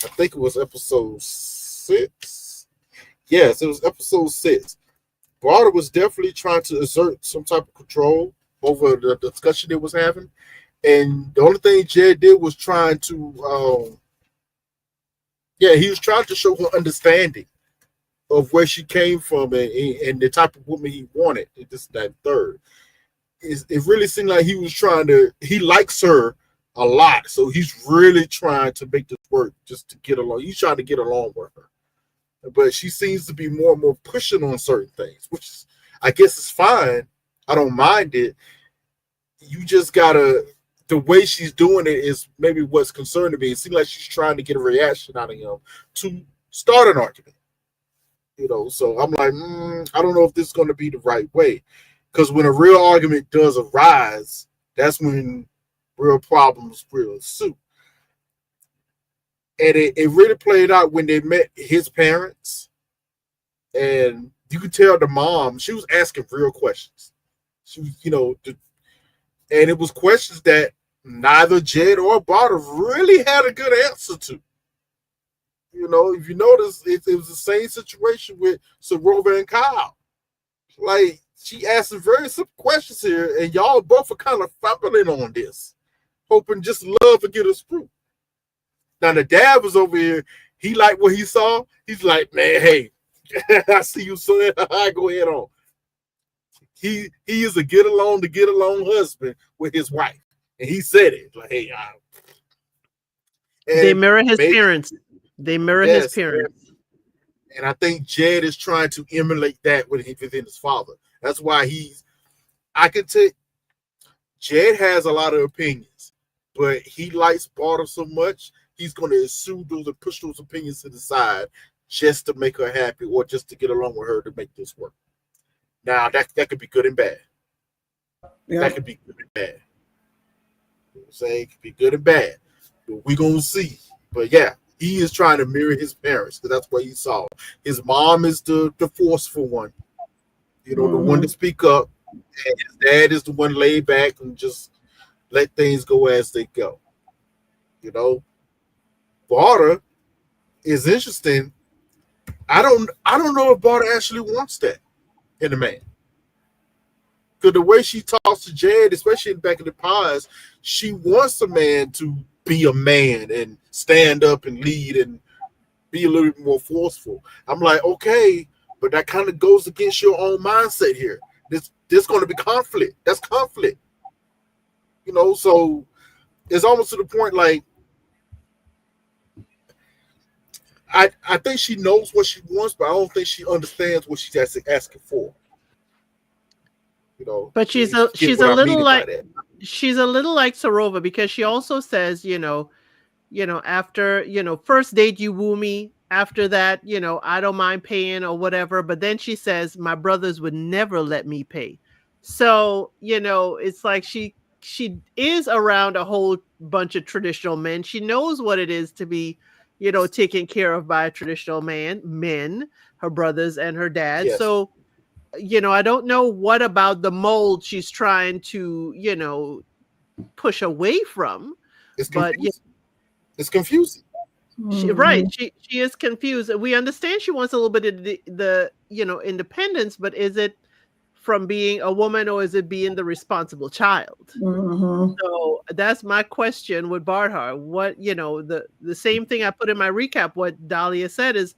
I think it was episode 6. Yes, it was episode 6. Barter was definitely trying to exert some type of control over the discussion it was having. And the only thing Jed did was trying to, he was trying to show her understanding of where she came from and the type of woman he wanted. This, that, third. It really seemed like he likes her a lot. So he's really trying to make this work just to get along. He's trying to get along with her. But she seems to be more and more pushing on certain things, which is, I guess is fine. I don't mind it. You just gotta, the way she's doing it is maybe what's concerning me. It seems like she's trying to get a reaction out of him to start an argument. So I'm like, I don't know if this is going to be the right way. Because when a real argument does arise, that's when real problems will ensue. And it really played out when they met his parents. And you could tell the mom, she was asking real questions. She was, and it was questions that neither Jed or Barter really had a good answer to. If you notice, it was the same situation with Sorova and Kyle. Like, she asked some very simple questions here, and y'all both are kind of fumbling on this, hoping just love to get us through. Now, the dad was over here. He liked what he saw. He's like, man, hey, I see you, son. Go ahead on. He is a get along husband with his wife. And he said it. Like, hey, they mirror his parents. They mirror his parents. And I think Jed is trying to emulate that within his father. That's why I could take, Jed has a lot of opinions, but he likes Barter so much, he's going to assume those and push those opinions to the side just to make her happy or just to get along with her to make this work. Now, that could be good and bad. That could be good and bad. You know what I'm saying? It could be good and bad. But we're going to see. But yeah, he is trying to mirror his parents because that's what he saw. His mom is the forceful one, the one to speak up. And his dad is the one laid back and just let things go as they go. Barter is interesting. I don't know if Barter actually wants that in a man. Because the way she talks to Jed, especially back in the past, she wants a man to be a man and stand up and lead and be a little bit more forceful. I'm like, okay, but that kind of goes against your own mindset here. There's going to be conflict. That's conflict. So it's almost to the point like I think she knows what she wants, but I don't think she understands what she's asking for. But she's a little like Sarova because she also says, after, first date you woo me. After that, I don't mind paying or whatever. But then she says, my brothers would never let me pay. So, it's like she is around a whole bunch of traditional men. She knows what it is to be, taken care of by a traditional men, her brothers and her dad. Yes. So, I don't know what about the mold she's trying to, push away from. It's confusing. Right. She is confused. We understand she wants a little bit of the independence, but is it from being a woman or is it being the responsible child? So that's my question with Barthar. What, the same thing I put in my recap, what Dahlia said is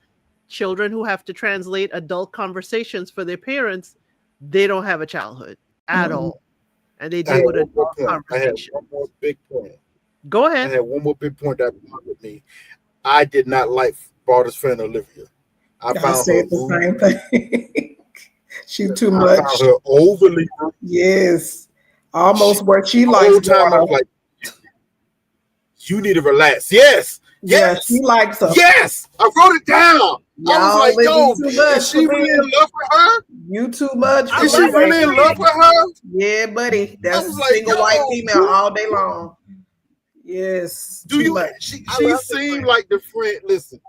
children who have to translate adult conversations for their parents, they don't have a childhood at all. And they deal with adult conversation. I had one more big point. Go ahead. I had one more big point that bothered me. I did not like Barter's friend Olivia. I found said her the same thing. She's too I much. found her overly rude. Yes. Almost where she likes time I was like, you need to relax. Yes. Yeah, she likes her. Yes. I wrote it down. I was like, yo, is she really in love with her? You too much. Is she really in love with her? Yeah, buddy. That's like, single white female all day long. Yes. Do you? She seemed like the friend. Listen,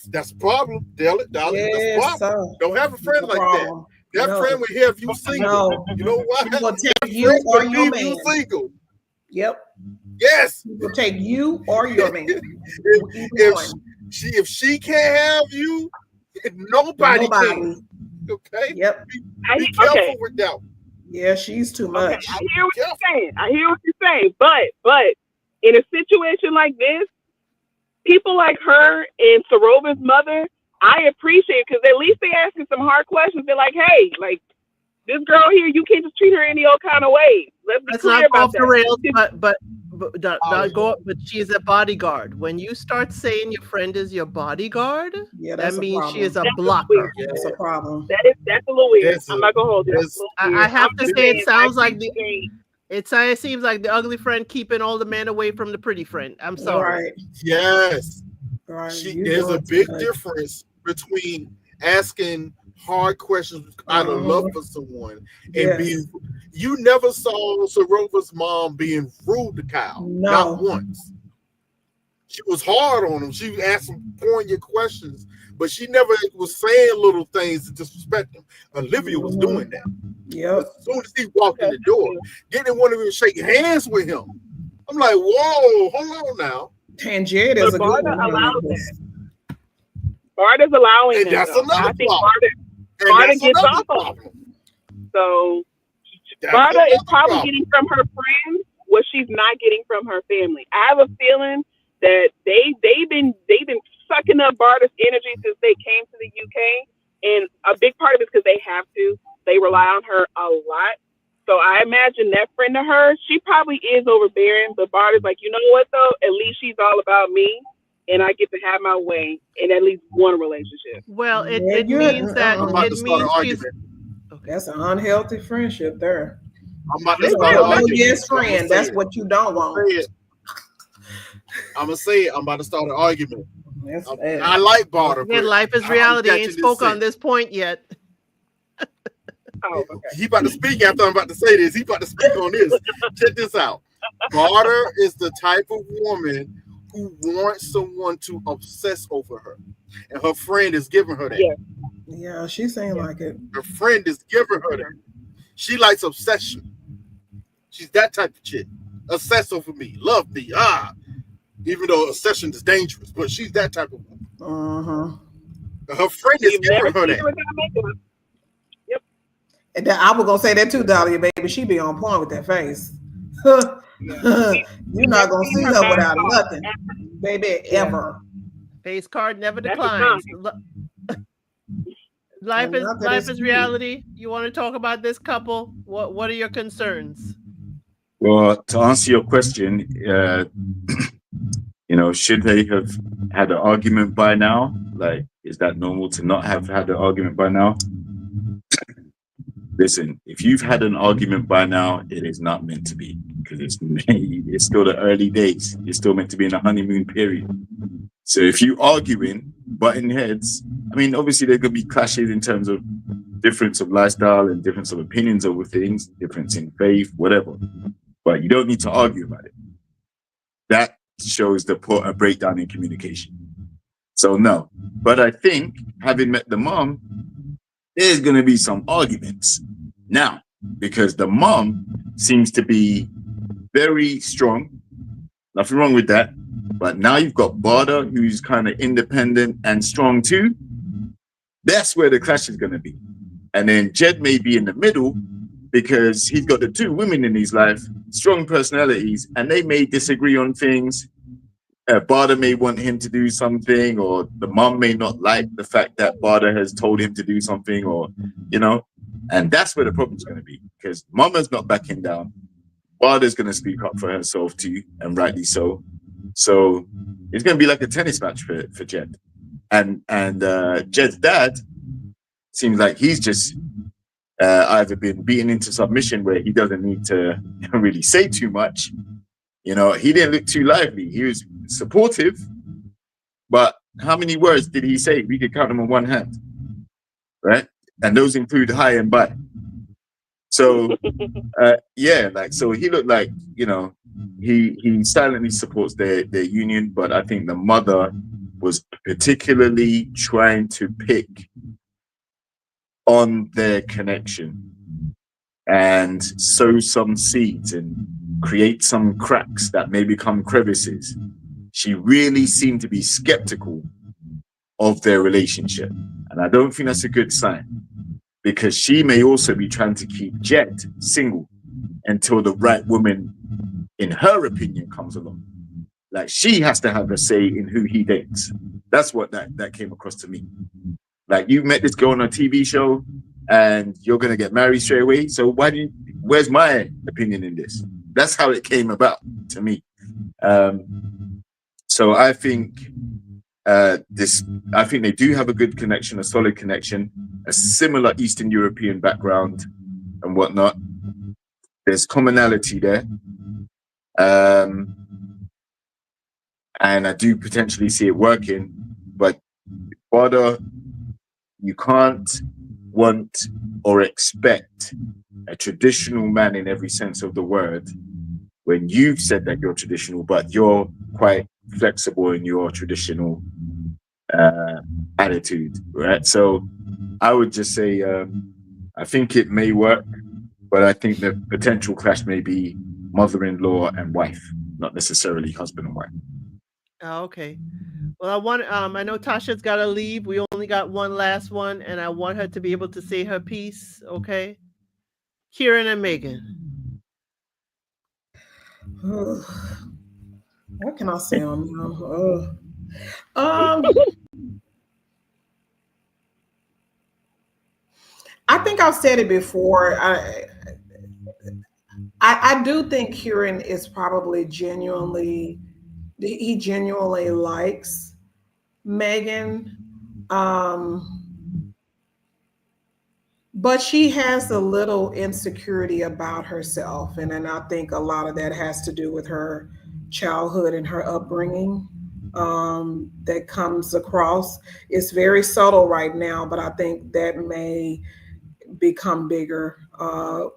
that's a problem. Darling, yes, that's a problem. Don't have a friend like that. That friend will have you single. No. You know what? She will take you or your man. You single. Yep. Yes. She will take you or your man. if she can't have you, nobody can. Okay. Yep. Be careful with that. Yeah, she's too much. Okay. I hear what you're saying. But in a situation like this, people like her and Sarova's mother, I appreciate because at least they asking some hard questions. They're like, hey, like this girl here, you can't just treat her any old kind of way. Let's not go off the rails, but but she's a bodyguard. When you start saying your friend is your bodyguard, that means she is a blocker. That's a problem. That's a little weird. I'm not gonna hold it. I have to say, it sounds like it seems like the ugly friend keeping all the men away from the pretty friend. I'm sorry. Right. Yes. Right. There's a big difference between asking hard questions out of love for someone and being. You never saw Sarova's mom being rude to Kyle. No. Not once. She was hard on him. She asked him poignant questions, but she never was saying little things to disrespect him. Olivia was doing that. Yep. As soon as he walked in the door, didn't want to even shake hands with him. I'm like, whoa, hold on now. Tangent is a good one. Barter's allowing and it. That's another I think problem. Barter gets off on it. So Barter is probably getting from her friends what she's not getting from her family. I have a feeling that they've been sucking up Barter's energy since they came to the UK, and a big part of it is because they have to. They rely on her a lot. So I imagine that friend to her, she probably is overbearing, but Barter's like, you know what though? At least she's all about me, and I get to have my way in at least one relationship. Well, it means that it means she's. That's an unhealthy friendship there. I'm about to start an argument. Yes, friend. That's what you don't want. I'm gonna say it. I'm about to start an argument. I like Barter. Life is reality. Ain't spoke on this point yet. Oh, okay. He about to speak after I'm about to say this. He about to speak on this. Check this out. Daughter is the type of woman who wants someone to obsess over her. And her friend is giving her that. Yes, Yeah, she seemed yes. like it. Her friend is giving her that. She likes obsession. She's that type of chick. Obsess over me. Love me. Even though obsession is dangerous. But she's that type of woman. Uh-huh. Her friend is You've never giving her seen that. her without makeup. Yep. And then I was gonna say that too, Dolly, baby. She be on point with that face. Yeah. You're We not never gonna seen see her her back without off. nothing, baby, Yeah. ever. Face card never That's a declines. sign. Life And is not that life it's is cute. reality. You want to talk about this couple? What are your concerns? Well, to answer your question, should they have had an argument by now? Like, is that normal to not have had an argument by now? Listen, if you've had an argument by now, it is not meant to be because it's still the early days. You're still meant to be in a honeymoon period. So if you arguing, butting heads, I mean, obviously there could be clashes in terms of difference of lifestyle and difference of opinions over things, difference in faith, whatever. But you don't need to argue about it. That shows a breakdown in communication. So no, but I think having met the mom, there's going to be some arguments now because the mom seems to be very strong. Nothing wrong with that. But now you've got Barda, who's kind of independent and strong too. That's where the clash is going to be. And then Jed may be in the middle because he's got the two women in his life, strong personalities, and they may disagree on things. Barda may want him to do something, or the mom may not like the fact that Barda has told him to do something, or, and that's where the problem's going to be because Mama's not backing down. Barda's going to speak up for herself too, and rightly so. So it's going to be like a tennis match for Jed. And Jed's dad seems like he's just either been beaten into submission where he doesn't need to really say too much. He didn't look too lively. He was supportive, but how many words did he say? We could count them on one hand, right? And those include hi and bye. So, so he looked like, he silently supports their union, but I think the mother was particularly trying to pick on their connection and sow some seeds and create some cracks that may become crevices. She really seemed to be skeptical of their relationship. And I don't think that's a good sign because she may also be trying to keep Jet single until the right woman, in her opinion, comes along. Like she has to have a say in who he dates. That's what that came across to me. Like you met this girl on a TV show and you're going to get married straight away. So where's my opinion in this? That's how it came about to me. So I think I think they do have a good connection, a solid connection, a similar Eastern European background and whatnot. There's commonality there. And I do potentially see it working, but Barda, you can't want or expect a traditional man in every sense of the word when you've said that you're traditional, but you're quite flexible in your traditional attitude, right? So I would just say I think it may work, but I think the potential clash may be mother-in-law and wife, not necessarily husband and wife. Oh, okay. Well, I know Tasha's got to leave. We only got one last one, and I want her to be able to say her piece. Okay, Kieran and Megan. What can I say on them? I think I've said it before. I do think Kieran is probably genuinely likes Megan. But she has a little insecurity about herself. And then I think a lot of that has to do with her childhood and her upbringing that comes across. It's very subtle right now, but I think that may become bigger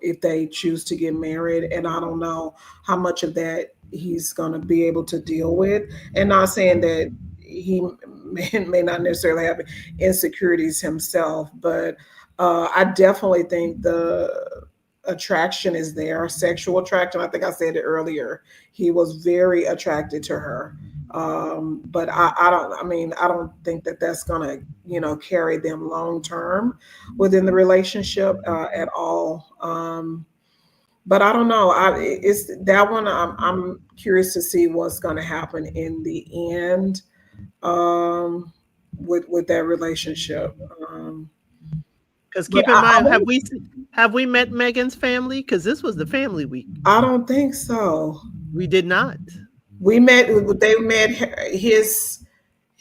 if they choose to get married. And I don't know how much of that he's going to be able to deal with. And not saying that he may not necessarily have insecurities himself, but I definitely think the attraction is there, sexual attraction. I think I said it earlier. He was very attracted to her. But I don't, I mean, I don't think that that's going to, carry them long term within the relationship at all. But I don't know. It's that one. I'm curious to see what's going to happen in the end um, with that relationship. Because But keep in mind, have we met Megan's family? Because this was the family week. I don't think so. We did not. We met. They met his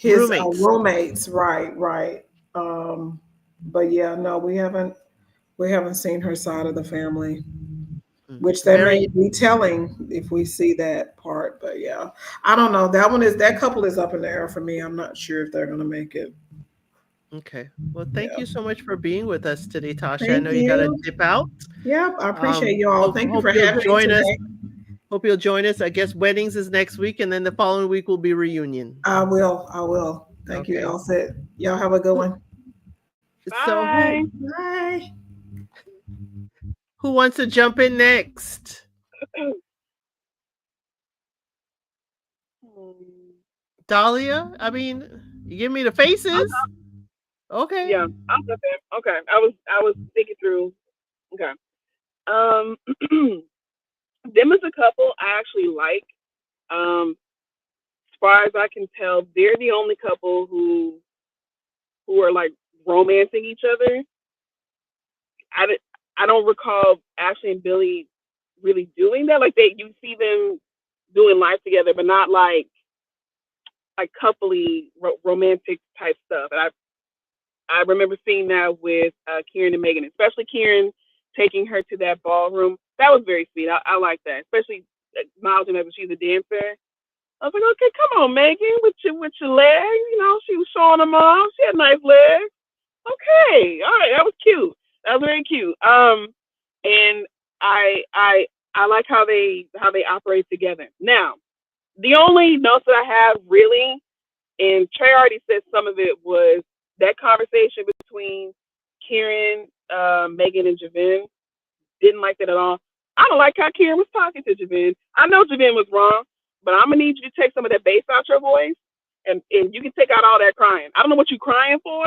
Roommates. roommates. Right, right. Um, but yeah, no, we haven't. We haven't seen her side of the family, which they may Very be telling if we see that part. But yeah, I don't know. That couple is up in the air for me. I'm not sure if they're gonna make it. okay. Well, thank Yeah. you so much for being with us today, Tasha. I Thank know you got to you. dip out. Yep, I appreciate you all. Hope Thank you hope for you'll having me join us. today. Hope you'll join us. I guess weddings is next week, and then the following week will be reunion. I will. I will. Thank you, Okay. all set. Y'all have a good Who, one. so who Bye. Bye. who wants to jump in next? Dahlia? I mean, you give me the faces. Okay. Yeah, I'll jump in. Okay, I was thinking through. Okay, um, them as a couple, I actually like. As far as I can tell, they're the only couple who are like romancing each other. I, I don't recall Ashley and Billy really doing that. Like you see them doing life together, but not like coupley romantic type stuff. And I remember seeing that with Kieran and Megan, especially Kieran taking her to that ballroom. That was very sweet. I like that, especially acknowledging that she's a dancer. I was like, okay, come on, Megan, with your legs. She was showing them off. She had nice legs. Okay, all right, that was cute. That was very cute. And I I I like how they operate together. Now, the only notes that I have really, and Trey already said some of it, was that conversation between Kieran, Megan, and Javin. Didn't like that at all. I don't like how Kieran was talking to Javin. I know Javin was wrong, but I'm gonna need you to take some of that bass out your voice, and you can take out all that crying. I don't know what you're crying for,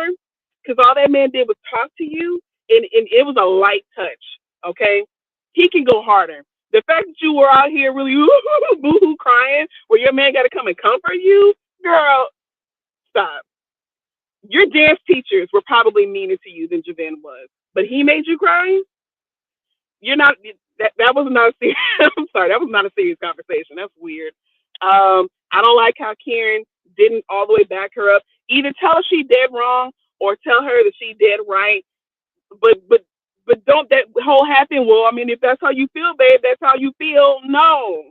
because all that man did was talk to you, and it was a light touch. Okay, he can go harder. The fact that you were out here really boo-hoo crying, where your man got to come and comfort you, girl, stop. Your dance teachers were probably meaner to you than Javin was, but he made you cry. You're not, that was not a serious, I'm sorry, that was not a serious conversation. That's weird. I don't like how Karen didn't all the way back her up. Either tell her she did wrong or tell her that she did right. But don't that whole happen. Well, I mean, if that's how you feel, babe, that's how you feel. No,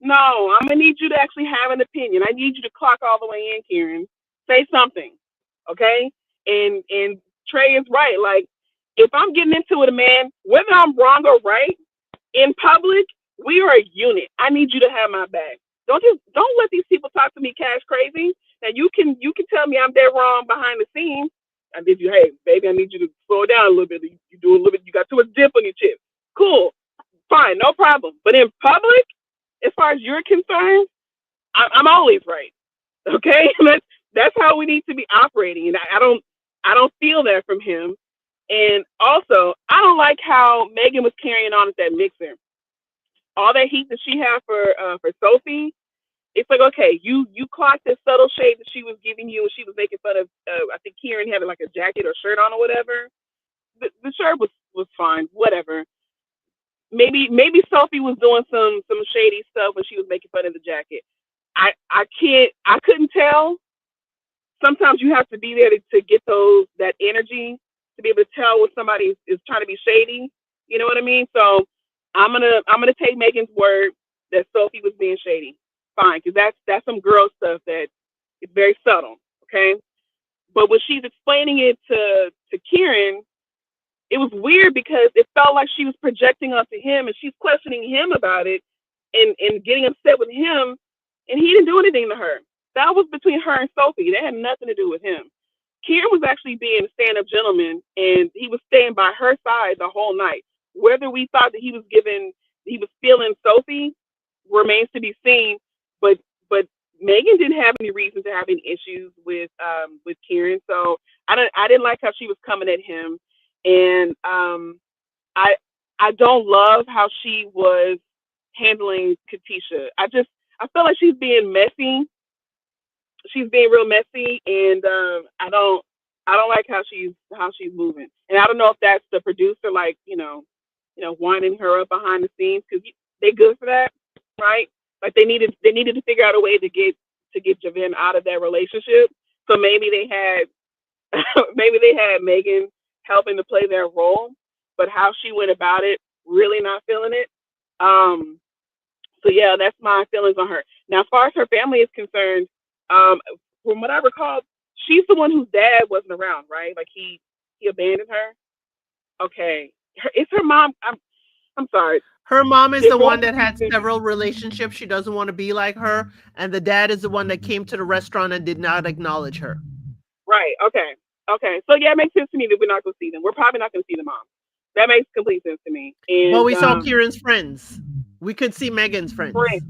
no, I'm gonna need you to actually have an opinion. I need you to clock all the way in, Karen. Say something, okay? And Trey is right. Like, if I'm getting into it, man, whether I'm wrong or right, in public, we are a unit. I need you to have my back. Don't let these people talk to me cash crazy. Now you can tell me I'm dead wrong behind the scenes. I need you, hey, baby, I need you to slow down a little bit. You do a little bit. You got too much dip on your chip. Cool, fine, no problem. But in public, as far as you're concerned, I'm always right. Okay, that's how we need to be operating, and I don't feel that from him. And also, I don't like how Megan was carrying on at that mixer. All that heat that she had for Sophie, it's like, okay, you clocked this subtle shade that she was giving you, and she was making fun of. I think Kieran had like a jacket or shirt on or whatever. The shirt was fine, whatever. Maybe Sophie was doing some shady stuff when she was making fun of the jacket. I couldn't tell. Sometimes you have to be there to get that energy to be able to tell when somebody is trying to be shady. You know what I mean? So I'm gonna take Megan's word that Sophie was being shady. Fine, because that's some girl stuff that is very subtle. Okay, but when she's explaining it to Kieran, it was weird because it felt like she was projecting onto him and she's questioning him about it and getting upset with him, and he didn't do anything to her. That was between her and Sophie. That had nothing to do with him. Kieran was actually being a stand-up gentleman, and he was staying by her side the whole night. Whether we thought that he was feeling Sophie, remains to be seen. But Megan didn't have any reason to have any issues with Kieran, so I didn't like how she was coming at him, and I I don't love how she was handling Katisha. I feel like she's being messy. She's being real messy, and I don't like how she's moving. And I don't know if that's the producer, like winding her up behind the scenes because they good for that, right? Like they needed to figure out a way to get Javen out of that relationship. So maybe they had maybe they had Megan helping to play their role, but how she went about it, really not feeling it. Um, so yeah, that's my feelings on her. Now, as far as her family is concerned, um, from what I recall, she's the one whose dad wasn't around, right? Like he abandoned her. Okay, it's her mom. I'm sorry. Her mom is Did the one both of that these had several relationships. She doesn't want to be like her. And the dad is the one that came to the restaurant and did not acknowledge her. right? Okay, okay. So yeah, it makes sense to me that we're not going to see them. We're probably not going to see the mom. That makes complete sense to me. But And we saw Kieran's friends. We could see Megan's friends. friends.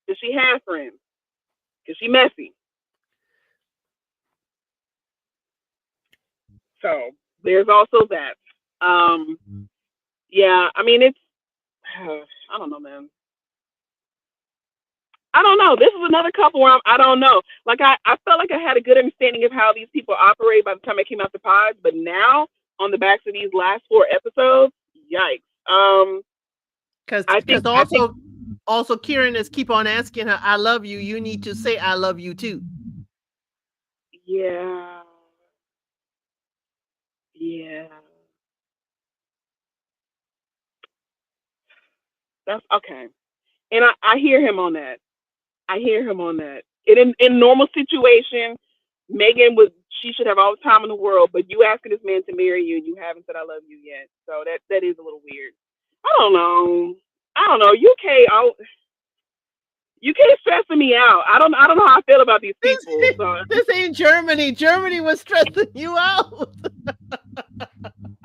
Does she have friends? Because she messy. So there's also that. Um, yeah, I mean it's. I don't know, man. I don't know. This is another couple where I don't know. Like I felt like I had a good understanding of how these people operate by the time I came out the pods, but now on the backs of these last four episodes, yikes. Because also Kieran is keep on asking her, I love you. You need to say I love you too. Yeah, yeah. That's okay. And I hear him on that. I hear him on that. In normal situation, Megan would she should have all the time in the world, but you asking this man to marry you and you haven't said I love you yet. So that is a little weird. I don't know. I don't know. UK stressing me out. I don't know how I feel about these people. So This ain't Germany. Germany was stressing you out.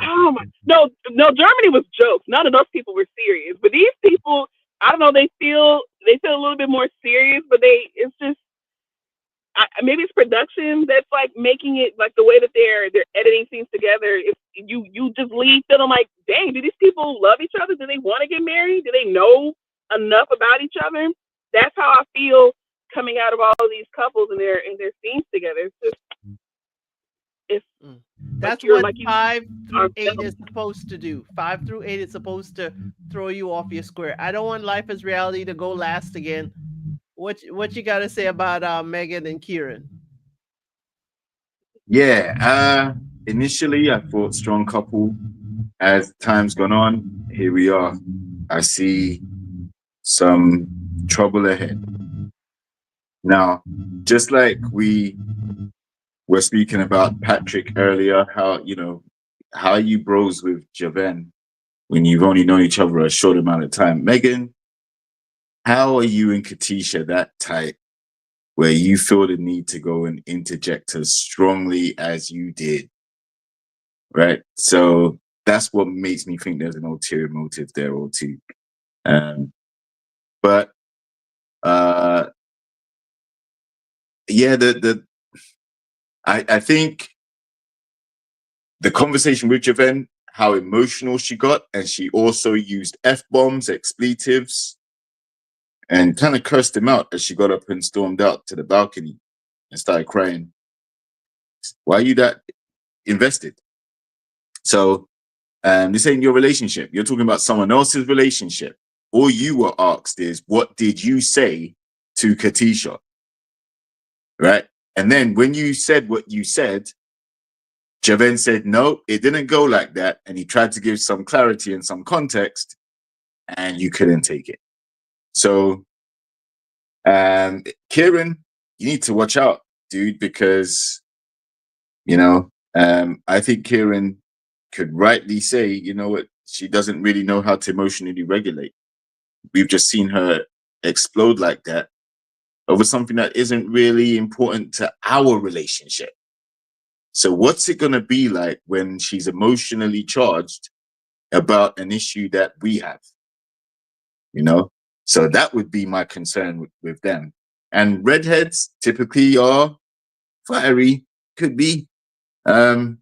oh my no Germany was jokes. None of those people were serious. But these people, I don't know, they feel a little bit more serious, but it's just maybe it's production that's like making it like the way that they're editing scenes together. If you just leave feeling like, dang, do these people love each other? Do they want to get married? Do they know enough about each other? That's how I feel coming out of all of these couples and their scenes together. It's just it's That's you're what like you 5 through 8 is supposed to do. 5 through 8 is supposed to throw you off your square. I don't want Life is Reality to go last again. What you got to say about Megan and Kieran? Yeah. Initially, I thought strong couple. As time's gone on, here we are. I see some trouble ahead. Now, just like we were speaking about Patrick earlier, how you bros with Javen when you've only known each other a short amount of time. Megan, how are you and Katisha that tight where you feel the need to go and interject as strongly as you did? Right? So that's what makes me think there's an ulterior motive there or two. But yeah, I think the conversation with Javen, how emotional she got, and she also used F-bombs, expletives, and kind of cursed him out as she got up and stormed out to the balcony and started crying. Why are you that invested? So this ain't your relationship. You're talking about someone else's relationship. All you were asked is, what did you say to Katisha? Right? And then when you said what you said, Javen said, no, it didn't go like that. And he tried to give some clarity and some context, and you couldn't take it. So, Kieran, you need to watch out, dude, because, I think Kieran could rightly say, you know what, she doesn't really know how to emotionally regulate. We've just seen her explode like that over something that isn't really important to our relationship. So what's it going to be like when she's emotionally charged about an issue that we have? You know? So that would be my concern with them. And redheads typically are fiery, could be. Don't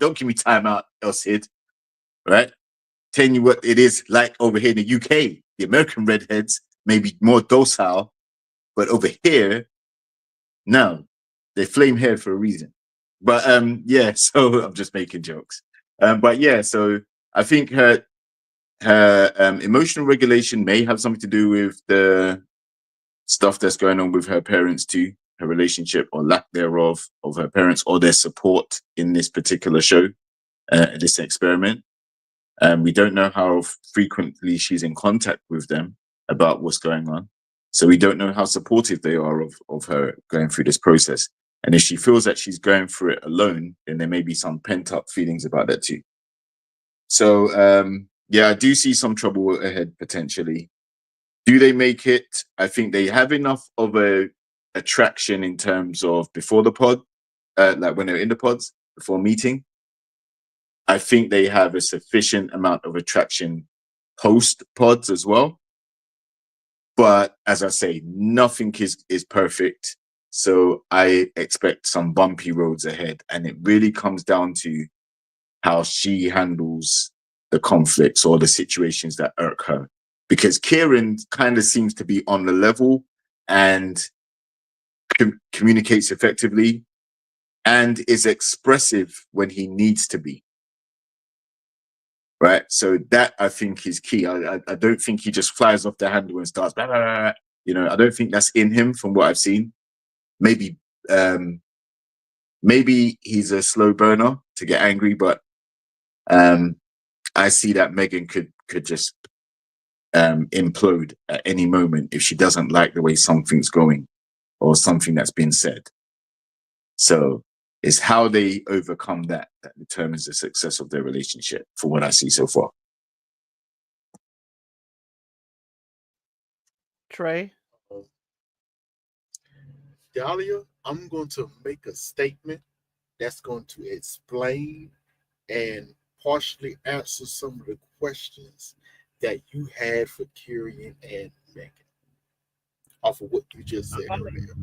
give me time out, Elsid, right? Telling you what it is like over here in the UK. The American redheads may be more docile, but over here, no, they flame hair for a reason. But yeah, so I'm just making jokes. But yeah, so I think her emotional regulation may have something to do with the stuff that's going on with her parents too, her relationship or lack thereof of her parents or their support in this particular show, this experiment. We don't know how frequently she's in contact with them about what's going on. So we don't know how supportive they are of her going through this process. And if she feels that she's going through it alone, then there may be some pent up feelings about that too. So yeah, I do see some trouble ahead potentially. Do they make it? I think they have enough of a attraction in terms of before the pod, like when they're in the pods, before meeting. I think they have a sufficient amount of attraction post pods as well. But as I say, nothing is perfect. So I expect some bumpy roads ahead. And it really comes down to how she handles the conflicts or the situations that irk her. Because Kieran kind of seems to be on the level and communicates effectively and is expressive when he needs to be. Right. So that I think is key. I don't think he just flies off the handle and starts, blah, blah, blah. You know, I don't think that's in him from what I've seen. Maybe he's a slow burner to get angry, but I see that Megan could just implode at any moment if she doesn't like the way something's going or something that's been said. So it's how they overcome that determines the success of their relationship, from what I see so far. Trey? Dahlia, I'm going to make a statement that's going to explain and partially answer some of the questions that you had for Kieran and Megan off of what you just said earlier.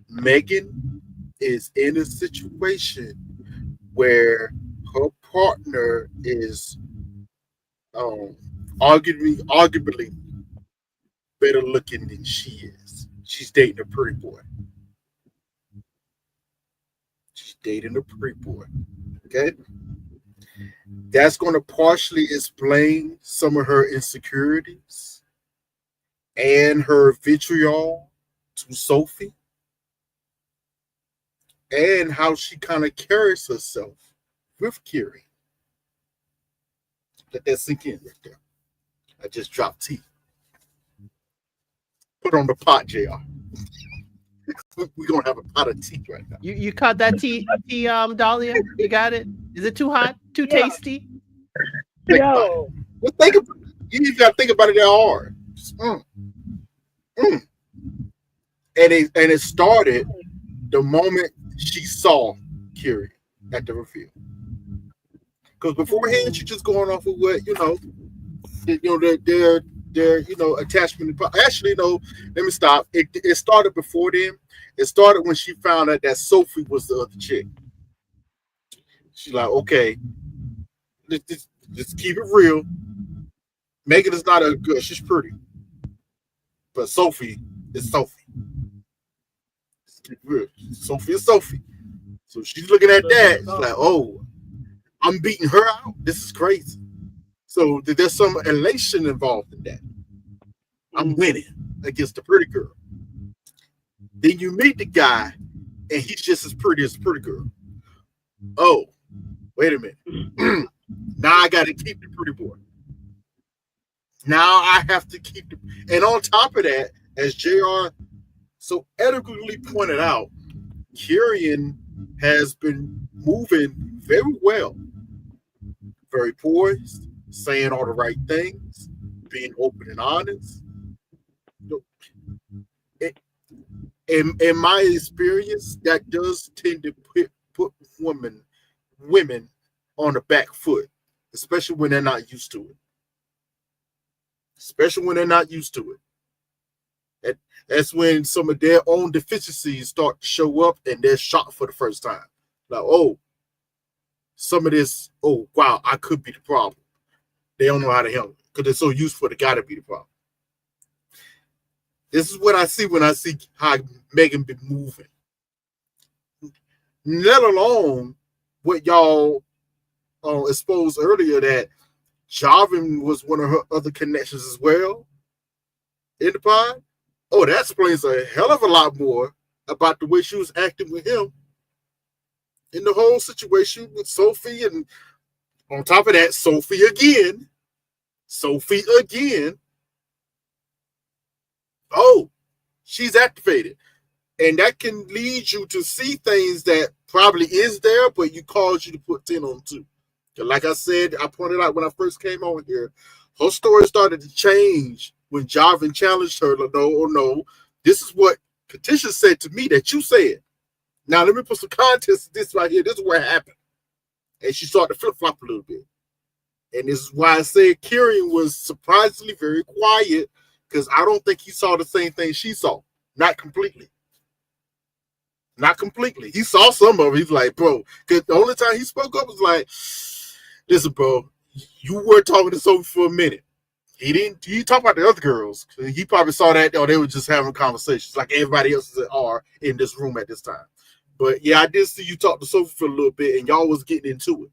Megan is in a situation where her partner is arguably better looking than she is. She's dating a pretty boy. Okay? That's going to partially explain some of her insecurities and her vitriol to Sophie and how she kind of carries herself with Kieran. Let that sink in right there. I just dropped tea. Put on the pot, JR. We're going to have a pot of tea right now. You caught that tea, Dahlia? You got it? Is it too hot? Too tasty? Yo. You just got to think about it that hard. And it started the moment she saw Kieran at the reveal. Because beforehand, she's just going off of what, their attachment. Actually, no, let me stop. It started before then. It started when she found out that Sophie was the other chick. She's like, okay, let's keep it real. Megan is not a good. She's pretty, but Sophie is Sophie. Let's keep it real. Sophie is Sophie. So she's looking at that. She's like, oh, I'm beating her out. This is crazy. So there's some elation involved in that. I'm winning against the pretty girl. Then you meet the guy, and he's just as pretty as a pretty girl. Oh, wait a minute. Now I got to keep the pretty boy. Now I have to keep the... And on top of that, as JR so eloquently pointed out, Kyrian has been moving very well, very poised, saying all the right things, being open and honest. You know, in my experience, that does tend to put women on the back foot, especially when they're not used to it. Especially when they're not used to it. That's when some of their own deficiencies start to show up and they're shocked for the first time. Like, oh, some of this, oh, wow, I could be the problem. They don't know how to handle it because they're so used for the guy to be the problem. This is what I see when I see how Megan been moving. Let alone what y'all exposed earlier that Jarvin was one of her other connections as well in the pod. Oh, that explains a hell of a lot more about the way she was acting with him in the whole situation with Sophie. And on top of that, Sophie again. Oh, she's activated. And that can lead you to see things that probably is there, but you cause you to put 10 on 2. Like I said, I pointed out when I first came on here, her story started to change when Jarvin challenged her. No. This is what Katisha said to me that you said. Now, let me put some context to this right here. This is what happened. And she started to flip-flop a little bit. And this is why I said Kyrian was surprisingly very quiet because I don't think he saw the same thing she saw. Not completely. He saw some of it. He's like, bro, because the only time he spoke up was like, listen, bro, you were talking to Sophie for a minute. He talked about the other girls. He probably saw that, or they were just having conversations like everybody else are in this room at this time. But yeah, I did see you talk to Sophie for a little bit, and y'all was getting into it.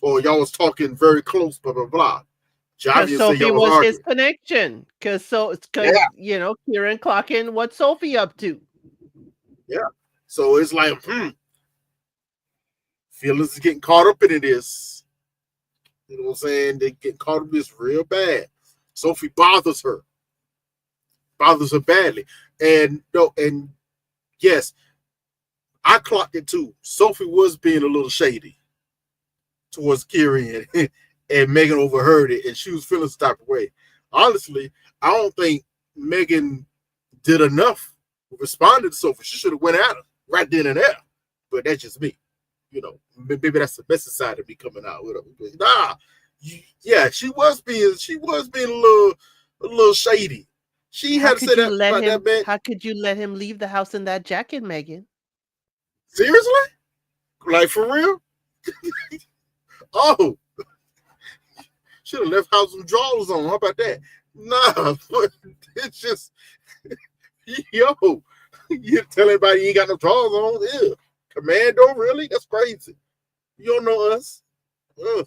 Or y'all was talking very close, blah, blah, blah. Because Sophie was his connection. Because Kieran clocking what Sophie up to. Yeah. So it's like, feelings is getting caught up in this. You know what I'm saying? They get caught up in this real bad. Sophie bothers her badly. And yes, I clocked it too. Sophie was being a little shady towards Kyrian, and Megan overheard it, and she was feeling some type of way. Honestly, I don't think Megan did enough responding to Sophie. She should have went at her right then and there. But that's just me. You know, maybe that's the best side of me coming out with her. Yeah, she was being a little shady. She had to say that about that man. How could you let him leave the house in that jacket, Megan? Seriously? Like for real? Oh, should have left house some drawers on. How about that? Nah, it's just yo. You tell everybody you ain't got no drawers on. Yeah. Commando, really? That's crazy. You don't know us. Ugh.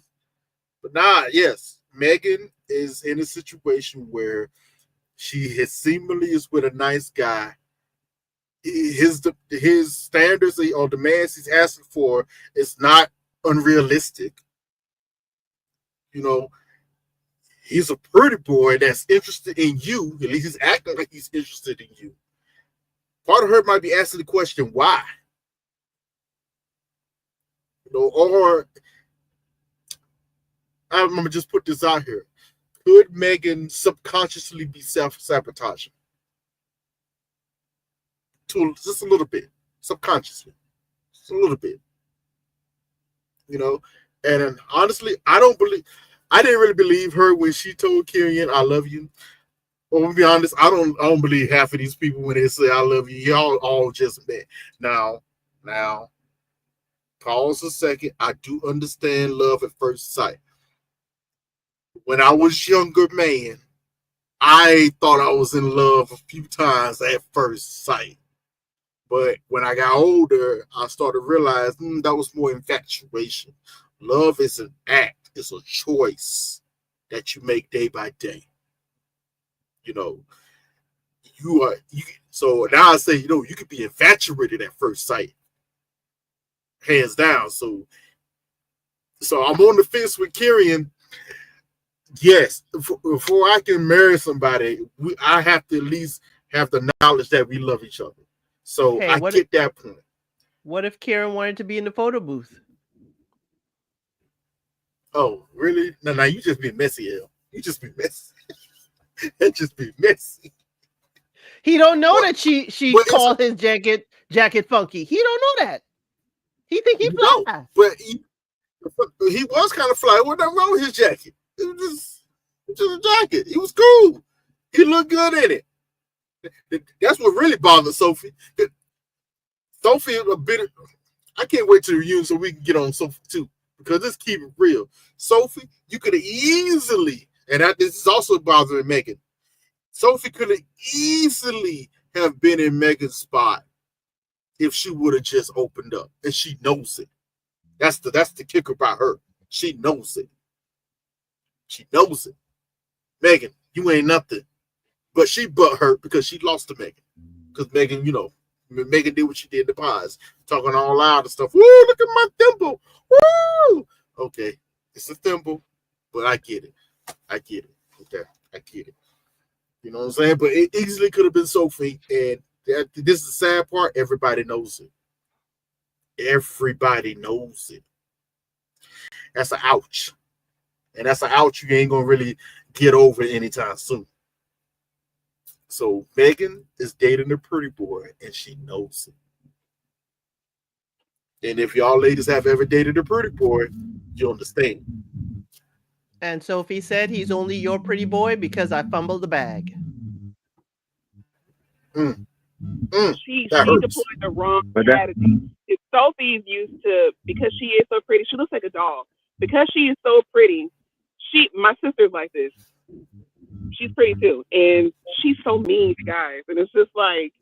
But yes, Megan is in a situation where she seemingly is with a nice guy. His standards or demands he's asking for is not unrealistic. You know, he's a pretty boy that's interested in you. At least he's acting like he's interested in you. Part of her might be asking the question, why? You know, or I'm gonna just put this out here. Could Megan subconsciously be self-sabotaging? Just a little bit. Subconsciously. Just a little bit. You know, and honestly, I didn't really believe her when she told Kyrian, I love you. Well, to be honest, I don't believe half of these people when they say I love you. Y'all all just met. Now, pause a second. I do understand love at first sight. When I was younger, man, I thought I was in love a few times at first sight. But when I got older, I started to realize that was more infatuation. Love is an act. It's a choice that you make day by day. You know, so now I say, you could be infatuated at first sight. Hands down. So I'm on the fence with Kyrian. Yes, before I can marry somebody, I have to at least have the knowledge that we love each other. So I get that point. What if Karen wanted to be in the photo booth? Oh, really? No, no, you just be messy, El. You just be messy. It just be messy. He don't know But, that she but it's called his jacket funky. He don't know that. He think he you know, fly. but he was kind of fly. What nothing wrong with his jacket? It was just a jacket. He was cool. He looked good in it. That's what really bothered Sophie. Sophie a bit. I can't wait to the reunion so we can get on Sophie too. Because let's keep it real. Sophie, you could have easily, and this is also bothering Megan. Sophie could have easily have been in Megan's spot if she would have just opened up, and she knows it. That's the kicker about her. She knows it. She knows it. Megan, you ain't nothing. But she butt hurt because she lost to Megan. Because Megan, Megan did what she did in the past, talking all loud and stuff. Woo, look at my thimble. Woo! Okay, it's a thimble, but I get it. Okay, I get it. You know what I'm saying? But it easily could have been Sophie, and this is the sad part. Everybody knows it. Everybody knows it. That's an ouch. And that's an ouch you ain't going to really get over anytime soon. So Megan is dating a pretty boy, and she knows it. And if y'all ladies have ever dated a pretty boy, you understand. And Sophie said he's only your pretty boy because I fumbled the bag. She deployed the wrong strategy. If Sophie's used to, because she is so pretty, she looks like a doll. Because she is so pretty, my sister's like this. She's pretty too, and she's so mean to guys, and it's just like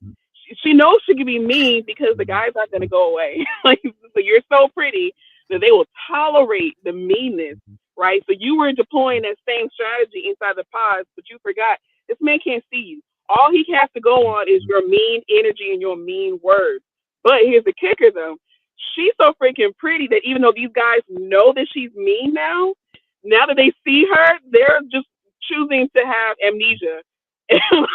she knows she can be mean because the guy's not going to go away. Like, so you're so pretty that they will tolerate the meanness, right? So you were deploying that same strategy inside the pods, but you forgot this man can't see you. All he has to go on is your mean energy and your mean words. But here's the kicker, though. She's so freaking pretty that even though these guys know that she's mean now that they see her, they're just choosing to have amnesia and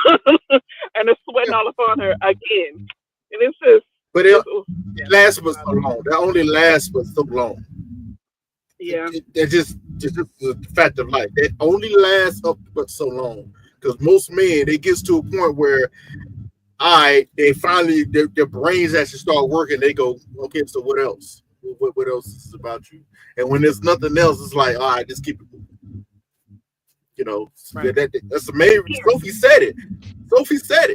they're sweating all upon her again. And it's just. But it lasts for so long. That only lasts for so long. Yeah. It's just the fact of life. It only lasts up but so long. Because most men, it gets to a point where they finally their brains actually start working. They go, okay, so what else? What else is about you? And when there's nothing else, it's like, all right, just keep it moving. Right. That's amazing. Sophie said it.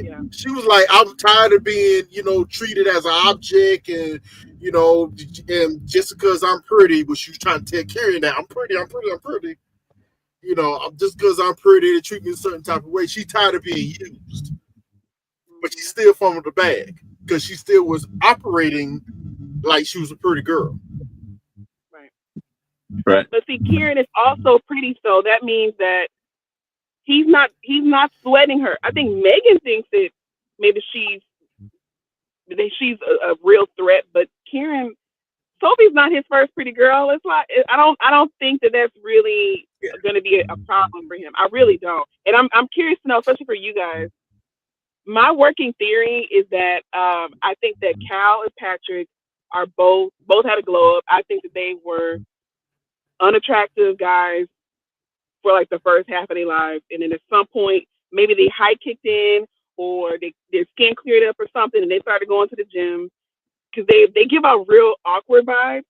Yeah. She was like, I'm tired of being, treated as an object, and and just because I'm pretty, but she's trying to take care of that. I'm pretty. Just because I'm pretty, they treat me a certain type of way. She's tired of being used, but she still fumbled the bag because she still was operating like she was a pretty girl. Right. But see, Kieran is also pretty, so that means that he's not sweating her. I think Megan thinks that maybe she's a real threat, but Kieran, Sophie's not his first pretty girl. It's like I don't think that that's really going to be a problem for him. I really don't. And I'm curious to know, especially for you guys. My working theory is that I think that Cal and Patrick are both had a glow up. I think that they were unattractive guys for like the first half of their lives, and then at some point maybe the height kicked in or their skin cleared up or something, and they started going to the gym because they give out real awkward vibes.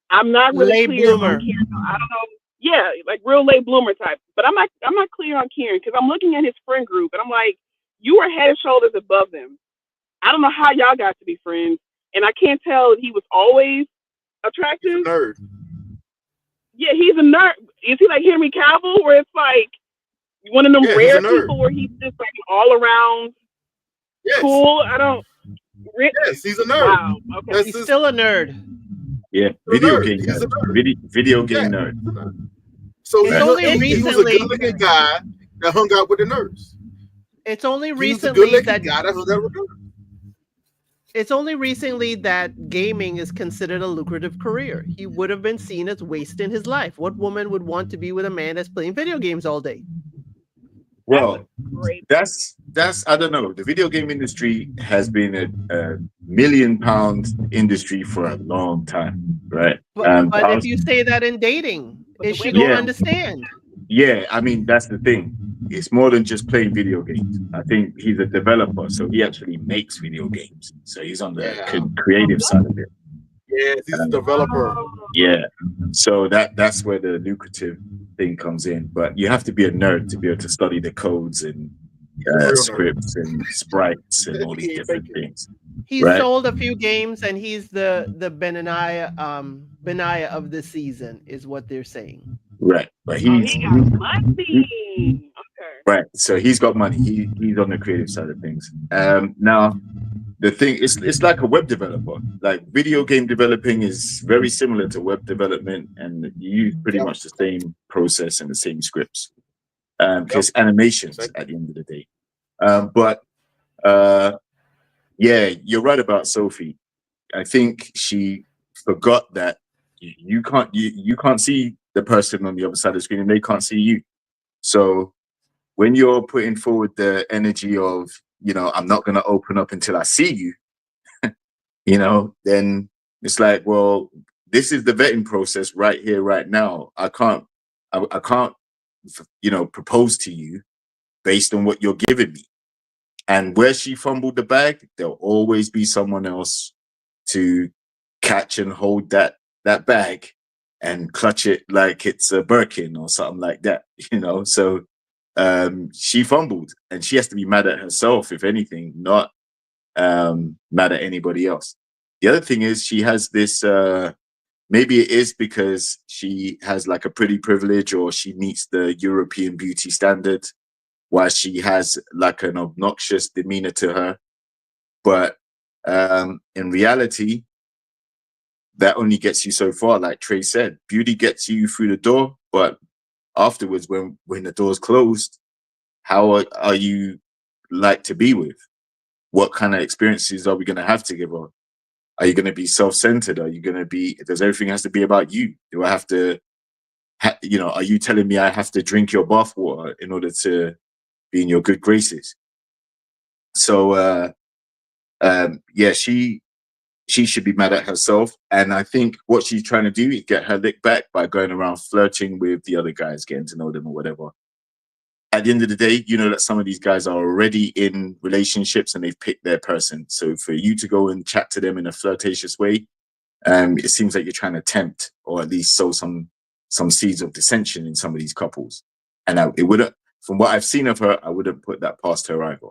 I'm not really late clear bloomer. on Kieran. I don't know. Yeah, like real late bloomer type. But I'm not clear on Kieran because I'm looking at his friend group and I'm like, you are head and shoulders above them. I don't know how y'all got to be friends, and I can't tell if he was always attractive. He's a nerd. Yeah, he's a nerd. Is he like Henry Cavill, where it's like one of them rare people where he's just like all around cool? I don't. Yes, he's a nerd. Wow. Okay. He's still a nerd. Yeah, video game nerd. Video game nerd. So he was a good-looking guy that hung out with the nerds. It's only recently that guy that hung out with nerds. It's only recently that gaming is considered a lucrative career. He would have been seen as wasting his life. What woman would want to be with a man that's playing video games all day? Well, that's that's I don't know. The video game industry has been a £1 million industry for a long time, right? But if you say that in dating, is she gonna Yeah, understand? yeah. I mean, that's the thing. It's more than just playing video games. I think he's a developer, so he actually makes video games. So he's on the Yeah. creative side of it. Yes, he's a Um, developer. yeah. So that's where the lucrative thing comes in. But you have to be a nerd to be able to study the codes and He's a real nerd. scripts and sprites and all these He ain't different faking. things, He's right? sold a few games, and he's the Benaiah of the season, is what they're saying. Right. But Oh, he got money. Okay. right. So he's got money. He's on the creative side of things. Now the thing it's like a web developer. Like video game developing is very similar to web development, and you use pretty Yep. much the same process and the same scripts. Because animations Same. at the end of the day. But yeah, you're right about Sophie. I think she forgot that you can't see the person on the other side of the screen and they can't see you. So when you're putting forward the energy of, I'm not going to open up until I see you, then it's like, well, this is the vetting process right here, right now. I can't, propose to you based on what you're giving me. And where she fumbled the bag, there'll always be someone else to catch and hold that bag and clutch it like it's a Birkin or something like that, So she fumbled, and she has to be mad at herself, if anything, not mad at anybody else. The other thing is she has this. Maybe it is because she has like a pretty privilege, or she meets the European beauty standard, why she has like an obnoxious demeanor to her. But in reality, that only gets you so far. Like Trey said, beauty gets you through the door, but afterwards, when the door's closed, how are you like to be with? What kind of experiences are we going to have together? Are you going to be self-centered? Are you going to be? Does everything has to be about you? Do I have to? Are you telling me I have to drink your bathwater in order to be in your good graces? So yeah, she should be mad at herself. And I think what she's trying to do is get her lick back by going around flirting with the other guys, getting to know them or whatever. At the end of the day, you know that some of these guys are already in relationships and they've picked their person. So for you to go and chat to them in a flirtatious way, it seems like you're trying to tempt or at least sow some seeds of dissension in some of these couples. And it wouldn't, from what I've seen of her, I wouldn't put that past her either,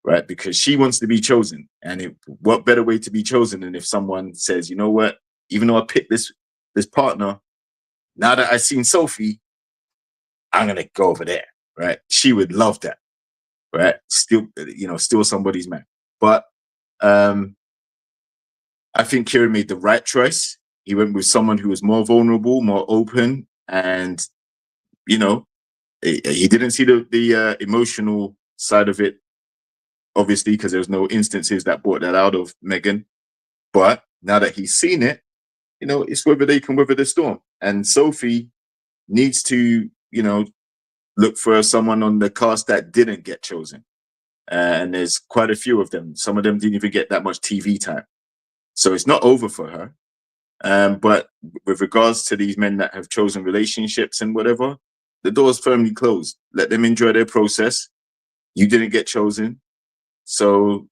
right? Because she wants to be chosen. And what better way to be chosen than if someone says, you know what, even though I picked this partner, now that I've seen Sophie, I'm going to go over there, right? She would love that, right? Still somebody's man. But I think Kieran made the right choice. He went with someone who was more vulnerable, more open, and he didn't see the emotional side of it, obviously, because there was no instances that brought that out of Megan. But now that he's seen it, it's whether they can weather the storm. And Sophie needs to, look for someone on the cast that didn't get chosen. And there's quite a few of them. Some of them didn't even get that much TV time. So it's not over for her. But with regards to these men that have chosen relationships and whatever, the door's firmly closed. Let them enjoy their process. You didn't get chosen. So,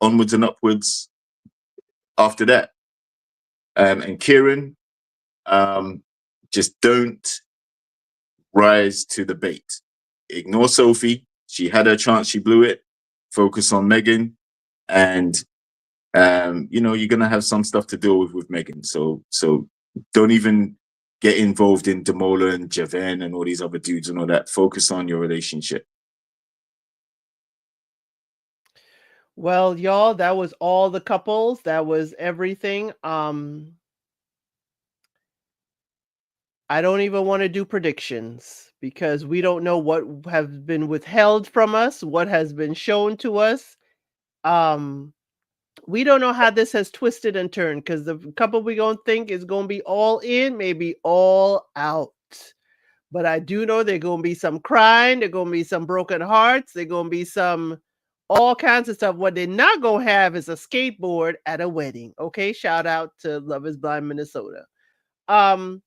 onwards and upwards after that. And Kieran, just don't rise to the bait. Ignore Sophie. She had her chance. She blew it. Focus on Megan. And you're gonna have some stuff to deal with Megan. So don't even get involved in Demola and Javan and all these other dudes and all that. Focus on your relationship. Well, y'all, that was all the couples. That was everything. I don't even want to do predictions because we don't know what has been withheld from us, what has been shown to us. We don't know how this has twisted and turned, because the couple we gonna think is gonna be all in, maybe all out. But I do know there's going to be some crying, there's going to be some broken hearts, there's going to be some all kinds of stuff. What they're not going to have is a skateboard at a wedding. Okay, shout out to Love is Blind Minnesota. Um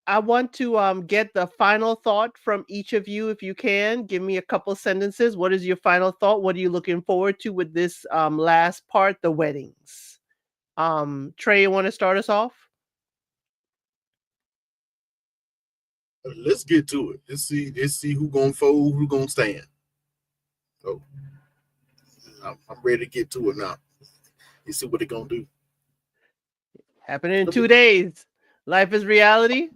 I want to get the final thought from each of you if you can. Give me a couple sentences. What is your final thought? What are you looking forward to with this last part, the weddings? Trey, you want to start us off? Let's get to it. Let's see who gonna fold, who gonna stand. So I'm ready to get to it now. You see what they're gonna do. Happening in 2 days. Life is reality.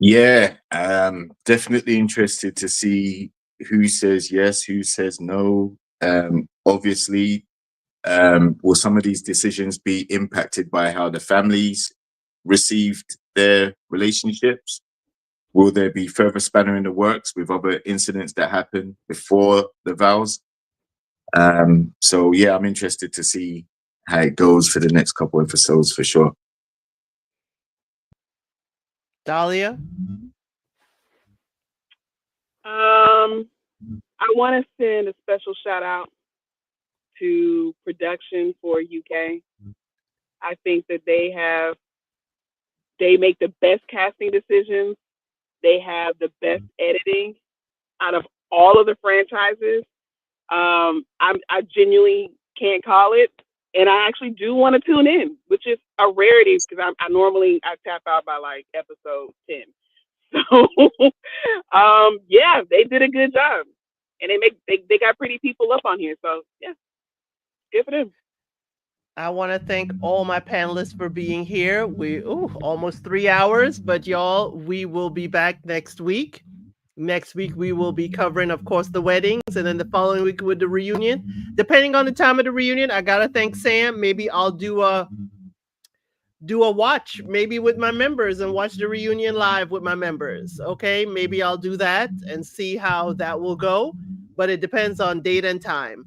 Yeah, definitely interested to see who says yes, who says no. Obviously, will some of these decisions be impacted by how the families received their relationships? Will there be further spanner in the works with other incidents that happened before the vows? So yeah, I'm interested to see how it goes for the next couple episodes for sure. Dahlia? I want to send a special shout out to production for UK. I think that they make the best casting decisions. They have the best editing out of all of the franchises. I genuinely can't call it, and I actually do want to tune in, which is a rarity because I tap out by like episode 10. So, yeah, they did a good job, and they got pretty people up on here. So yeah, good for them. I want to thank all my panelists for being here. We almost 3 hours, but y'all, we will be back next week. Next week we will be covering, of course, the weddings, and then the following week with the reunion. Depending on the time of the reunion, I gotta thank Sam. Maybe I'll do a watch, maybe with my members, and watch the reunion live with my members. Okay, maybe I'll do that and see how that will go. But it depends on date and time.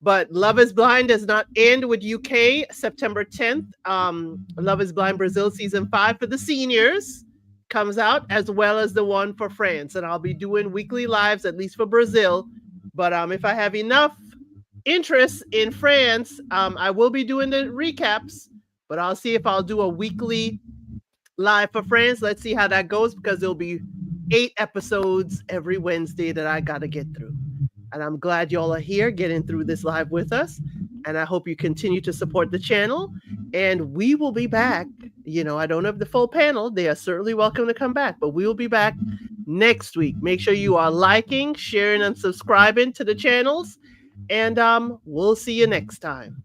But Love is Blind does not end with UK September 10th. Love is Blind Brazil season 5 for the seniors comes out, as well as the one for France. And I'll be doing weekly lives, at least for Brazil. But if I have enough interest in France, I will be doing the recaps. But I'll see if I'll do a weekly live for France. Let's see how that goes, because there'll be 8 episodes every Wednesday that I got to get through. And I'm glad y'all are here getting through this live with us. And I hope you continue to support the channel. And we will be back. You know, I don't have the full panel. They are certainly welcome to come back. But we will be back next week. Make sure you are liking, sharing, and subscribing to the channels. And we'll see you next time.